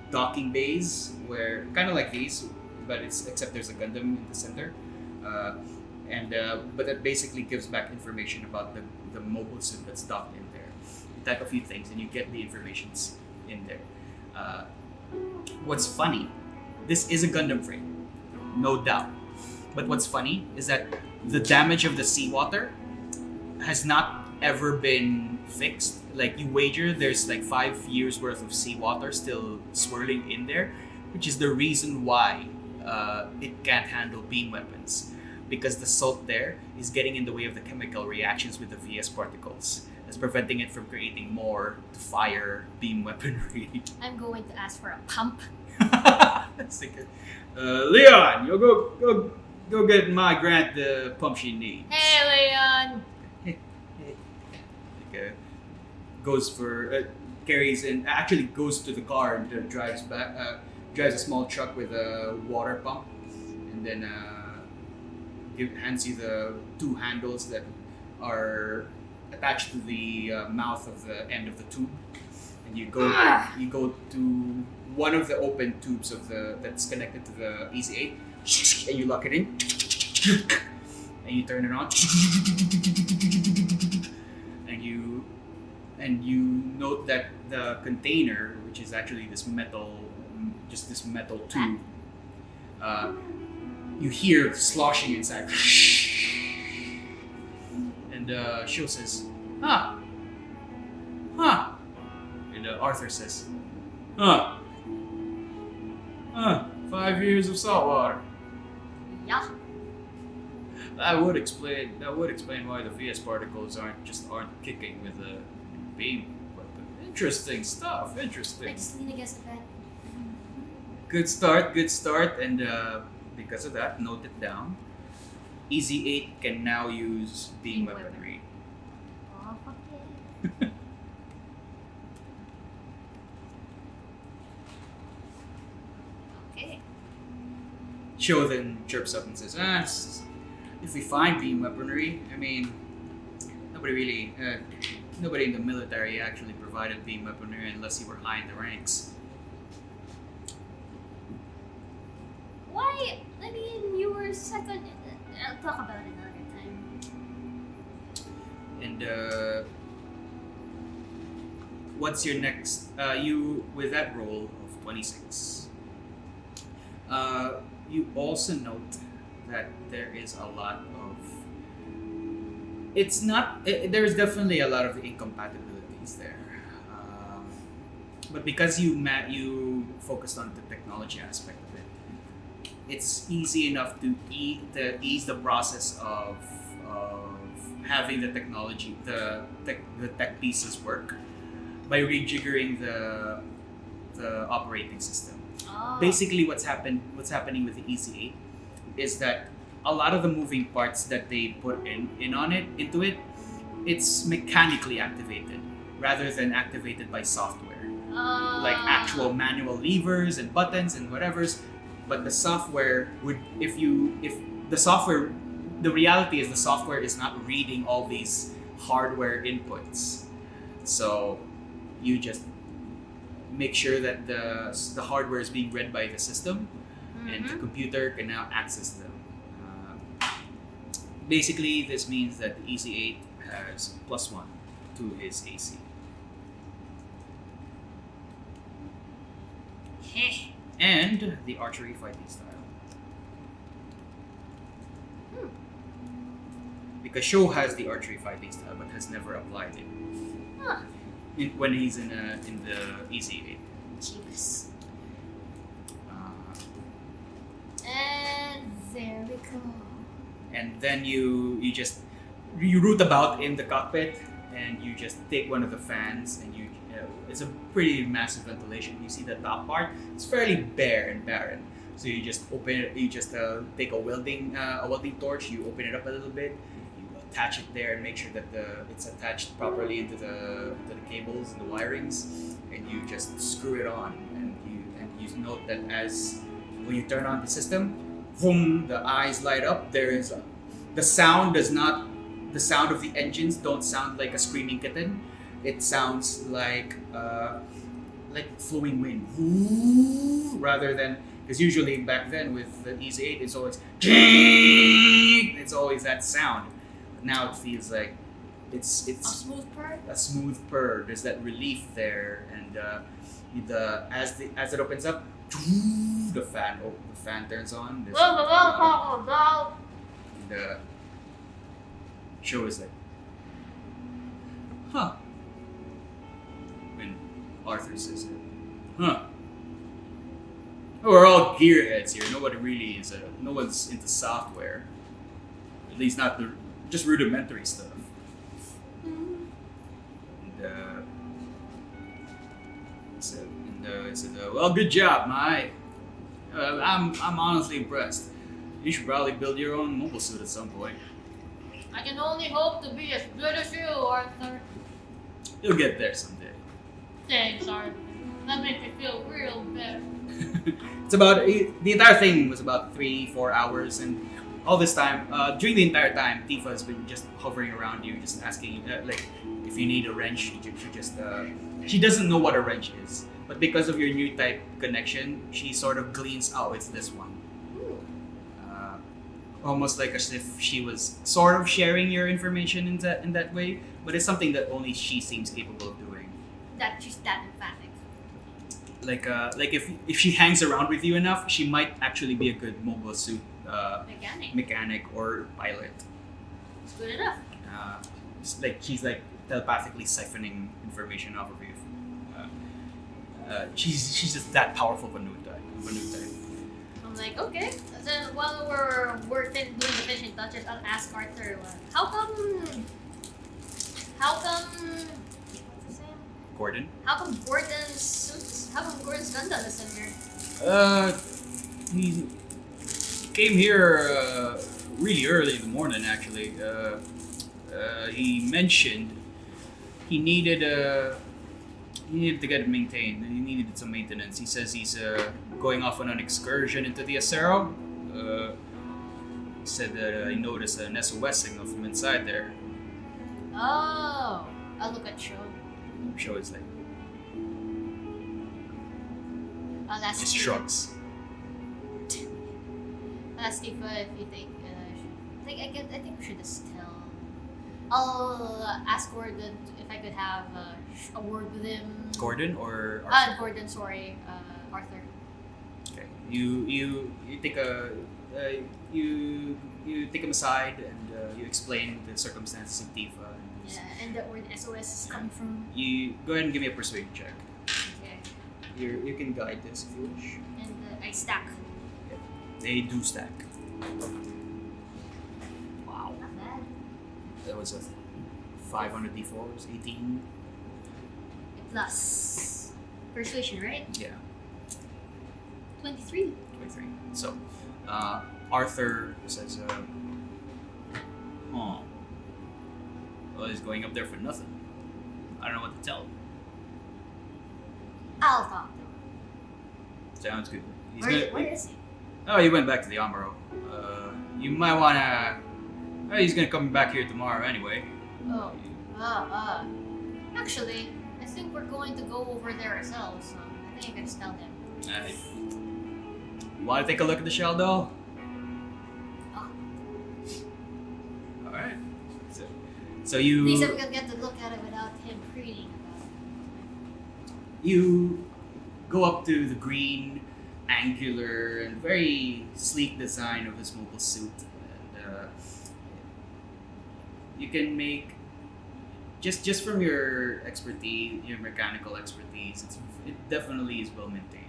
Speaker 3: docking bays, where kind of like these, but except there's a Gundam in the center, but that basically gives back information about the mobile suit that's docked in there. You type a few things and you get the informations in there. What's funny, this is a Gundam frame, no doubt. But what's funny is that the damage of the seawater has not ever been fixed. Like, you wager there's like 5 years worth of seawater still swirling in there, which is the reason why it can't handle beam weapons. Because the salt there is getting in the way of the chemical reactions with the VS particles. That's preventing it from creating more to fire beam weaponry.
Speaker 2: I'm going to ask for a pump.
Speaker 3: That's like Leon, you go get my Grant the pump she needs.
Speaker 2: Hey, Leon.
Speaker 3: Goes for carries and actually goes to the car and drives a small truck with a water pump, and then hands you the 2 handles that are attached to the mouth of the end of the tube, and you go to one of the open tubes that's connected to the Easy 8, and you lock it in, and you turn it on, and you note that the container, which is actually this metal tube, you hear sloshing inside, and Shio says, huh, and Arthur says, 5 years of salt water.
Speaker 2: Yeah.
Speaker 3: That would explain why the VS particles aren't kicking with a beam weapon. Interesting stuff.
Speaker 2: I just lean against the fan.
Speaker 3: Good start, and because of that, note it down. Easy 8 can now use beam weaponry.
Speaker 2: Oh, fuck yeah. Okay.
Speaker 3: Shio then chirps up and says, if we find beam weaponry, I mean, nobody in the military actually provided beam weaponry unless you were high in the ranks.
Speaker 2: Why? I mean, you were second. I'll talk about it another time.
Speaker 3: And what's your next? You with that roll of 26. You also note that there is a lot of. There's definitely a lot of incompatibilities there, but because you focused on the technology aspect of it, it's easy enough to ease the process of having the technology, the tech pieces work by rejiggering the operating system.
Speaker 2: Oh.
Speaker 3: Basically, what's happening with the Easy 8 is that a lot of the moving parts that they put into it, it's mechanically activated rather than activated by software. Like actual manual levers and buttons and whatevers. But the software the reality is the software is not reading all these hardware inputs. So you just make sure that the hardware is being read by the system, and the computer can now access them. Basically, this means that the Easy 8 has +1 to his AC. and the archery fighting style. Because Sho has the archery fighting style, but has never applied it
Speaker 2: Huh.
Speaker 3: when he's in the Easy 8.
Speaker 2: Jeebus. And there we go.
Speaker 3: And then you root about in the cockpit, and you just take one of the fans, and it's a pretty massive ventilation. You see the top part; it's fairly bare and barren. So you just open it. You just take a welding torch. You open it up a little bit. You attach it there and make sure that it's attached properly into the cables and the wirings, and you just screw it on. And you note that when you turn on the system, boom, the eyes light up. The sound of the engines don't sound like a screaming kitten. It sounds like flowing wind, rather than, because usually back then with the Easy 8 it's always that sound. But now it feels like it's
Speaker 2: A smooth purr?
Speaker 3: a smooth purr. There's that relief there, and as it opens up, the fan turns on. And the show is like, huh. When Arthur says it, huh. Oh, we're all gearheads here. Nobody really is. No one's into software. At least not just rudimentary stuff. And he said, well, good job, Mai. I'm honestly impressed. You should probably build your own mobile suit at some point.
Speaker 2: I can only hope to be as good as you, Arthur.
Speaker 3: You'll get there someday.
Speaker 2: Thanks, Arthur. That makes me feel real better.
Speaker 3: It's about the entire thing was about 3-4 hours, and all this time, during the entire time, Tifa has been just hovering around you, just asking you, if you need a wrench. She doesn't know what a wrench is, but because of your new type connection, she sort of gleans, oh, it's this one. Almost like as if she was sort of sharing your information in that way, but it's something that only she seems capable of doing.
Speaker 2: That she's that emphatic.
Speaker 3: Like if she hangs around with you enough, she might actually be a good mobile suit mechanic or pilot.
Speaker 2: It's good enough.
Speaker 3: She's like telepathically siphoning information off of you. She's just that powerful of a new type.
Speaker 2: I'm like, okay. Then while we're doing the finishing touches, I'll ask Arthur, how come what's his name?
Speaker 3: Gordon?
Speaker 2: How come Gordon's Gundam is in here?
Speaker 3: He came here really early in the morning, actually. He mentioned he needed to get it maintained. He needed some maintenance. He says he's going off on an excursion into the Acero. He said that he noticed an SOS signal from inside there.
Speaker 2: Oh, I'll look at Sho.
Speaker 3: Sho is like,
Speaker 2: I'll ask
Speaker 3: just
Speaker 2: Tifa.
Speaker 3: shrugs.
Speaker 2: I'll ask Tifa if you think I think we should just tell. I'll ask Gordon if I could have a word with him.
Speaker 3: Gordon or Arthur?
Speaker 2: Gordon, sorry, Arthur.
Speaker 3: Okay. You take you take him aside and you explain the circumstances of Tifa.
Speaker 2: Yeah, and where the SOS is coming from.
Speaker 3: You go ahead and give me a persuade check.
Speaker 2: Okay.
Speaker 3: You can guide this if you wish.
Speaker 2: And I stack.
Speaker 3: Yeah. They do stack. Wow.
Speaker 2: Not bad.
Speaker 3: That was a 500 d4s, 18.
Speaker 2: Plus persuasion, right?
Speaker 3: Yeah,
Speaker 2: 23.
Speaker 3: 23. So, Arthur says, oh, well, he's going up there for nothing. I don't know what to tell him.
Speaker 2: I'll talk to him.
Speaker 3: Sounds good.
Speaker 2: Where is he?
Speaker 3: Oh, he went back to the Amaro. You might wanna. He's gonna come back here tomorrow anyway.
Speaker 2: Oh. Actually, I think we're going to go over there ourselves, so I think I can just tell him.
Speaker 3: Want to take a look at the shell doll?
Speaker 2: Oh.
Speaker 3: All right. So you.
Speaker 2: At least we can get to look at it without him preening about it.
Speaker 4: go up to the green, angular, and very sleek design of his mobile suit. And you can make just from your expertise, your mechanical expertise, it definitely is well maintained.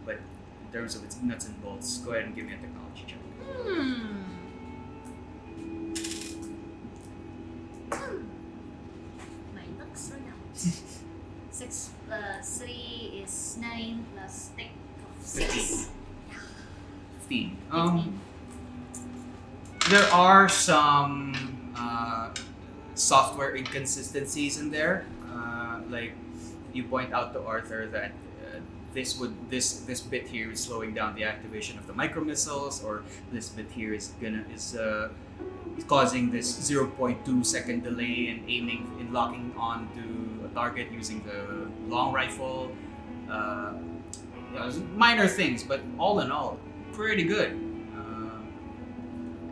Speaker 4: But in terms of its nuts and bolts, go ahead and give me a technology check.
Speaker 2: Mine looks so now. 6 plus 3 is 9 plus tech of 6.
Speaker 4: 15.
Speaker 2: 15.
Speaker 4: There are some software inconsistencies in there. Like you point out to Arthur that this bit here is slowing down the activation of the micro missiles, or this bit here is causing this 0.2 second delay in aiming in locking onto a target using the long rifle. Minor things, but all in all, pretty good.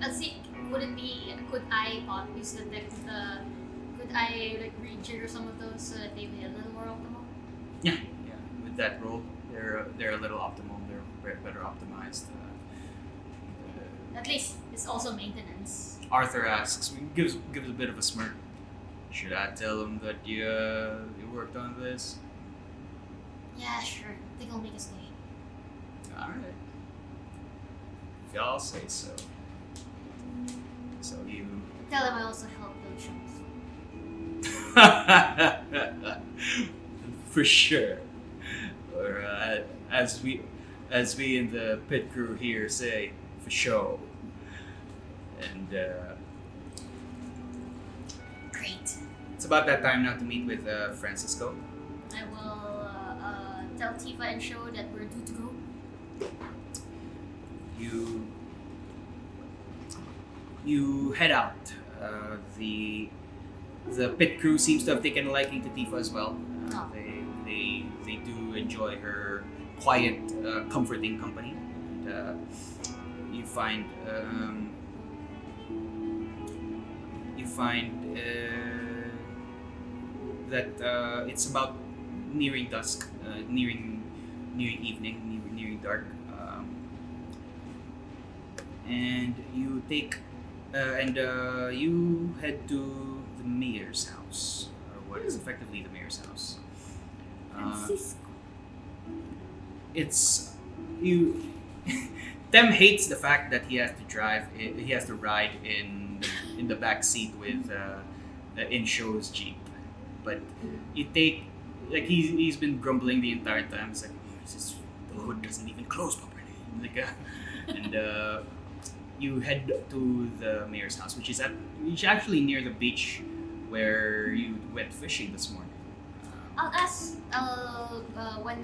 Speaker 2: I'll see. Could I use the tech? Could I like rejigger some of those so that they be a little more optimal?
Speaker 4: Yeah. With that roll, they're a little optimal. They're better optimized.
Speaker 2: At least it's also maintenance.
Speaker 4: Arthur asks, gives a bit of a smirk. Should I tell him that you worked on this?
Speaker 2: Yeah, sure. I think I'll make a stay.
Speaker 4: All right. If y'all say so. So you.
Speaker 2: Tell them I also help those shows.
Speaker 4: For sure. Or as we in the pit crew here say, for sure. And
Speaker 2: Great.
Speaker 4: it's about that time now to meet with Francisco.
Speaker 2: I will tell Tifa and Show that we're due to go.
Speaker 4: You head out. The pit crew seems to have taken a liking to Tifa as well.
Speaker 2: Oh.
Speaker 4: They do enjoy her quiet, comforting company. And, you find that it's about nearing dusk, nearing evening, nearing dark, and you take you head to the mayor's house, or what is effectively the mayor's house.
Speaker 2: Francisco.
Speaker 4: It's you. Tem hates the fact that he has to drive. He has to ride in the back seat with in Show's jeep, but you take like he's been grumbling the entire time. It's like the hood doesn't even close properly. And you head to the mayor's house, which is actually near the beach where you went fishing this morning.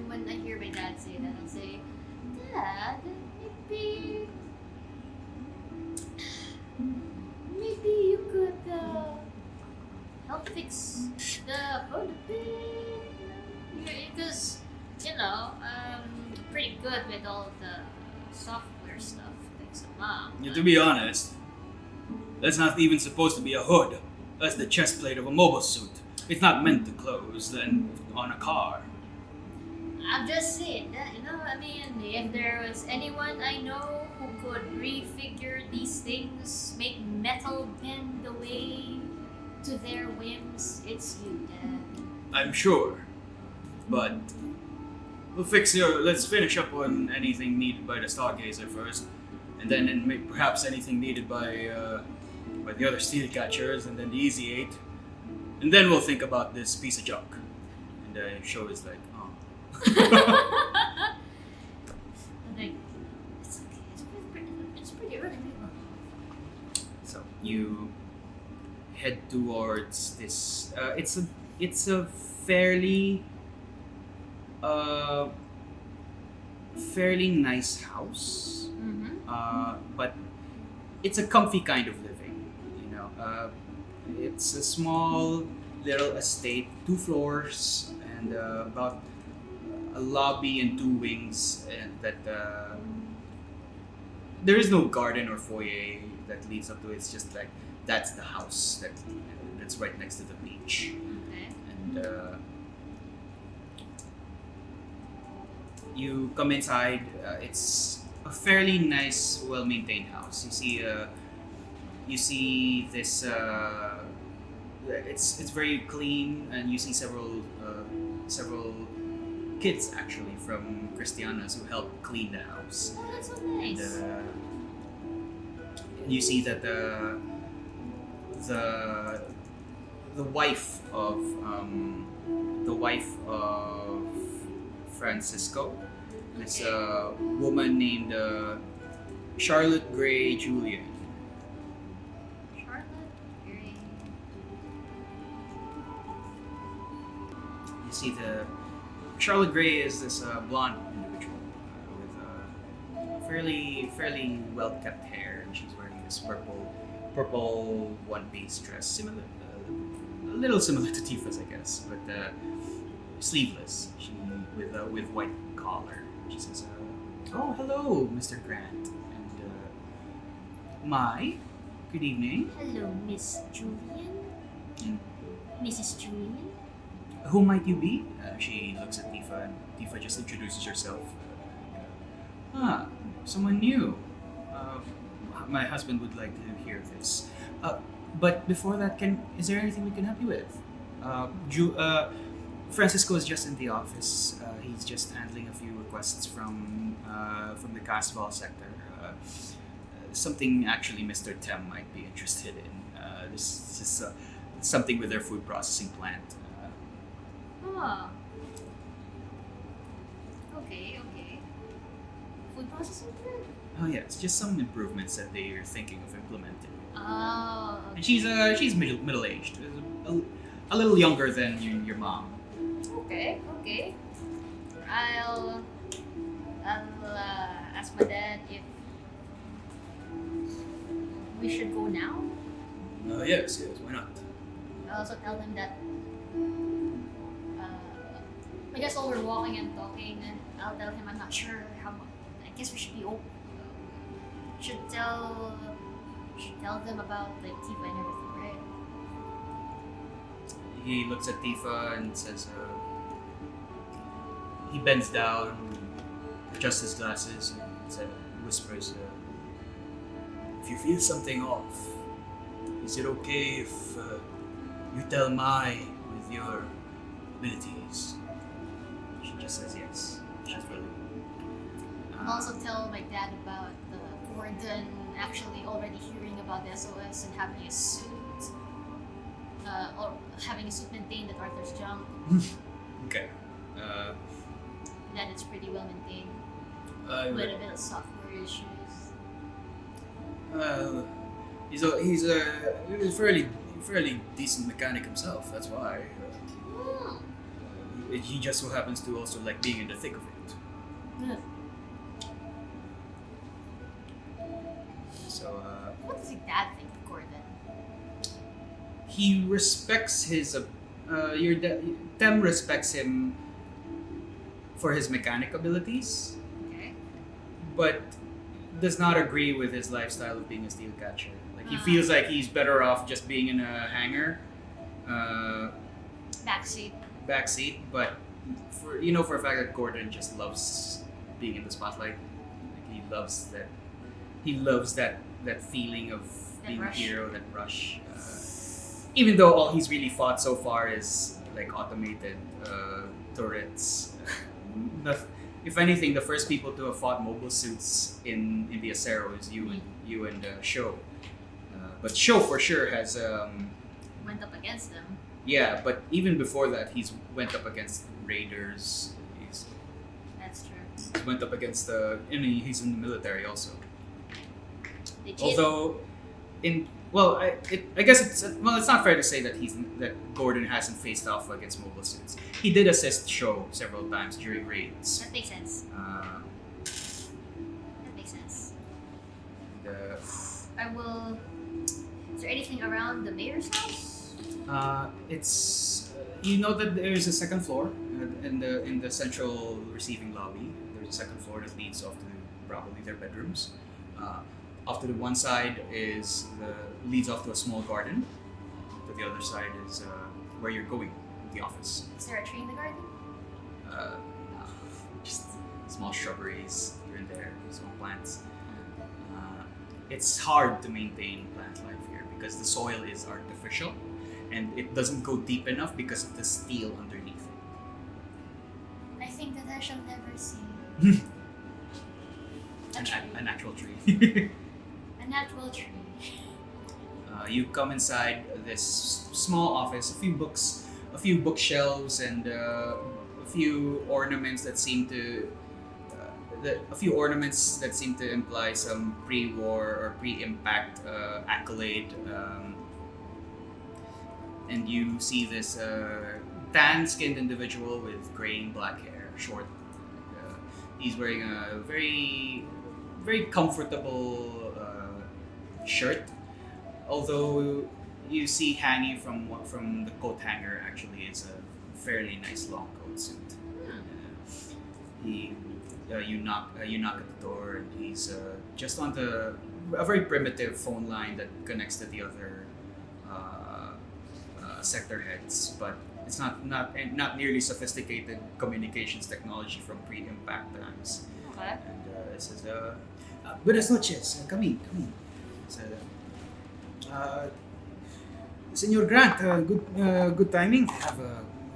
Speaker 2: When I hear my dad say that, I'll say, Dad, maybe you could help fix the hood a bit, because I'm pretty good with all the software stuff. Thanks to Mom.
Speaker 4: Yeah, to be honest, that's not even supposed to be a hood. That's the chest plate of a mobile suit. It's not meant to close on a car.
Speaker 2: I'm just saying that, if there was anyone I know who could refigure these things, make metal bend the way to their whims, it's you, Dad.
Speaker 4: I'm sure, but let's finish up on anything needed by the Stargazer first, and then perhaps anything needed by the other steel catchers, and then the Easy 8. And then we'll think about this piece of junk. And the show is like, oh.
Speaker 2: I'm like, it's okay. It's pretty early.
Speaker 4: So you head towards this. It's a fairly nice house.
Speaker 2: Mm-hmm.
Speaker 4: But it's a comfy kind of living. It's a small little estate, 2 floors, and about a lobby and 2 wings. That there is no garden or foyer that leads up to it. It's just like that's the house that's right next to the beach.
Speaker 2: Okay.
Speaker 4: And
Speaker 3: You come inside. It's a fairly nice, well-maintained house. You see this. It's very clean, and you see several kids actually from Christianas who help clean the house.
Speaker 2: Oh, that's so nice.
Speaker 3: And you see that the wife of Francisco, this woman named Charlotte Gray Julian.
Speaker 2: Charlotte Gray.
Speaker 3: You see the Charlotte Gray is this blonde individual with fairly well kept hair, and she's wearing this purple one-piece dress, a little similar to Tifa's, I guess, but sleeveless. She with white collar. She says, "Oh, hello, Mr. Grant, and good evening.
Speaker 2: Hello, Miss Julian.
Speaker 3: And
Speaker 2: Mrs. Julian.
Speaker 3: who might you be?" She looks at Tifa, and Tifa just introduces herself. Someone new. My husband would like to hear this. But before that, is there anything we can help you with? Francisco is just in the office. He's just handling a few requests from the Casval sector. Something actually Mr. Tem might be interested in. This is something with their food processing plant.
Speaker 2: Okay. Food processing plant?
Speaker 3: Oh yeah, it's just some improvements that they are thinking of implementing.
Speaker 2: Oh. Okay.
Speaker 3: And she's middle aged, a little younger than your mom.
Speaker 2: Okay. I'll ask my dad if we should go now.
Speaker 3: Yes, why not?
Speaker 2: I'll also tell him that I guess while we're walking and talking, I'll tell him I'm not sure how much. I guess we should be open. Should tell them about like Tifa and everything, right?
Speaker 3: He looks at Tifa and says, he bends down, adjusts his glasses, and whispers, "If you feel something off, is it okay if you tell Mai with your abilities?" She just says yes. She's willing.
Speaker 2: I'll also tell my dad about Gordon actually already hearing about the SOS and having a suit, or having a suit maintained at Arthur's junk.
Speaker 3: Okay.
Speaker 2: That it's pretty well maintained, with a bit of software issues.
Speaker 3: He's a fairly decent mechanic himself. That's why. He just so happens to also like being in the thick of it.
Speaker 2: Yeah.
Speaker 3: So.
Speaker 2: What does your dad think of Gordon?
Speaker 3: He respects his. Tem respects him for his mechanic abilities,
Speaker 2: Okay.
Speaker 3: but does not agree with his lifestyle of being a steel catcher. Like he feels like he's better off just being in a hangar, backseat. But for a fact that Gordon just loves being in the spotlight. Like he loves that feeling of being
Speaker 2: rush.
Speaker 3: a hero, that rush. Even though all he's really fought so far is like automated turrets. If anything, the first people to have fought mobile suits in the Acero is you and Sho. But Sho for sure has
Speaker 2: Went up against them.
Speaker 3: yeah. But even before that, he's went up against raiders.
Speaker 2: That's true.
Speaker 3: He's went up against he's in the military also.
Speaker 2: They cheated.
Speaker 3: Although, I guess it's not fair to say that Gordon hasn't faced off against mobile suits. He did assist Sho several times during raids.
Speaker 2: That makes sense. I will. Is there anything around the mayor's house?
Speaker 3: It's you know that there's a second floor in the central receiving lobby. There's a second floor that leads off to probably their bedrooms. Off to the one side leads off to a small garden. To the other side is where you're going, the office.
Speaker 2: Is there a tree in the garden?
Speaker 3: No. Just
Speaker 1: small shrubberies here and there, small plants. It's hard to maintain plant life here because the soil is artificial and it doesn't go deep enough because of the steel underneath it.
Speaker 2: I think that I shall never see
Speaker 1: An actual tree.
Speaker 2: a natural tree.
Speaker 1: You come inside this small office, a few books, a few bookshelves, and a few ornaments that seem to imply some pre-war or pre-impact accolade. And you see this tan-skinned individual with gray and black hair, short. He's wearing a very, very comfortable shirt. Although you see hanging from the coat hanger, actually, it's a fairly nice long coat suit. You knock at the door, and he's just on a very primitive phone line that connects to the other sector heads, but it's not nearly sophisticated communications technology from pre-impact times.
Speaker 2: Okay.
Speaker 1: And it says,
Speaker 3: Buenas noches. Come in.
Speaker 1: it's,
Speaker 3: Senor Grant, good timing. I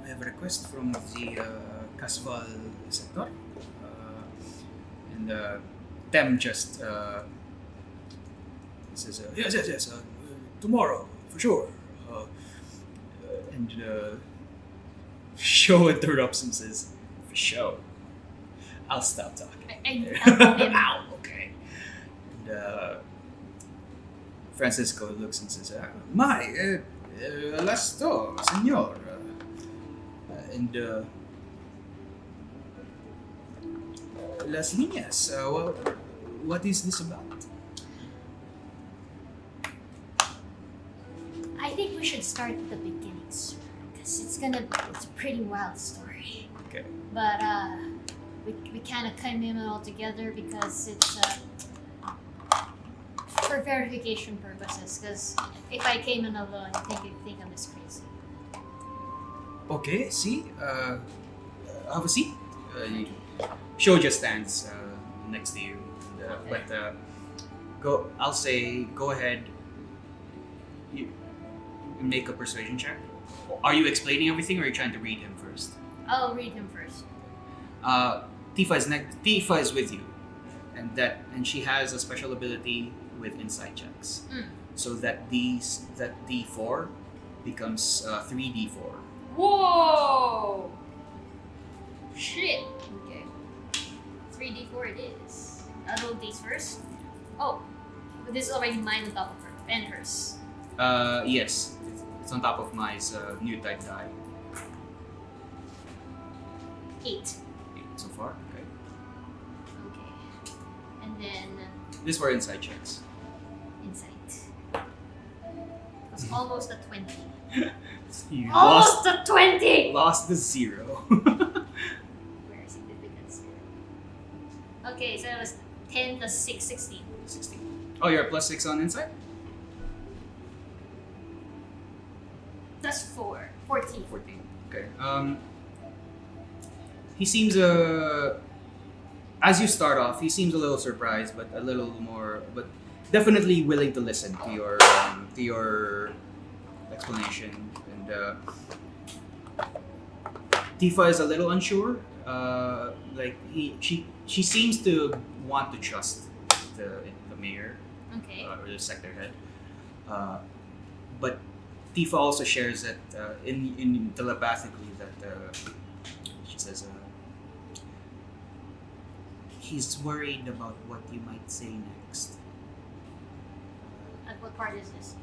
Speaker 3: have a request from the Casval sector.
Speaker 1: and Tem just says,
Speaker 4: Yes. Tomorrow, for sure.
Speaker 1: and Show interrupts and says, "For sure, I'll stop talking."
Speaker 2: I elbow him.
Speaker 1: Ow, okay. And Francisco looks and says,
Speaker 3: Lasto, senor.
Speaker 1: and
Speaker 3: Las líneas. What is this about?
Speaker 2: I think we should start at the beginning, sir, because it's a pretty wild story.
Speaker 1: okay.
Speaker 2: But we kind of came in all together because it's for verification purposes. Because if I came in alone, I think you'd think I'm just crazy.
Speaker 3: Okay, see. Have a seat.
Speaker 1: Show just stands next to you, but go. I'll say, go ahead. You make a persuasion check. Are you explaining everything, or are you trying to read him first?
Speaker 2: I'll read him first.
Speaker 1: Tifa is with you, and she has a special ability with insight checks, so that D4 becomes 3D4.
Speaker 2: Whoa! Shit. Okay. 3D4 it is. I'll roll these first. Oh, but this is already mine on top of her and hers.
Speaker 1: Yes, it's on top of my new type die.
Speaker 2: 8.
Speaker 1: So far, okay.
Speaker 2: Okay. And then
Speaker 1: This for insight checks.
Speaker 2: insight. It's almost a 20.
Speaker 1: You
Speaker 2: Almost a 20!
Speaker 1: lost the 0.
Speaker 2: Where is significance? Okay, so that was 10 plus 6, 16.
Speaker 1: 16. Oh, you're a plus 6 on insight?
Speaker 2: That's 4. 14.
Speaker 1: 14. Okay. He seems as you start off, he seems a little surprised, but a little more, but definitely willing to listen to your explanation. And Tifa is a little unsure. She seems to want to trust the mayor,
Speaker 2: Okay.
Speaker 1: or the sector head, but Tifa also shares that in telepathically that she says he's worried about what you might say next.
Speaker 2: At what part is this?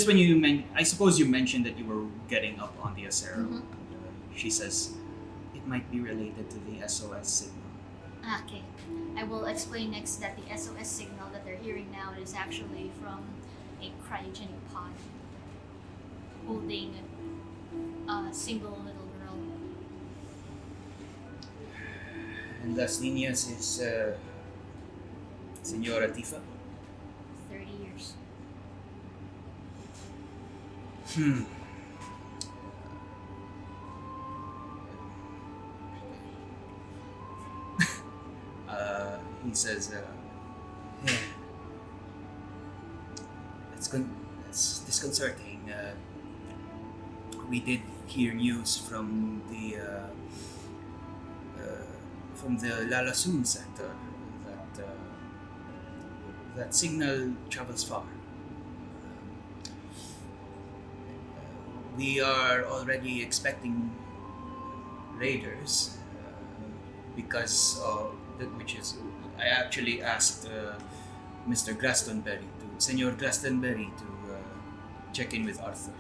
Speaker 1: When you I suppose you mentioned that you were getting up on the Acero.
Speaker 2: Mhm.
Speaker 1: She says it might be related to the SOS signal.
Speaker 2: Okay. I will explain next that the SOS signal that they're hearing now is actually from a cryogenic pod holding a single little girl.
Speaker 1: And Las Niñas is Senora Tifa.
Speaker 2: 30 years.
Speaker 4: he says, yeah, it's disconcerting. We did hear news from the Lalasun sector that signal travels far. We are already expecting raiders because of which is I actually asked Mr. Senor Glastonbury to check in with Arthur.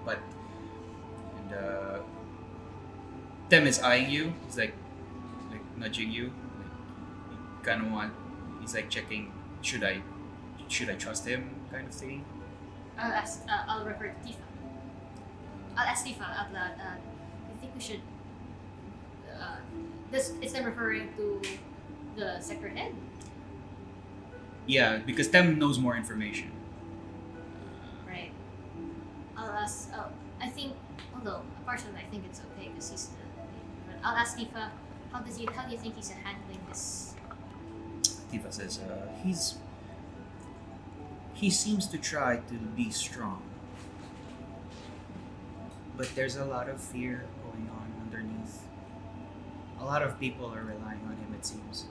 Speaker 4: But Tem is eyeing you. He's like nudging you. He's like checking. Should I trust him? Kind of thing.
Speaker 2: I'll refer to Tifa. I'll ask Tifa out loud. I think we should. This is them referring to the sector head.
Speaker 4: Yeah, because Tem knows more information.
Speaker 2: Right. I'll ask. Oh, I think. Although partially, I think it's okay because he's the. But I'll ask Tifa. How do you think he's handling this?
Speaker 4: Tifa says, he seems to try to be strong, but there's a lot of fear going on underneath. A lot of people are relying on him, it seems.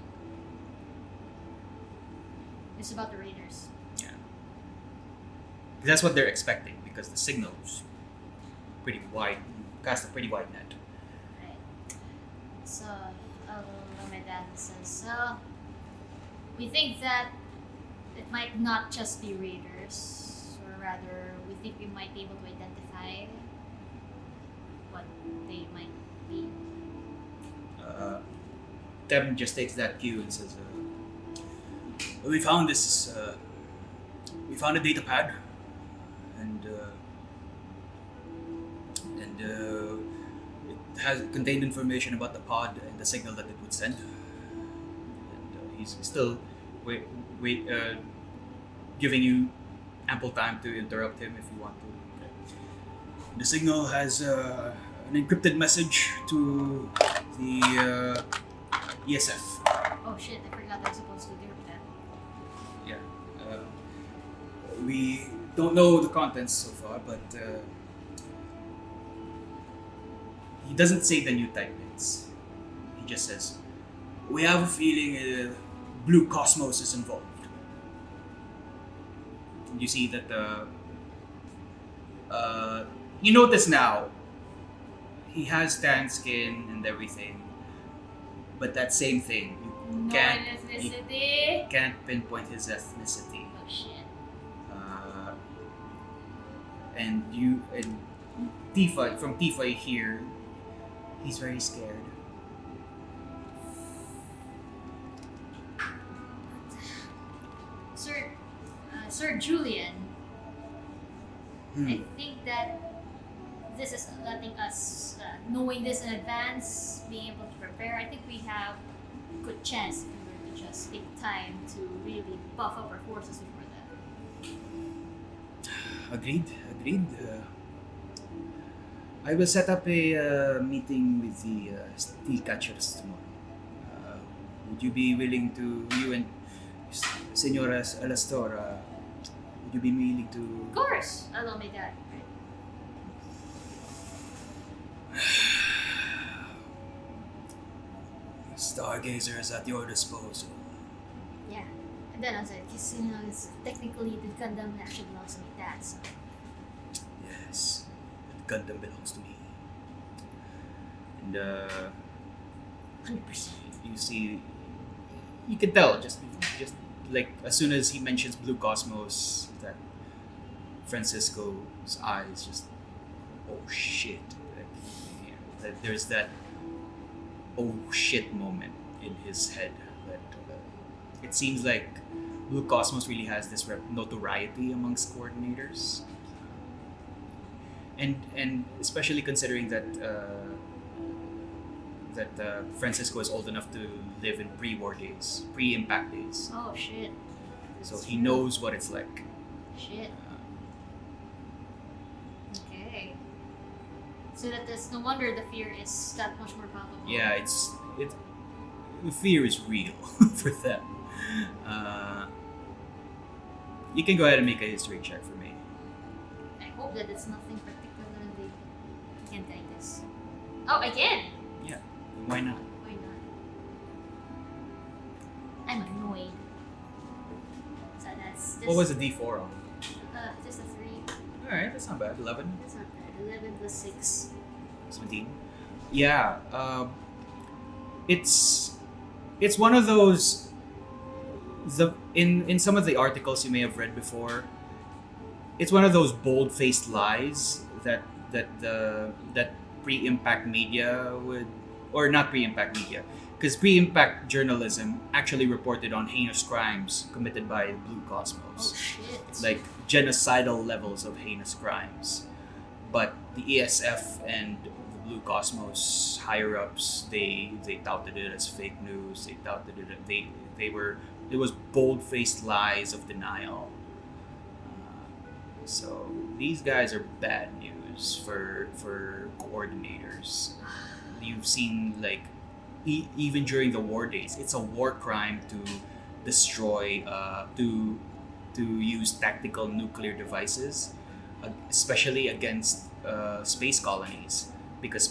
Speaker 2: It's about the raiders.
Speaker 4: Yeah. That's what they're expecting because the signal's pretty wide, cast a pretty wide net.
Speaker 2: Right. So, my dad says, we think that it might not just be raiders, or rather, we think we might be able to identify what they might be.
Speaker 4: Tem just takes that cue and says, we found this, we found a data pad, and it has contained information about the pod and the signal that it would send. And he's still giving you ample time to interrupt him if you want to. Okay. The signal has an encrypted message to the ESF.
Speaker 2: Oh shit, I forgot I'm supposed to do that.
Speaker 4: Yeah. We don't know the contents so far, but he doesn't say the new type bits. He just says, we have a feeling Blue Cosmos is involved. You see that you notice now he has tan skin and everything, but that same thing you can't pinpoint his ethnicity.
Speaker 2: Oh shit.
Speaker 4: And Tifa, from Tifa you hear he's very scared.
Speaker 2: Sir Julian, I think that this is letting us, knowing this in advance, being able to prepare, I think we have a good chance if we were to just take time to really buff up our forces before that.
Speaker 4: Agreed. I will set up a meeting with the steel catchers tomorrow. Would you be willing to, you and Senora Alastor, would you be willing to...
Speaker 2: Of course! I'll make that, right?
Speaker 4: Stargazer is at your disposal.
Speaker 2: Yeah. And then I was like, because, it's technically the Gundam actually belongs to my dad, so...
Speaker 4: Yes. The Gundam belongs to me. And,
Speaker 2: 100%.
Speaker 4: you see... You can tell, just like, as soon as he mentions Blue Cosmos, that Francisco's eyes just... Oh, shit. That there's that oh shit moment in his head that it seems like Blue Cosmos really has this notoriety amongst coordinators, and especially considering that Francisco is old enough to live in pre-war days, pre-impact days.
Speaker 2: Oh shit.
Speaker 4: So he knows what it's like.
Speaker 2: Shit. Okay. So that there's no wonder the fear is that much more palpable.
Speaker 4: Yeah, the fear is real for them. You can go ahead and make a history check for me.
Speaker 2: I hope that it's nothing particularly. I can't guide this. Oh, I can!
Speaker 4: Yeah, why not?
Speaker 2: Why not? I'm annoyed. So that's just.
Speaker 4: What was the D4 on?
Speaker 2: Just a 3.
Speaker 4: Alright, that's not bad. 11?
Speaker 2: That's not bad. 11 plus 6.
Speaker 4: 17? Yeah, it's one of those. In some of the articles you may have read before, it's one of those bold-faced lies that pre-impact media would, or not pre-impact media, because pre-impact journalism actually reported on heinous crimes committed by Blue Cosmos,
Speaker 2: Oh shit.
Speaker 4: like genocidal levels of heinous crimes. But the ESF and the Blue Cosmos higher ups, they touted it as fake news. They touted it. It was bold-faced lies of denial. So these guys are bad news for coordinators. You've seen like even during the war days, it's a war crime to destroy to use tactical nuclear devices, especially against space colonies, because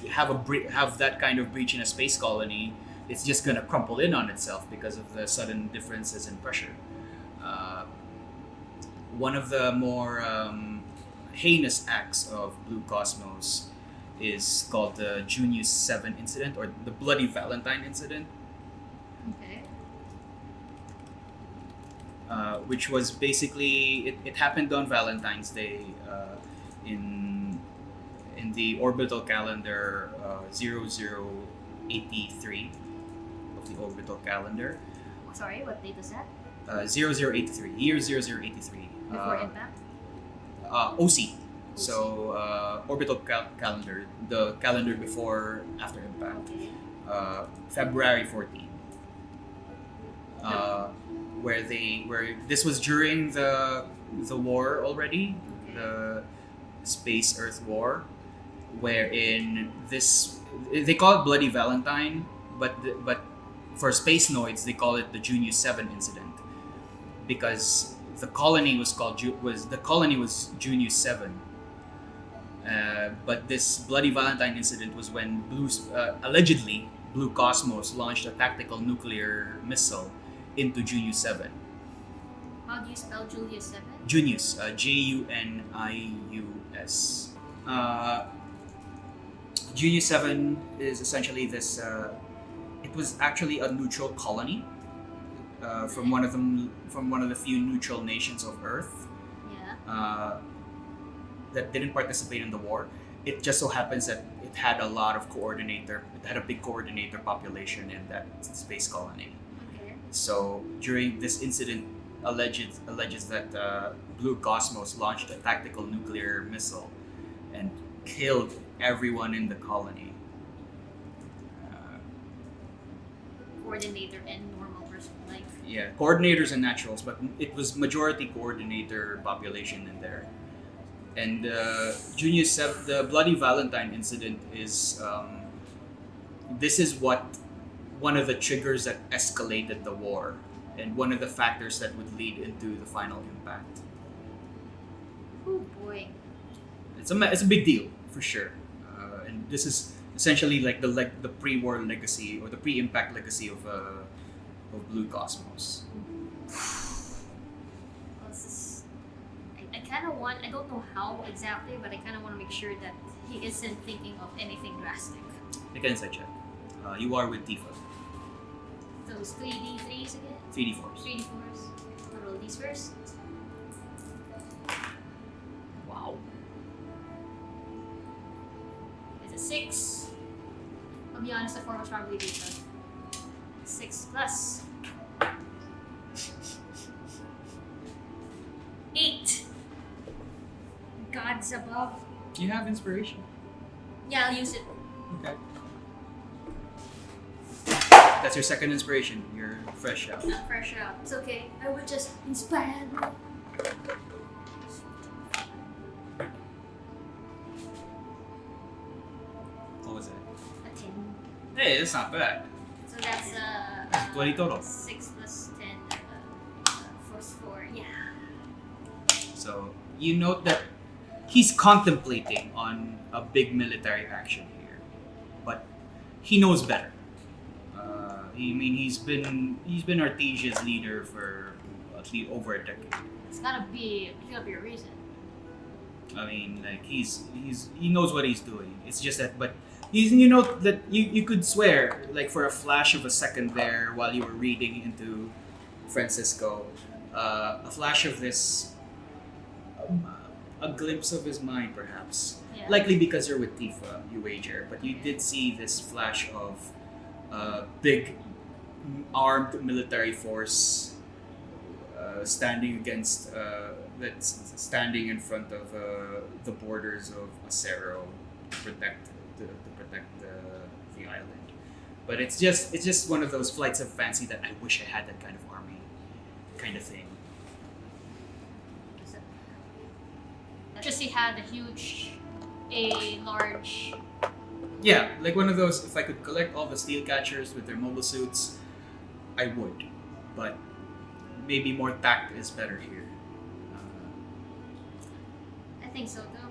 Speaker 4: have that kind of breach in a space colony, it's just gonna crumple in on itself because of the sudden differences in pressure. One of the more heinous acts of Blue Cosmos is called the Junius 7 incident, or the Bloody Valentine incident,
Speaker 2: Okay.
Speaker 4: which was basically it happened on Valentine's Day in the orbital calendar 0083 of the orbital calendar.
Speaker 2: Sorry, what date was that?
Speaker 4: 0083, year 0083.
Speaker 2: Before impact?
Speaker 4: OC. So orbital calendar, the calendar before after impact.
Speaker 2: Okay.
Speaker 4: February 14. Where this was during the war already,
Speaker 2: Okay.
Speaker 4: the Space Earth War, wherein they call it Bloody Valentine, but for Space Noids they call it the Junius 7 incident, because the colony was Junius 7. But this Bloody Valentine incident was when allegedly Blue Cosmos launched a tactical nuclear missile into Junius 7.
Speaker 2: How do you spell Julius 7?
Speaker 4: Junius, Junius. Junius 7 is essentially this. It was actually a neutral colony from one of the few neutral nations of Earth.
Speaker 2: Yeah.
Speaker 4: That didn't participate in the war. It just so happens that it had a big coordinator population in that space colony.
Speaker 2: Okay.
Speaker 4: So during this incident, alleges that Blue Cosmos launched a tactical nuclear missile and killed everyone in the colony.
Speaker 2: Coordinator and normal person, like.
Speaker 4: Yeah, coordinators and naturals, but it was majority coordinator population in there. And the Bloody Valentine incident is this is one of the triggers that escalated the war, and one of the factors that would lead into the final impact.
Speaker 2: Oh boy.
Speaker 4: It's a big deal for sure, and this is essentially like the pre-war legacy or the pre-impact legacy of Blue Cosmos.
Speaker 2: I don't know how exactly, but I kind of want to make sure that he isn't thinking of anything drastic.
Speaker 4: Make an insight check. You are with Tifa.
Speaker 2: Those 3D3s again?
Speaker 4: 3d4s.
Speaker 2: 3D4s. I'll roll these first.
Speaker 4: Wow.
Speaker 2: It's a 6. I'll be honest, the 4 was probably deeper. 6 plus 8. Gods above.
Speaker 4: You have inspiration.
Speaker 2: Yeah, I'll use it.
Speaker 4: Okay. That's your second inspiration. You're fresh out.
Speaker 2: Not fresh out. It's okay. I will just inspire me.
Speaker 4: What was that?
Speaker 2: A 10.
Speaker 4: Hey, that's not bad.
Speaker 2: that's
Speaker 4: 20 total.
Speaker 2: 6 plus 10 force 4. Yeah.
Speaker 4: So you note that he's contemplating on a big military action here, but he knows better. He's been Artesia's leader for at least over a decade.
Speaker 2: It's gotta be a reason.
Speaker 4: I mean, like he knows what he's doing. It's just that, but you know that you could swear, like for a flash of a second there while you were reading into Francisco, a flash of this, a glimpse of his mind, perhaps.
Speaker 2: Yeah.
Speaker 4: Likely because you're with Tifa, you wager, but you did see this flash of big armed military force standing against that's standing in front of the borders of Acero to protect the island. But it's just one of those flights of fancy that I wish I had that kind of army, kind of thing.
Speaker 2: Just he had a large.
Speaker 4: Yeah, like one of those. If I could collect all the steel catchers with their mobile suits, I would. But maybe more tact is better here.
Speaker 2: I think so too.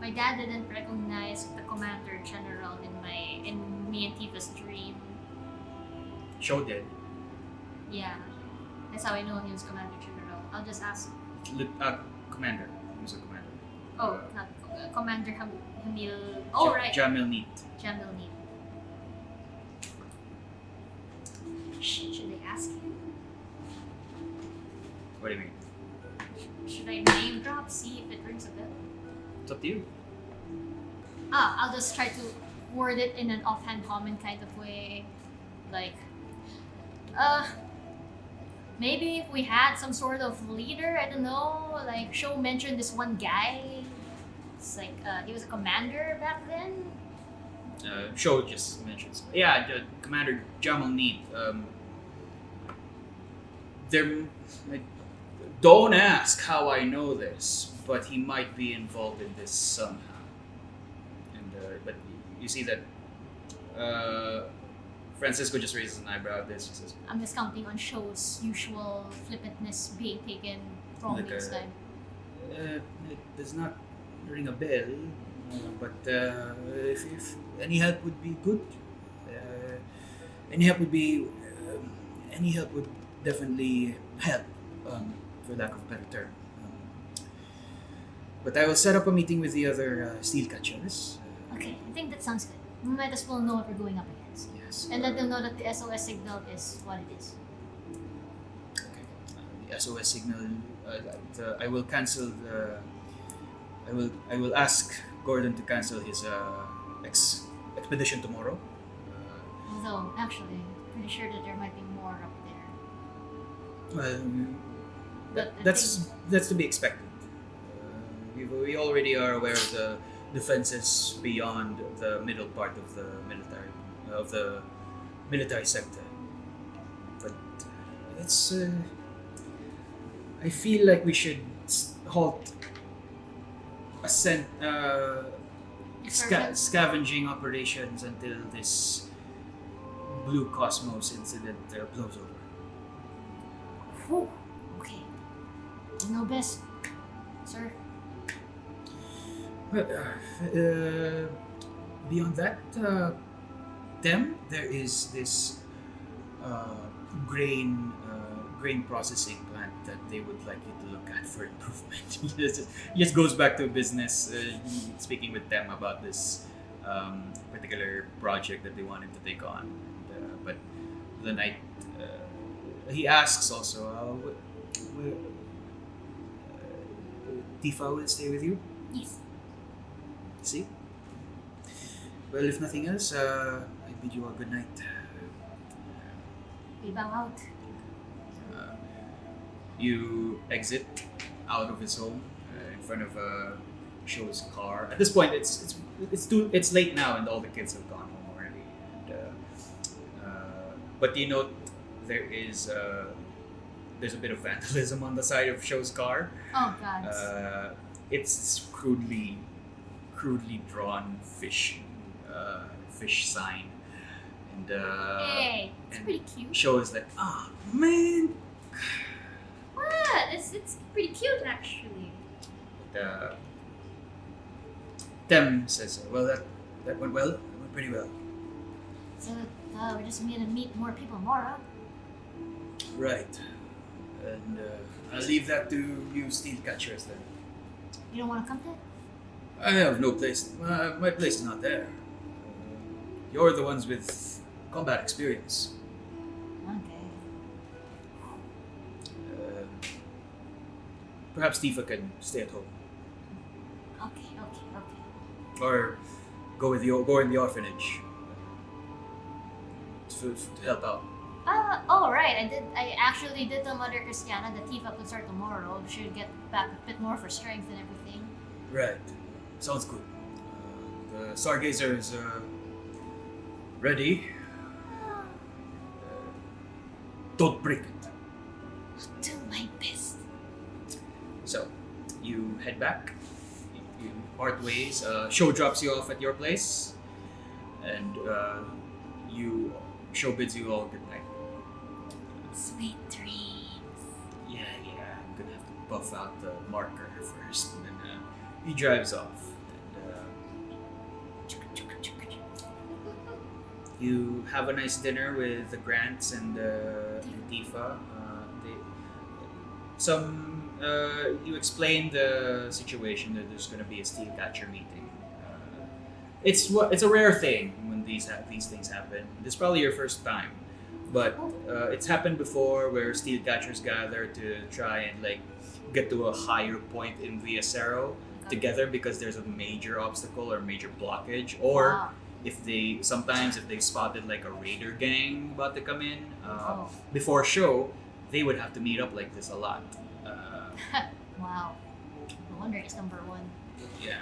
Speaker 2: My dad didn't recognize the commander general in me and Tifa's dream.
Speaker 4: Show did.
Speaker 2: Yeah, that's how I know he was commander general. I'll just ask.
Speaker 4: Commander. He was a commander.
Speaker 2: Oh, not Commander Hamil. Oh, right.
Speaker 4: Jamil Neat.
Speaker 2: Jamil Neat. Should I ask him?
Speaker 4: What do you mean?
Speaker 2: Should I name drop? See if it rings a bell.
Speaker 4: It's up to you.
Speaker 2: I'll just try to word it in an offhand comment kind of way. Like, maybe if we had some sort of leader, I don't know, like Show mentioned this one guy. It's like, he was a commander back then.
Speaker 4: Show just mentions. Yeah, the Commander Jamal Neat. Don't ask how I know this, but he might be involved in this somehow. And but you see that Francisco just raises an eyebrow at this. He says,
Speaker 2: I'm discounting on Show's usual flippantness being taken wrongly this time.
Speaker 4: It does not ring a bell, but if any help would be good, any help would definitely help, for lack of a better term. But I will set up a meeting with the other steel catchers.
Speaker 2: Okay, I think that sounds good. We might as well know what we're going up against.
Speaker 4: Yes.
Speaker 2: And let them know that the SOS signal is what it is.
Speaker 4: Okay. The SOS signal. I will cancel the. I will ask Gordon to cancel his expedition tomorrow.
Speaker 2: Although, actually, pretty sure that there might be more up there.
Speaker 4: Well,
Speaker 2: But I
Speaker 4: that's to be expected. We already are aware of the defenses beyond the middle part of the military sector. But it's. I feel like we should halt scavenging operations until this Blue Cosmos incident blows over.
Speaker 2: Whew. Okay. You know best, sir.
Speaker 4: Beyond that, there is this grain processing plant that they would like you to look at for improvement. It just goes back to business, speaking with them about this particular project that they wanted to take on. But the night, he asks also, Tifa will stay with you?
Speaker 2: Yes.
Speaker 4: See? Well, if nothing else, I bid you a good night.
Speaker 2: We bow out.
Speaker 4: You exit out of his home in front of Show's car. At this point, it's late now, and all the kids have gone home already. And, but you note there's a bit of vandalism on the side of Show's car.
Speaker 2: Oh God.
Speaker 4: It's crudely drawn fish sign, and
Speaker 2: Hey, it's
Speaker 4: and
Speaker 2: pretty cute.
Speaker 4: shows like, ah, man.
Speaker 2: What? It's pretty cute actually.
Speaker 4: Uh, Tem says, well, that went well. That went pretty well.
Speaker 2: So we're just gonna meet more people tomorrow.
Speaker 4: Right. And I'll leave that to you steel catchers then.
Speaker 2: You don't want to come to it?
Speaker 4: I have no place. My place is not there. You're the ones with combat experience.
Speaker 2: Okay.
Speaker 4: Perhaps Tifa can stay at home,
Speaker 2: Okay.
Speaker 4: or go in the orphanage to help out.
Speaker 2: Oh right. I actually did tell Mother Christiana that Tifa could start tomorrow. She'll get back a bit more for strength and everything.
Speaker 4: Right. Sounds good. The Stargazer is ready. Don't break it.
Speaker 2: Do my best.
Speaker 4: So, you head back. You part ways. Show drops you off at your place, and Show bids you all good night.
Speaker 2: Sweet dreams.
Speaker 4: Yeah. I'm gonna have to buff out the marker first, and then he drives off. You have a nice dinner with the Grants and Tifa. You explain the situation that there's going to be a steel catcher meeting. It's a rare thing when these things happen. This is probably your first time, but it's happened before where steel catchers gather to try and like get to a higher point in the Acero together because there's a major obstacle or major blockage, or
Speaker 2: Wow.
Speaker 4: if they spotted like a raider gang about to come in before show, they would have to meet up like this a lot.
Speaker 2: Wow. No wonder it's number one.
Speaker 4: Yeah,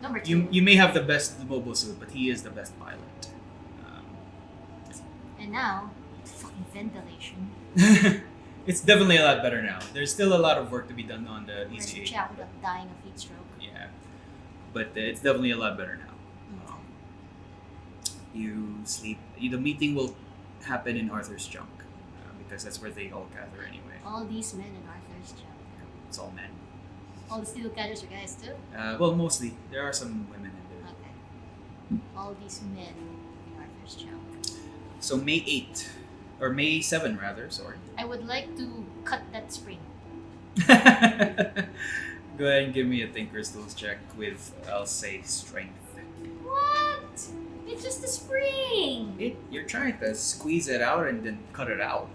Speaker 2: Number two.
Speaker 4: you may have the best mobile suit, but he is the best pilot.
Speaker 2: And now, fucking ventilation.
Speaker 4: It's definitely a lot better now. There's still a lot of work to be done on the
Speaker 2: Where's the
Speaker 4: ECA.
Speaker 2: chat without dying of heat stroke?
Speaker 4: Yeah, but it's definitely a lot better now. You sleep. The meeting will happen in Arthur's junk because that's where they all gather anyway.
Speaker 2: All these men in Arthur's junk.
Speaker 4: It's all men.
Speaker 2: All the steel catchers are guys too?
Speaker 4: Well, mostly there are some women in there.
Speaker 2: Okay. All these men in Arthur's junk.
Speaker 4: So May 8th, or May 7 rather. Sorry.
Speaker 2: I would like to cut that spring.
Speaker 4: Go ahead and give me a Thinker's Tools check with, I'll say, strength.
Speaker 2: What? It's just a spring!
Speaker 4: You're trying to squeeze it out and then cut it out.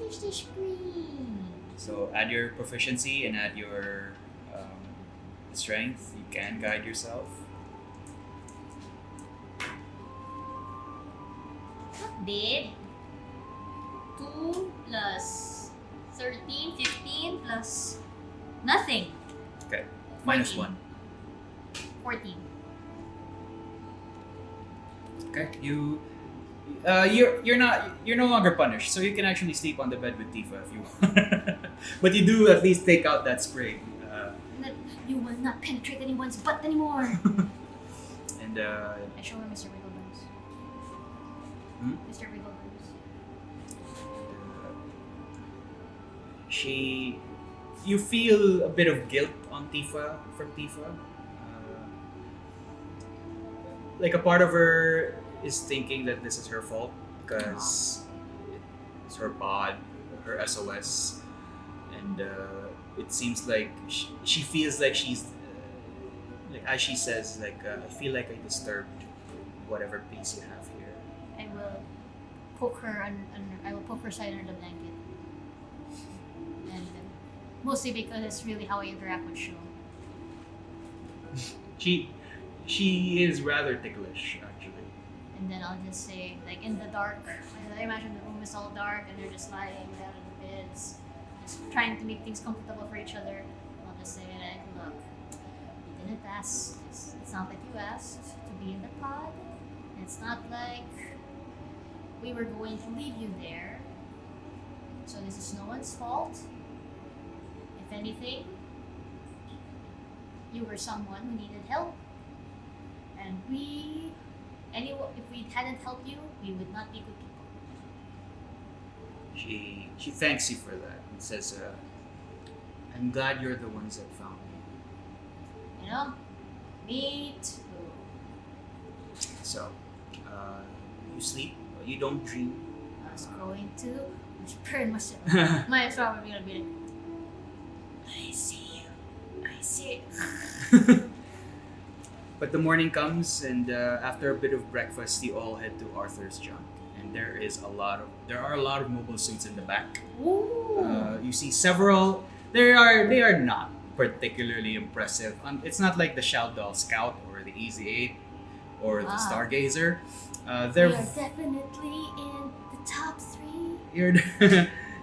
Speaker 2: It's the spring.
Speaker 4: So add your proficiency and add your strength. You can guide yourself.
Speaker 2: Babe. 2 plus 13, 15 plus nothing.
Speaker 4: Okay. Minus
Speaker 2: 14.
Speaker 4: 1.
Speaker 2: 14.
Speaker 4: Okay. You're no longer punished, so you can actually sleep on the bed with Tifa if you want. But you do at least take out that spring.
Speaker 2: You will not penetrate anyone's butt anymore.
Speaker 4: And
Speaker 2: I show her Mr. Wigglebones. Mr. Wigglebones.
Speaker 4: You feel a bit of guilt from Tifa. Like a part of her is thinking that this is her fault because it's her bod, her SOS, and it seems like she feels like she's like, as she says, like I feel like I disturbed whatever peace you have here.
Speaker 2: I will poke her side under the blanket. And mostly because it's really how I interact with Sho.
Speaker 4: She is rather ticklish, actually.
Speaker 2: And then I'll just say, like, in the dark, I imagine the room is all dark and they're just lying down in the beds, just trying to make things comfortable for each other. I'll just say, like, look, you didn't ask, it's not like you asked to be in the pod. It's not like we were going to leave you there. So this is no one's fault. If anything, you were someone who needed help. And we if we hadn't helped you, we would not be good people.
Speaker 3: She thanks you for that and says, "I'm glad you're the ones that found me."
Speaker 2: You know, me too.
Speaker 3: So, you sleep, you don't dream.
Speaker 2: I was going to burn myself. My ex probably gonna be like, I see you. I see you.
Speaker 3: But the morning comes, and after a bit of breakfast, you all head to Arthur's junk. And there are a lot of mobile suits in the back.
Speaker 2: Ooh.
Speaker 3: You see several. They are not particularly impressive. It's not like the Shaldal Scout or the Easy 8 or the Stargazer.
Speaker 2: We are definitely in the top 3.
Speaker 3: You're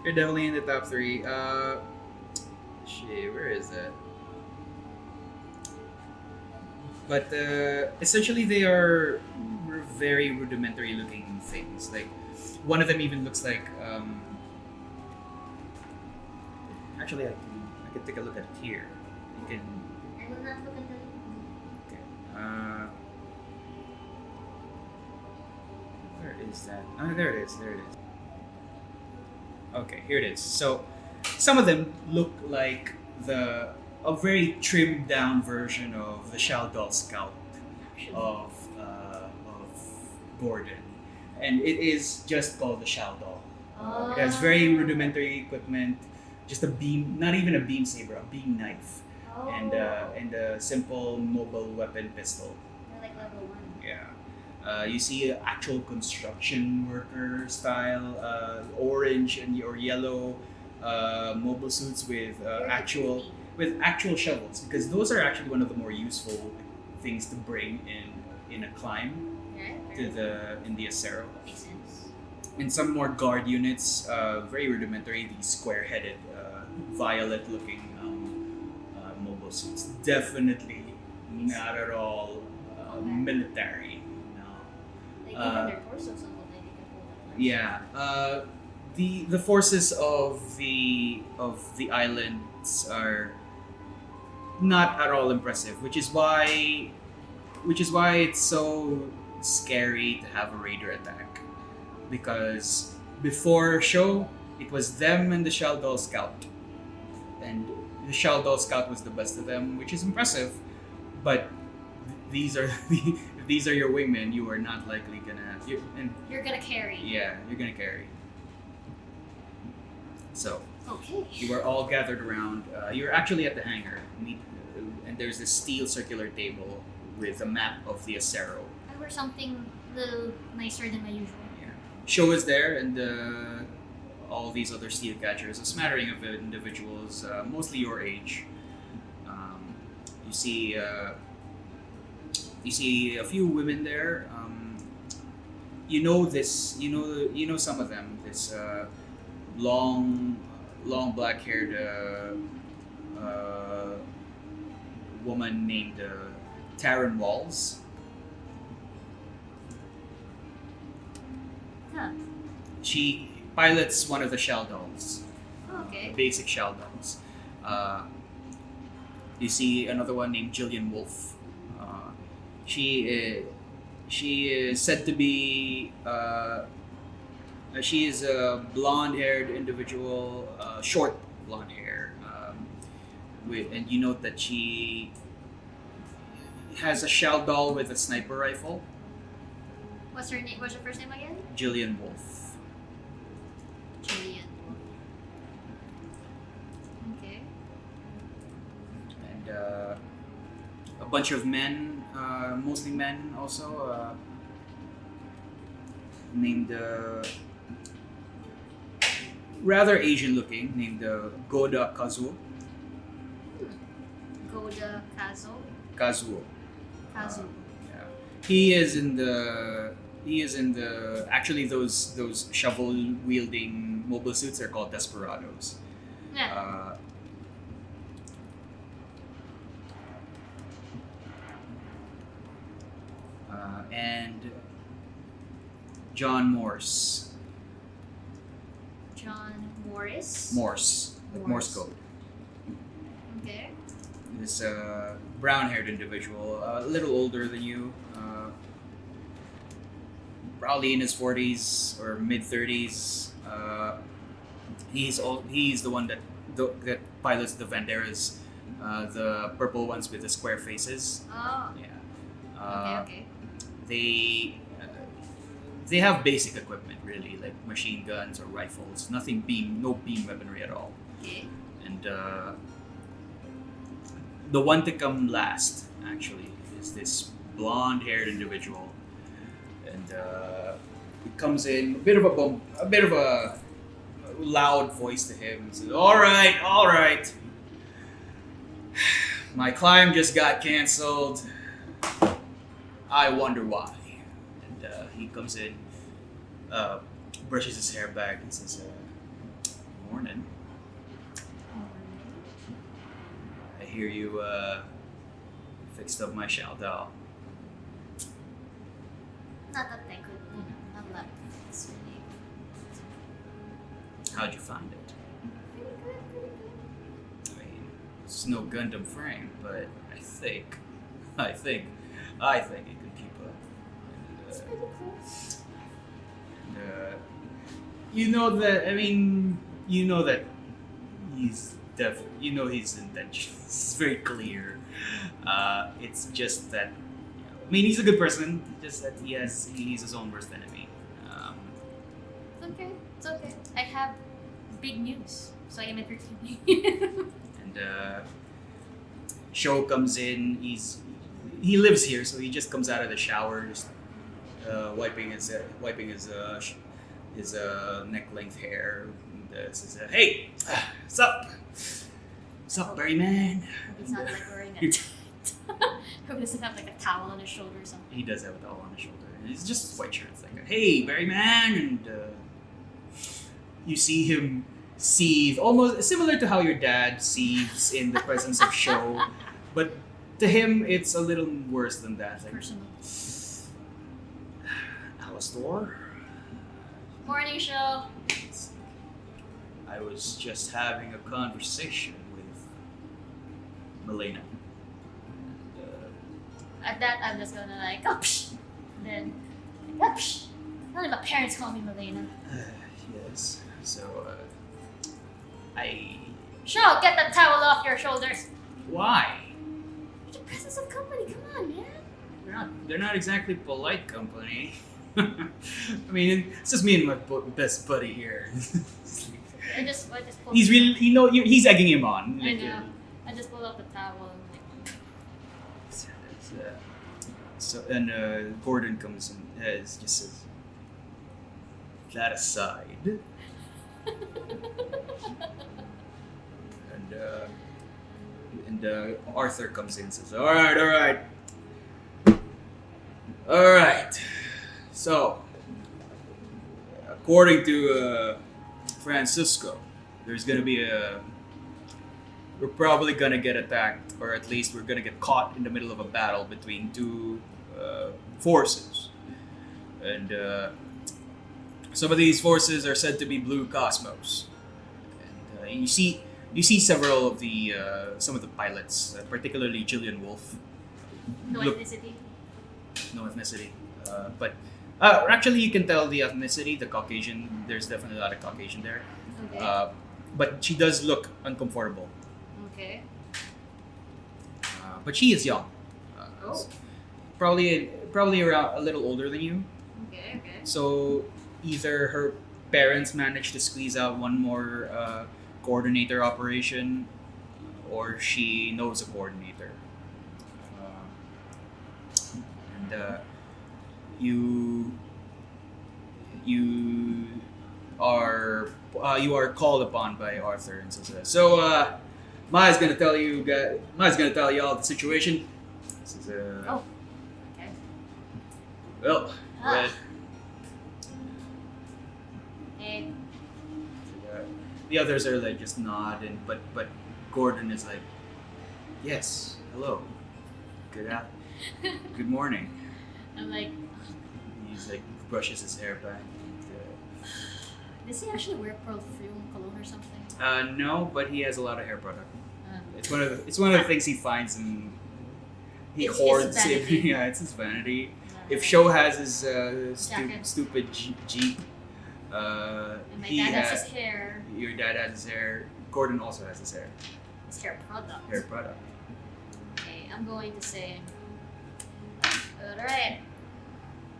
Speaker 3: you're definitely in the top 3. Shit, where is that? But essentially, they are very rudimentary looking things. Like one of them even looks like. Actually, I can take a look at it here. You can.
Speaker 2: I will not look at the.
Speaker 3: Okay. Where is that? Oh, there it is. There it is. Okay, here it is. So, some of them look like a very trimmed down version of the Shaldal Scout of Gordon, and it is just called the Shaldal. It has very rudimentary equipment, just a beam, not even a beam saber, a beam knife, and a simple mobile weapon pistol.
Speaker 2: They're like level 1.
Speaker 3: Yeah. You see actual construction worker style, orange or yellow mobile suits with actual shovels, because those are actually one of the more useful things to bring in a climb in the Acero.
Speaker 2: Makes sense.
Speaker 3: And some more guard units, very rudimentary, these square-headed, violet-looking mobile suits. Definitely not at all military.
Speaker 2: Like even their torsos and what they can hold.
Speaker 3: Yeah. The forces of the islands are not at all impressive, which is why it's so scary to have a raider attack, because before show it was them and the Shaldal Scout, and the Shaldal Scout was the best of them, which is impressive, but these are if these are your wingmen, you are not likely gonna
Speaker 2: you're gonna carry.
Speaker 3: Yeah, you're gonna carry. So
Speaker 2: Okay.
Speaker 3: you are all gathered around. You're actually at the hangar, and there's this steel circular table with a map of the Acero.
Speaker 2: I wear something a little nicer than my usual.
Speaker 3: Yeah. Show is there, and all these other steel catchers, a smattering of individuals, mostly your age. You see a few women there. You know some of them. This long black-haired woman named Taryn Walls.
Speaker 2: Huh.
Speaker 3: She pilots one of the Shaldals.
Speaker 2: Okay.
Speaker 3: Basic Shaldals. You see another one named Jillian Wolf. She is said to be. She is a blonde-haired individual, short blonde hair, and you note that she has a Shaldal with a sniper rifle.
Speaker 2: What's her name? What's her first name again?
Speaker 3: Jillian Wolf.
Speaker 2: Julian. Okay.
Speaker 3: And a bunch of men, mostly men also, named rather Asian looking, named Goda Kazuo.
Speaker 2: Goda Kazo.
Speaker 3: Kazuo.
Speaker 2: Kazu.
Speaker 3: Yeah. He is in the actually those shovel wielding mobile suits are called Desperados.
Speaker 2: Yeah.
Speaker 3: And John Morse.
Speaker 2: John Morris.
Speaker 3: Morse. Like Morse code.
Speaker 2: Okay.
Speaker 3: This brown-haired individual, a little older than you.
Speaker 4: probably in his 40s or mid 30s. He's the one that pilots the Vanderas, the purple ones with the square faces.
Speaker 2: Oh.
Speaker 4: Yeah.
Speaker 2: Okay.
Speaker 4: They have basic equipment really, like machine guns or rifles. No beam weaponry at all.
Speaker 2: Okay.
Speaker 4: And the one to come last actually is this blonde-haired individual, and he comes in a bit of a loud voice to him. He says, all right. My climb just got canceled. I wonder why. And he comes in, brushes his hair back, and says, "Morning. I hear you fixed up my Shao Dao."
Speaker 2: Not that I could, not that it's really
Speaker 4: How'd you find it?
Speaker 2: pretty good.
Speaker 4: I mean, it's no Gundam frame, but I think it can keep up.
Speaker 2: It's
Speaker 4: And,
Speaker 2: pretty cool.
Speaker 4: you know that his intentions. It's very clear. It's just that, I mean, he's a good person. Just that he's his own worst enemy.
Speaker 2: It's okay. I have big news, so I am entertaining.
Speaker 4: And Sho comes in. He lives here, so he just comes out of the shower, just wiping his neck length hair. And says, "Hey, what's up? What's up, Berry Man?"
Speaker 2: It's not like wearing a Hope he doesn't have like a towel on his shoulder or something.
Speaker 4: He does have a towel on his shoulder. It's just white shirt. It's like, "Hey, Berry Man," and you see him seethe, almost similar to how your dad seethes in the presence of Sho, but to him it's a little worse than that. Like,
Speaker 2: Personal.
Speaker 4: Alastor?
Speaker 2: Morning show.
Speaker 4: I was just having a conversation with Milena.
Speaker 2: At that, I'm just gonna like, oh, psh. Then, oh, psh. None of my parents call me Milena.
Speaker 4: Yes. So,
Speaker 2: Show, get that towel off your shoulders.
Speaker 4: Why?
Speaker 2: The presence of company, come on, man.
Speaker 4: They're not exactly polite company. I mean, it's just me and my best buddy here.
Speaker 2: I just pulled
Speaker 4: He's really, he's egging him on.
Speaker 2: I know. I just pulled up the towel and like,
Speaker 4: So and Gordon comes and just says, "That aside," and Arthur comes in and says, "All right. So, according to Francisco, there's gonna be we're probably gonna get attacked, or at least we're gonna get caught in the middle of a battle between two forces, and some of these forces are said to be Blue Cosmos. And you see several of the some of the pilots, particularly Jillian Wolf.
Speaker 2: no
Speaker 4: Look-
Speaker 2: ethnicity.
Speaker 4: No ethnicity, but actually you can tell the ethnicity, the Caucasian. There's definitely a lot of Caucasian there.
Speaker 2: Okay.
Speaker 4: But she does look uncomfortable.
Speaker 2: Okay.
Speaker 4: But she is young.
Speaker 2: Oh.
Speaker 4: Probably around a little older than you.
Speaker 2: Okay.
Speaker 4: So either her parents managed to squeeze out one more coordinator operation, or she knows a coordinator. And you are called upon by Arthur and says, "So Maya's gonna tell you all the situation." Says,
Speaker 2: Oh. Okay.
Speaker 4: Well,
Speaker 2: Ah.
Speaker 4: but,
Speaker 2: And
Speaker 4: the others are like just nodding, but Gordon is like, "Yes, hello, good morning."
Speaker 2: I'm like,
Speaker 4: He's like brushes his hair back.
Speaker 2: does he actually wear perfume cologne or something?
Speaker 4: No, but he has a lot of hair product.
Speaker 2: Uh,
Speaker 4: It's one of the things he finds and he
Speaker 2: It's his
Speaker 4: hoards it.
Speaker 2: vanity.
Speaker 4: Yeah, it's his vanity.
Speaker 3: if Sho has his
Speaker 2: Jacket.
Speaker 3: stupid Jeep,
Speaker 2: And my
Speaker 3: he
Speaker 2: dad has
Speaker 3: has
Speaker 2: his hair.
Speaker 3: your dad has his hair. Gordon also has his hair.
Speaker 2: His hair product.
Speaker 3: Hair product.
Speaker 2: Okay, I'm going to say. Alright.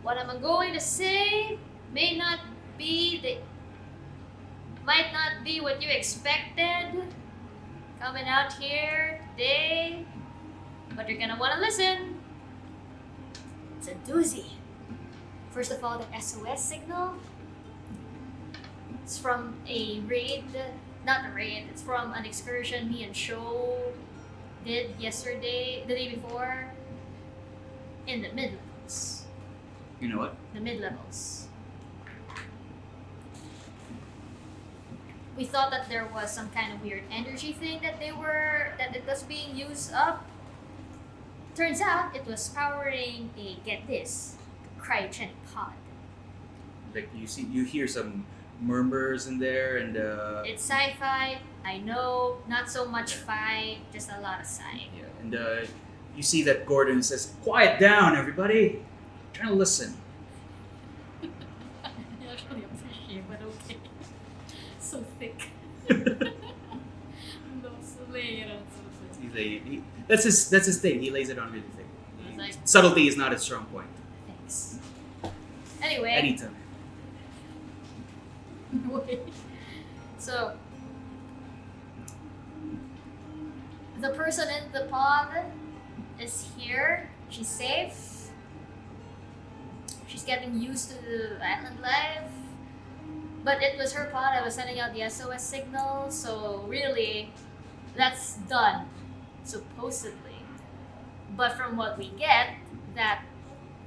Speaker 2: What I'm going to say might not be what you expected coming out here today, but you're gonna want to listen. It's a doozy. First of all, the SOS signal. It's from a raid, not a raid, it's from an excursion me and Sho did the day before, in the mid-levels.
Speaker 3: You know what?
Speaker 2: The mid-levels. We thought that there was some kind of weird energy thing that it was being used up. Turns out it was powering a, get this, cryogenic pod.
Speaker 3: Like you hear some murmurs in there, and
Speaker 2: It's sci-fi, I know, not so much fight, just a lot of sci.
Speaker 3: yeah, and you see that Gordon says, "Quiet down, everybody. I'm trying to listen."
Speaker 2: I actually appreciate, but okay. So thick.
Speaker 3: That's his thing. He lays it on really thick.
Speaker 2: It's like-
Speaker 3: Subtlety is not his strong point.
Speaker 2: Thanks. Anyway.
Speaker 3: Anytime.
Speaker 2: So, the person in the pod is here. She's safe. She's getting used to the island life. But it was her pod that was sending out the SOS signal, so really, that's done, supposedly. But from what we get, that.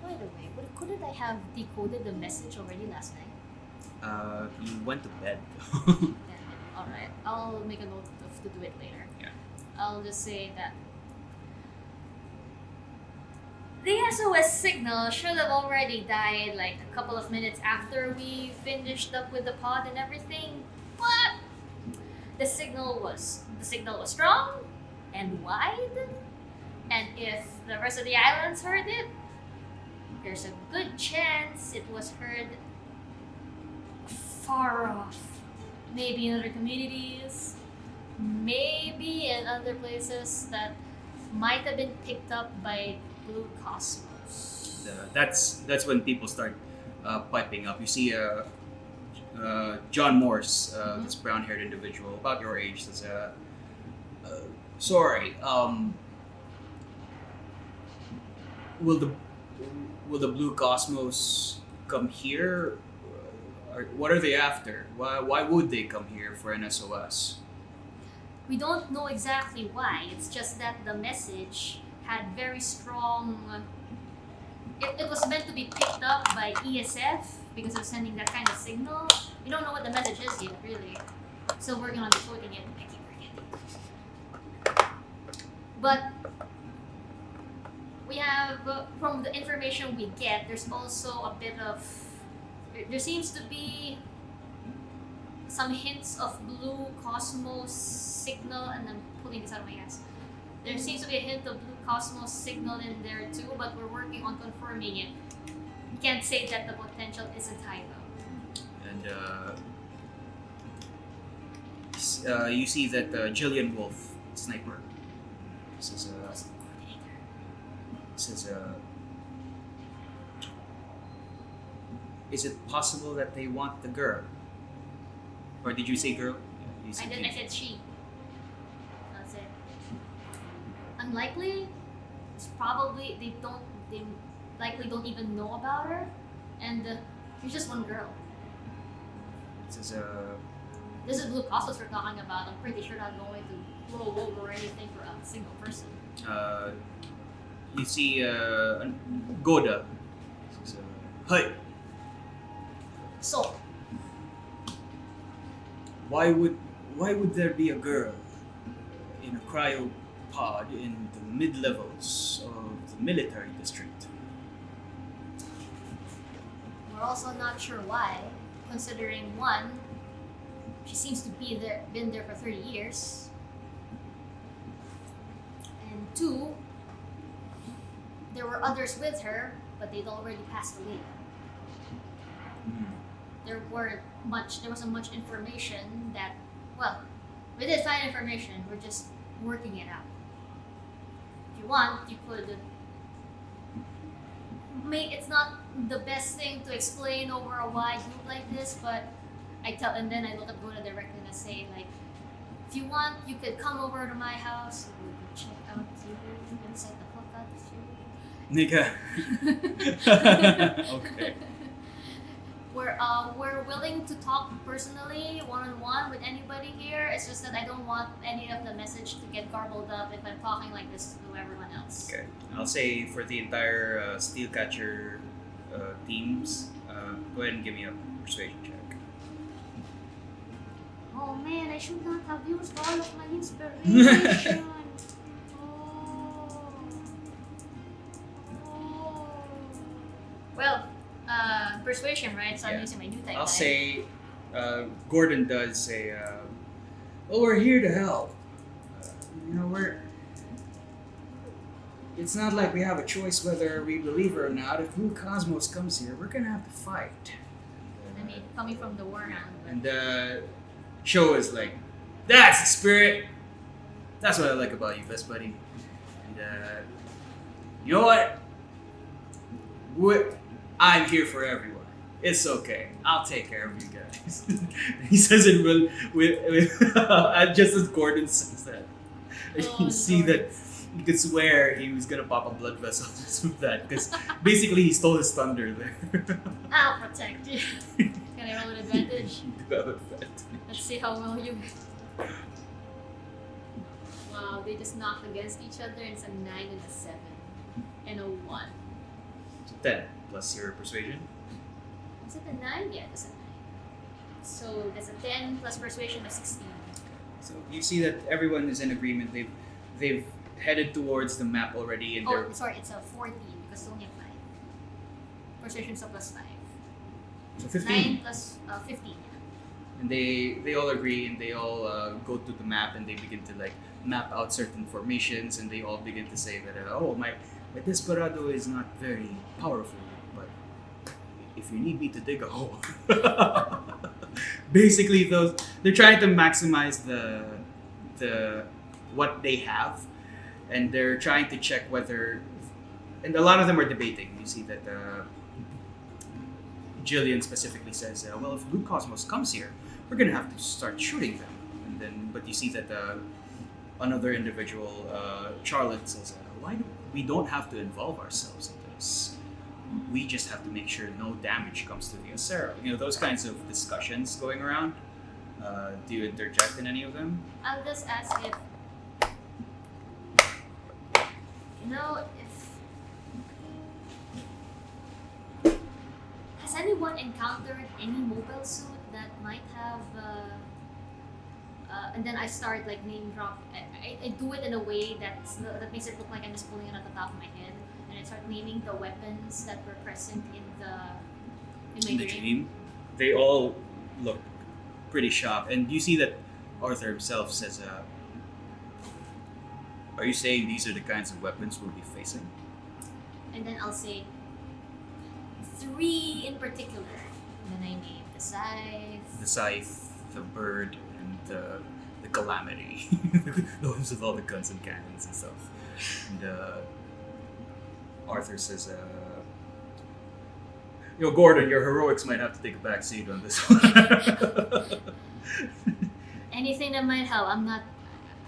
Speaker 2: By the way, couldn't I have decoded the message already last night?
Speaker 3: You went to bed.
Speaker 2: Alright, I'll make a note to do it later.
Speaker 3: Yeah.
Speaker 2: I'll just say that the SOS signal should have already died like a couple of minutes after we finished up with the pod and everything. But the signal was strong and wide, and if the rest of the islands heard it, there's a good chance it was heard far off. Maybe in other communities, maybe in other places that might have been picked up by Blue Cosmos.
Speaker 3: That's when people start piping up. You see John Morse, this brown-haired individual about your age, says, "Sorry, will the Blue Cosmos come here? Or what are they after? Why would they come here for an SOS?"
Speaker 2: We don't know exactly why. It's just that the message had very strong. It was meant to be picked up by ESF because of sending that kind of signal. We don't know what the message is yet, really. Still working on decoding it. I keep forgetting. But we have, from the information we get, there's also a bit of. There seems to be some hints of Blue Cosmos signal, and I'm pulling this out of my ass. There seems to be a hint of Blue Cosmos signal in there too, but we're working on confirming it. Can't say that the potential isn't high though.
Speaker 3: And you see that Jillian Wolf, sniper, says, "Is it possible that they want the girl?" Or did you say girl? Yeah,
Speaker 2: I said she. That's it. Unlikely. It's probably they likely don't even know about her, and she's just one girl.
Speaker 3: Says,
Speaker 2: This is Blue Cosmos we're talking about. I'm pretty sure not going to roll over anything for a single person.
Speaker 3: you see Goda. Says, "Hey,
Speaker 2: So,
Speaker 3: why would there be a girl in a cryopod in the mid-levels of the military district?"
Speaker 2: we're also not sure why, considering one, she seems to been there for 30 years, and two, there were others with her, but they'd already passed away.
Speaker 1: Hmm.
Speaker 2: There wasn't much information that, well, we did find information, we're just working it out. If you want, you could it's not the best thing to explain over a wide group like this, but and then I look at Buddha directly and I say, like, if you want, you could come over to my house and we could check out you inside the fuck out of you.
Speaker 1: Nika. Okay.
Speaker 2: We're willing to talk personally, one-on-one with anybody here. It's just that I don't want any of the message to get garbled up if I'm talking like this to everyone else.
Speaker 1: Okay. I'll say for the entire Steelcatcher teams, go ahead and give me a persuasion check.
Speaker 2: Oh man, I should not have used all of my inspiration. Well, persuasion, right? So I'm using my new type.
Speaker 1: I'll say Gordon does say, well, we're here to help. It's not like we have a choice whether we believe it or not. If Blue Cosmos comes here, we're gonna have to fight.
Speaker 2: I mean, coming from the Warhound.
Speaker 1: And Show is like, that's the spirit. That's what I like about you, best buddy. And you know what? I'm here for everyone. It's okay. I'll take care of you guys. He says it with just as Gordon says that. You see that you could swear he was gonna pop a blood vessel just with that, because basically he stole his thunder there.
Speaker 2: I'll protect you. Can I roll an advantage?
Speaker 1: You do have advantage.
Speaker 2: Let's see how well you. Wow, they just knocked against each other, and it's a 9 and a 7 and a 1.
Speaker 1: So 10 plus your persuasion.
Speaker 2: Is it a 9? Yeah, it's a 9. So that's a 10 plus persuasion of 16.
Speaker 1: So you see that everyone is in agreement. They've headed towards the map already, and
Speaker 2: Oh, sorry, it's a 14 because it's only a 5. Persuasion's a plus 5.
Speaker 1: so 15.
Speaker 2: 9 plus 15.
Speaker 1: And they all agree, and they all go to the map, and they begin to like map out certain formations, and they all begin to say that my Desperado is not very powerful, but if you need me to dig a hole. Basically, they're trying to maximize the what they have, and they're trying to check whether, and a lot of them are debating. You see that Jillian specifically says, well, if Blue Cosmos comes here, we're gonna have to start shooting them. And then, but you see that another individual, Charlotte, says, why we don't have to involve ourselves in this. We just have to make sure no damage comes to the Acero. Those kinds of discussions going around. Do you interject in any of them?
Speaker 2: I'll just ask if has anyone encountered any mobile suit that might have and then I start like name drop. I do it in a way that makes it look like I'm just pulling it at the top of my head, and I start naming the weapons that were present in my dream.
Speaker 1: They all look pretty sharp, and you see that Arthur himself says, are you saying these are the kinds of weapons we'll be facing?
Speaker 2: And then I'll say 3 in particular. And then I name the scythe,
Speaker 1: The bird, and the calamity. Those with all the guns and cannons and stuff. And Arthur says, Gordon, your heroics might have to take a back seat on this one.
Speaker 2: Anything that might help.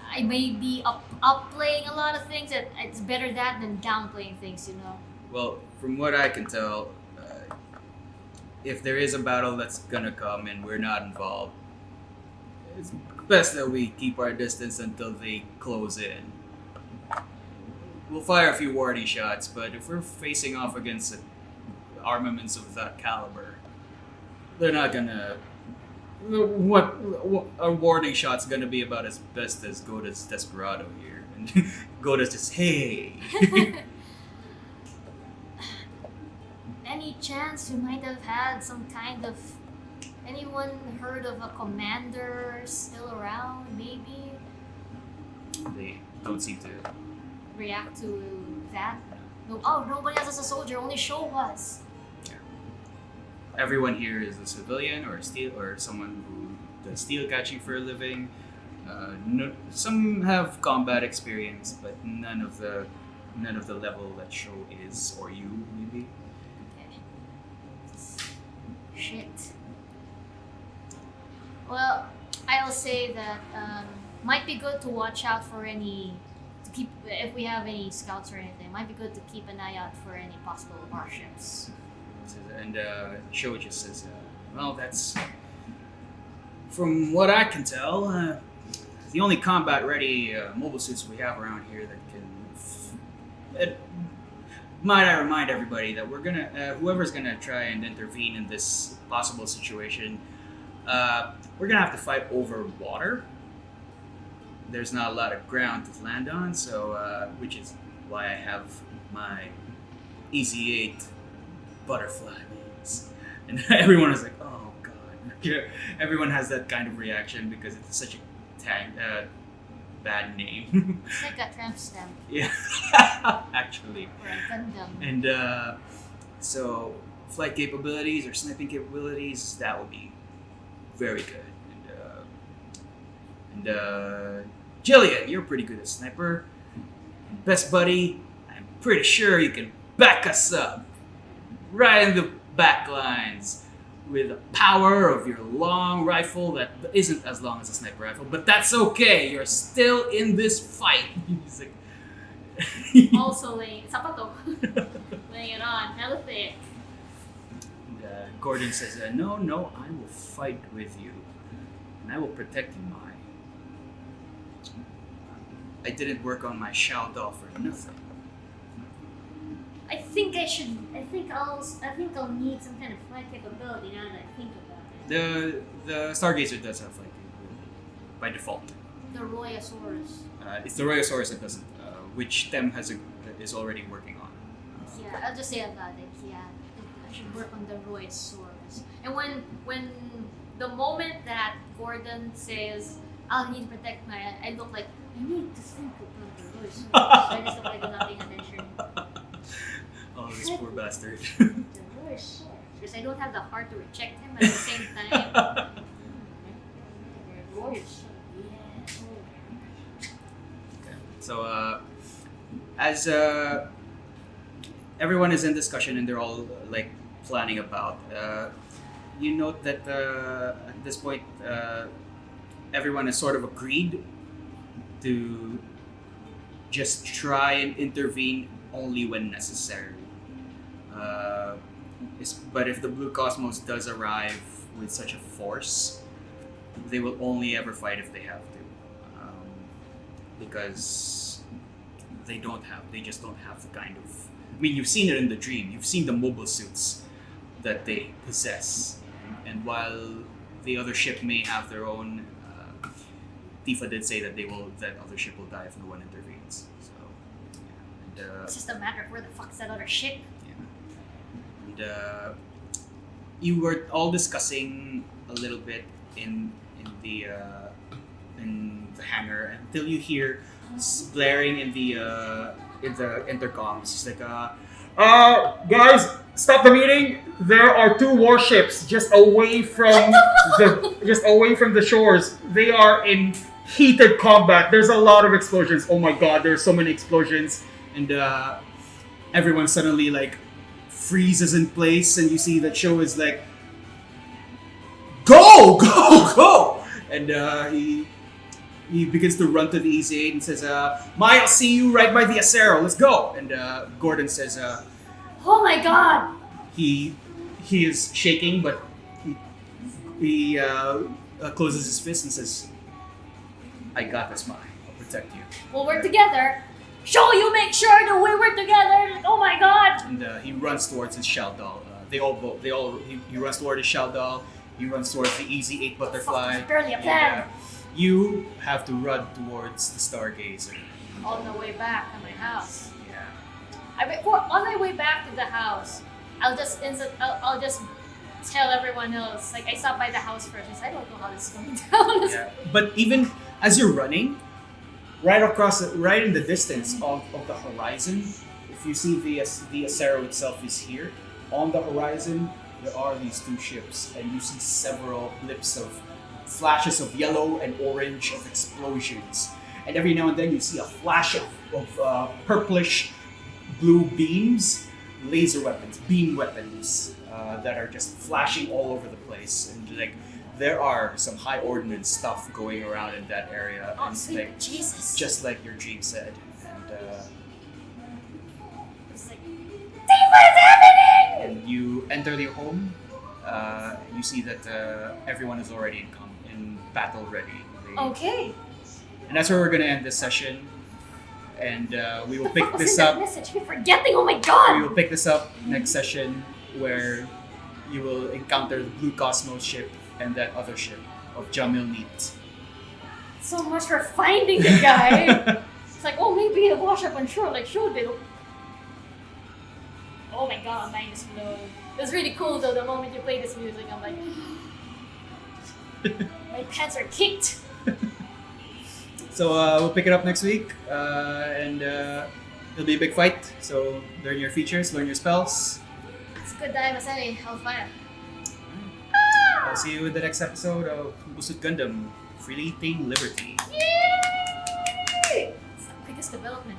Speaker 2: I may be upplaying a lot of things. It's better that than downplaying things,
Speaker 1: Well, from what I can tell, if there is a battle that's gonna come and we're not involved, it's best that we keep our distance until they close in. We'll fire a few warning shots, but if we're facing off against armaments of that caliber, they're not gonna. What a warning shot's gonna be about as best as Goda's Desperado here, and Goda's just hey.
Speaker 2: Any chance you might have had some kind of... Anyone heard of a commander still around, maybe?
Speaker 1: They don't seem to
Speaker 2: react to that? No, oh, nobody else is a soldier. Only Sho was.
Speaker 1: Everyone here is a civilian or someone who does steel catching for a living. Some have combat experience, but none of the level that Sho is, or you maybe.
Speaker 2: Okay. Shit. Well, I'll say that might be good to watch out for if we have any scouts or anything. Might be good to keep an eye out for any possible warships.
Speaker 1: And Sho just says, well, that's from what I can tell, the only combat-ready mobile suits we have around here that can. Might I remind everybody that we're gonna, whoever's gonna try and intervene in this possible situation, we're gonna have to fight over water. There's not a lot of ground to land on, so which is why I have my Easy 8 butterfly wings, and everyone is like, "Oh God!" Everyone has that kind of reaction because it's such a bad name.
Speaker 2: It's like a tramp stamp.
Speaker 1: Yeah, actually.
Speaker 2: Or a Gundam.
Speaker 1: And so flight capabilities or sniping capabilities, that would be very good. And Jillian, you're pretty good at sniper. And best buddy, I'm pretty sure you can back us up right in the back lines with the power of your long rifle that isn't as long as a sniper rifle, but that's okay. You're still in this fight. He's like,
Speaker 2: Also laying it on, hella thick.
Speaker 1: And, Gordon says, no, I will fight with you, and I will protect you, Mai. I didn't work on my Shao doll for nothing.
Speaker 2: I think I'll need some kind of flight capability now that I think about it.
Speaker 1: The Stargazer does have flight capability by default.
Speaker 2: The Royasaurus.
Speaker 1: It's the Royasaurus that doesn't, which Tem is already working on.
Speaker 2: Yeah, I'll just say about it. Yeah, I should work on the Royasaurus. And when the moment that Gordon says, "I'll need to protect my," I look like I need to think about the Royasaurus. I just look like I'm not paying attention.
Speaker 1: Oh, this poor bastard.
Speaker 2: The Royasaurus, because I don't have the heart to reject him at the same time. The Royasaurus.
Speaker 1: So, as everyone is in discussion and they're all like planning about, you note that at this point, everyone has sort of agreed to just try and intervene only when necessary. But if the Blue Cosmos does arrive with such a force, they will only ever fight if they have to. Because they just don't have the kind of. I mean, you've seen it in the dream. You've seen the mobile suits that they possess, and while the other ship may have their own, Tifa did say that that other ship will die if no one intervenes. So, yeah. And,
Speaker 2: It's just a matter of where the fuck's that other ship.
Speaker 1: yeah. And you were all discussing a little bit in the hangar until you hear blaring in the intercoms. It's like, guys, stop the meeting. There are 2 warships just away from the shores. They are in heated combat. There's a lot of explosions. Oh my god, there's so many explosions. And everyone suddenly like freezes in place, and you see that Sho is like, go! And he begins to run to the Easy 8 and says, Mai, I'll see you right by the Acero. Let's go. And Gordon says,
Speaker 2: Oh my god!
Speaker 1: he is shaking, but he closes his fist and says, I got this, Mai. I'll protect you.
Speaker 2: We'll work together. Sho, you make sure that we work together. Oh my god!
Speaker 1: And he runs towards his Shao doll. He runs towards his Shao doll. He runs towards the Easy 8 butterfly.
Speaker 2: Fuck, it's barely a plan.
Speaker 1: And, you have to run towards the Stargazer.
Speaker 2: On the way back to my house.
Speaker 1: Yeah.
Speaker 2: On my way back to the house, I'll just tell everyone else. Like, I stopped by the house first. I don't know how this is going down.
Speaker 1: Yeah. But even as you're running, right in the distance of the horizon,
Speaker 3: if you see the Acero itself is here, on the horizon there are these two ships, and you see several blips of flashes of yellow and orange of explosions, and every now and then you see a flash of purplish blue beams, laser weapons, beam weapons that are just flashing all over the place, and like there are some high ordnance stuff going around in that area.
Speaker 2: Oh,
Speaker 3: and
Speaker 2: sweet
Speaker 3: like,
Speaker 2: Jesus.
Speaker 3: just like your dream said. And
Speaker 2: It's like, Tifa, is happening!
Speaker 3: and you enter your home. You see that everyone is already in battle ready.
Speaker 2: Okay.
Speaker 3: And that's where we're gonna end this session. And we will
Speaker 2: The
Speaker 3: pick
Speaker 2: fuck was
Speaker 3: this
Speaker 2: in that
Speaker 3: up.
Speaker 2: message? You're forgetting. Oh my
Speaker 3: We
Speaker 2: god!
Speaker 3: will pick this up next session, where you will encounter the Blue Cosmos ship and that other ship of Jamil Neat.
Speaker 2: So much for finding the guy. It's like, oh, maybe he'll wash up on shore like Shodo. Oh my god, mine is low. It was really cool though, the moment you play this music, I'm like, my pants are kicked.
Speaker 3: So we'll pick it up next week, and it'll be a big fight. So learn your features, learn your spells.
Speaker 2: It's a good time, Masani. Hellfire.
Speaker 3: I'll see you in the next episode of Sotsu Gundam Fleeting Liberty.
Speaker 2: Yay! It's the quickest development.